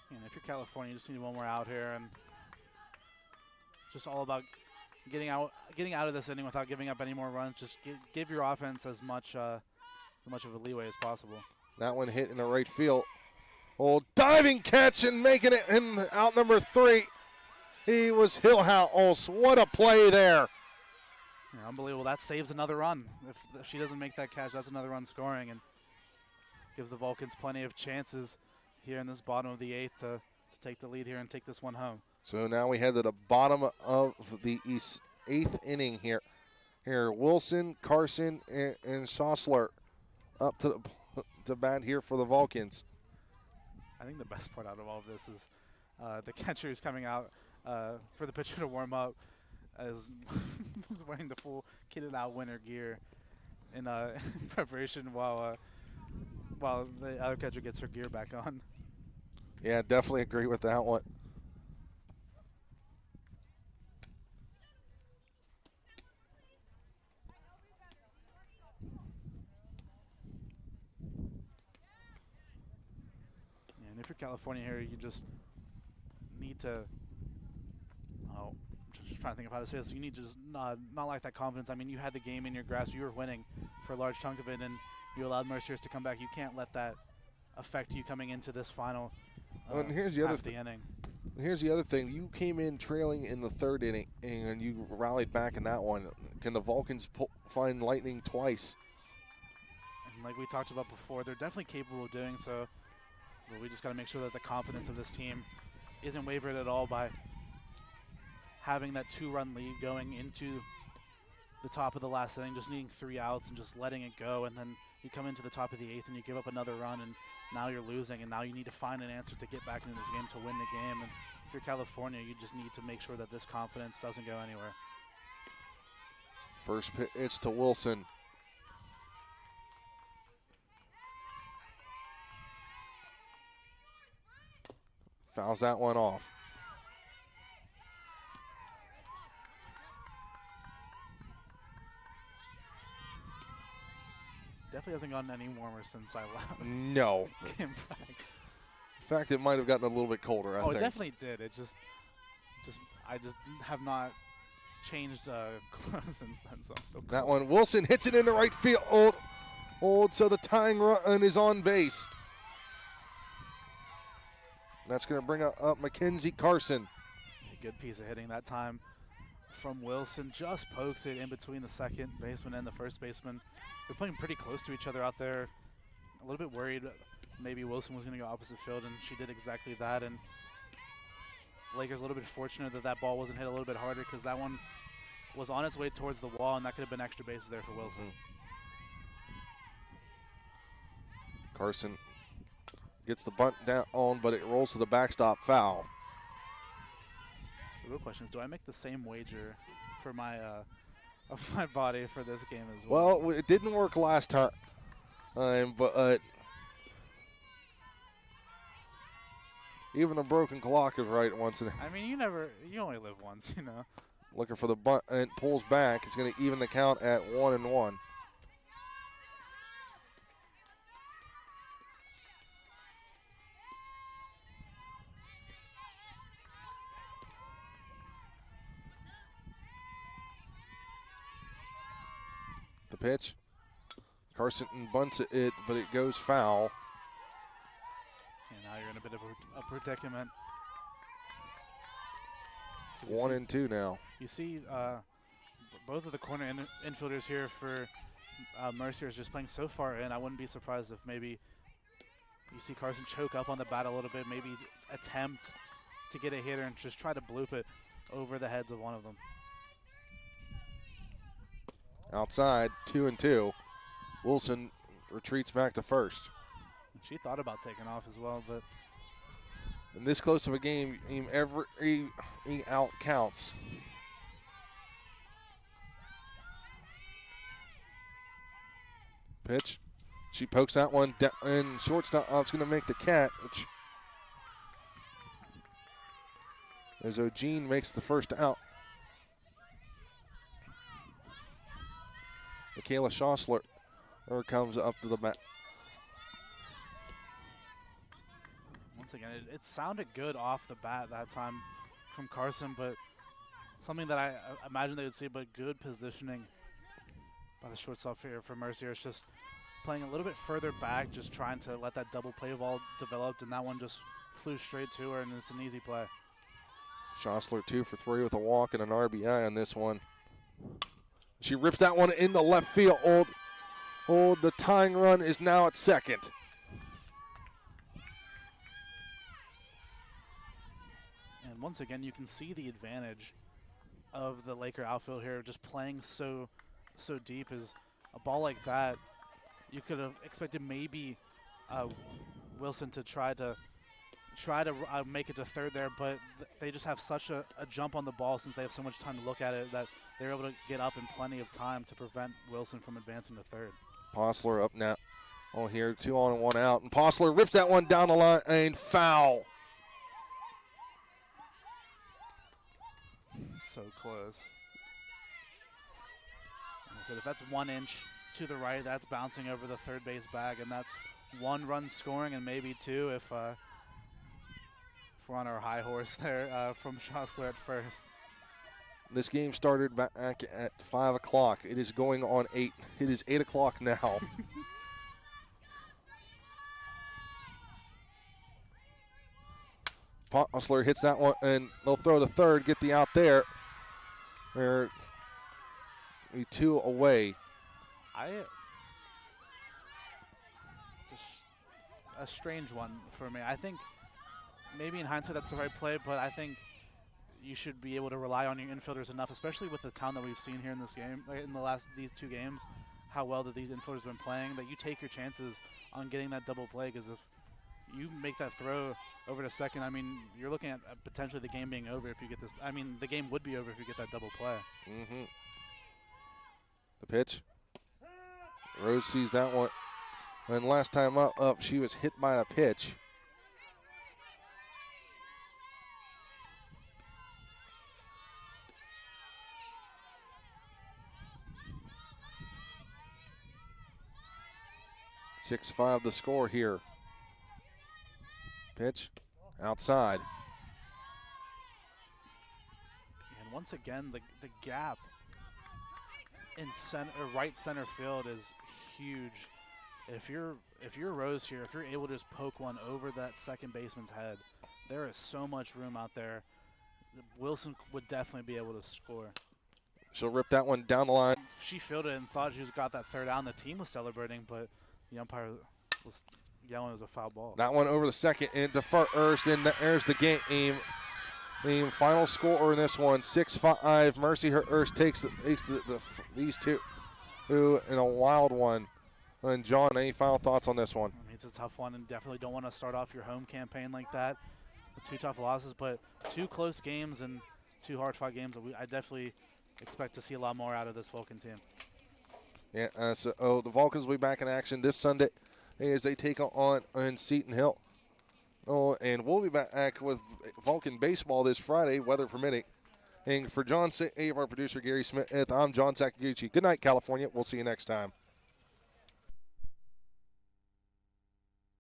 And if you're California, you just need one more out here, and just all about getting out of this inning without giving up any more runs. Just give your offense as much of a leeway as possible. That one hit in the right field. Oh, diving catch and making it in out number 3. He was Hillhouse. What a play there. Yeah, unbelievable. That saves another run. If she doesn't make that catch, that's another run scoring, and gives the Vulcans plenty of chances here in this bottom of the 8th to take the lead here and take this one home. So now we head to the bottom of the 8th inning here. Wilson, Carson, and Schossler up to bat here for the Vulcans. I think the best part out of all of this is the catcher who's coming out for the pitcher to warm up is wearing the full kitted out winter gear in preparation while the other catcher gets her gear back on. Yeah, definitely agree with that one. And if you're California here, you just need to, just trying to think of how to say this, you need to just not lack that confidence. I mean, you had the game in your grasp. You were winning for a large chunk of it, and you allowed Mercyhurst to come back. You can't let that affect you coming into this final and here's the other inning. Here's the other thing. You came in trailing in the 3rd inning, and you rallied back in that one. Can the Vulcans find lightning twice? And like we talked about before, they're definitely capable of doing so. But we just got to make sure that the confidence of this team isn't wavered at all by having that 2-run lead going into the top of the last inning, just needing 3 outs and just letting it go. And then you come into the top of the 8th and you give up another run, and now you're losing, and now you need to find an answer to get back into this game to win the game. And if you're California, you just need to make sure that this confidence doesn't go anywhere. First pitch to Wilson. Fouls that one off. Definitely hasn't gotten any warmer since I left. No. Came back. In fact, it might have gotten a little bit colder, I think. It definitely did. It just I just have not changed clothes since then, so I'm still cold. That one, Wilson hits it into right field. So the tying run is on base. That's going to bring up Mackenzie Carson. A good piece of hitting that time from Wilson. Just pokes it in between the second baseman and the first baseman. They're playing pretty close to each other out there. A little bit worried maybe Wilson was going to go opposite field, and she did exactly that. And Lakers a little bit fortunate that ball wasn't hit a little bit harder, because that one was on its way towards the wall, and that could have been extra bases there for Wilson. Carson gets the bunt down on, but it rolls to the backstop, foul. The real question is, do I make the same wager for my of my body for this game as well? Well, it didn't work last time, but even a broken clock is right once. I mean, you only live once, you know. Looking for the bunt, and pulls back. It's going to even the count at 1-1. The pitch. Carson bunts it, but it goes foul. And now you're in a bit of a predicament. 1-2 now. You see both of the corner infielders here for Mercyhurst just playing so far in. I wouldn't be surprised if maybe you see Carson choke up on the bat a little bit, maybe attempt to get a hitter and just try to bloop it over the heads of one of them. Outside, 2-2. Wilson retreats back to first. She thought about taking off as well, but in this close of a game, every out counts. Pitch. She pokes that one down, and shortstop is going to make the catch. As O'Gene makes the first out. Michaela Schossler comes up to the bat. Once again, it sounded good off the bat that time from Carson, but something that I imagine they would see, but good positioning by the shortstop here for Mercyhurst. Just playing a little bit further back, just trying to let that double play ball develop, and that one just flew straight to her, and it's an easy play. Schossler 2 for 3 with a walk and an RBI on this one. She rips that one in the left field. The tying run is now at second. And once again, you can see the advantage of the Laker outfield here, just playing so deep. Is a ball like that, you could have expected maybe Wilson to try to make it to third there, but they just have such a jump on the ball since they have so much time to look at it that they're able to get up in plenty of time to prevent Wilson from advancing to third. Postler up now. Oh, here, 2 on and 1 out. And Postler rips that one down the line and foul. So close. And I said if that's 1 inch to the right, that's bouncing over the third base bag, and that's 1 run scoring and maybe 2 if we're on our high horse there from Schossler at first. This game started back at 5 o'clock. It is going on 8. It is 8 o'clock now. Postler hits that one, and they'll throw to third, get the out there. They're 2 away. It's a strange one for me. I think maybe in hindsight that's the right play, but I think you should be able to rely on your infielders enough, especially with the talent that we've seen here in this game, in these 2 games, how well that these infielders have been playing, that you take your chances on getting that double play, because if you make that throw over to second, I mean, you're looking at potentially the game being over if you get this. I mean, the game would be over if you get that double play. Mm-hmm. The pitch. Rose sees that one. And last time up, she was hit by a pitch. .65 the score here. Pitch outside. And once again, the gap in right center field is huge. If you're Rose here, if you're able to just poke one over that second baseman's head, there is so much room out there. Wilson would definitely be able to score. She'll rip that one down the line. She fielded and thought she got that third out, and the team was celebrating, but the umpire was yelling it was a foul ball. That one over the second into first, and there's the game. The final score in this one, 6-5. Mercyhurst takes these two in a wild one. And John, any final thoughts on this one? I mean, it's a tough one, and definitely don't want to start off your home campaign like that with 2 tough losses, but 2 close games and 2 hard-fought games. I definitely expect to see a lot more out of this Vulcan team. Yeah, so the Vulcans will be back in action this Sunday as they take on Seton Hill. Oh, and we'll be back with Vulcan baseball this Friday, weather permitting. And for John St. our producer Gary Smith, I'm John Sakaguchi. Good night, California. We'll see you next time.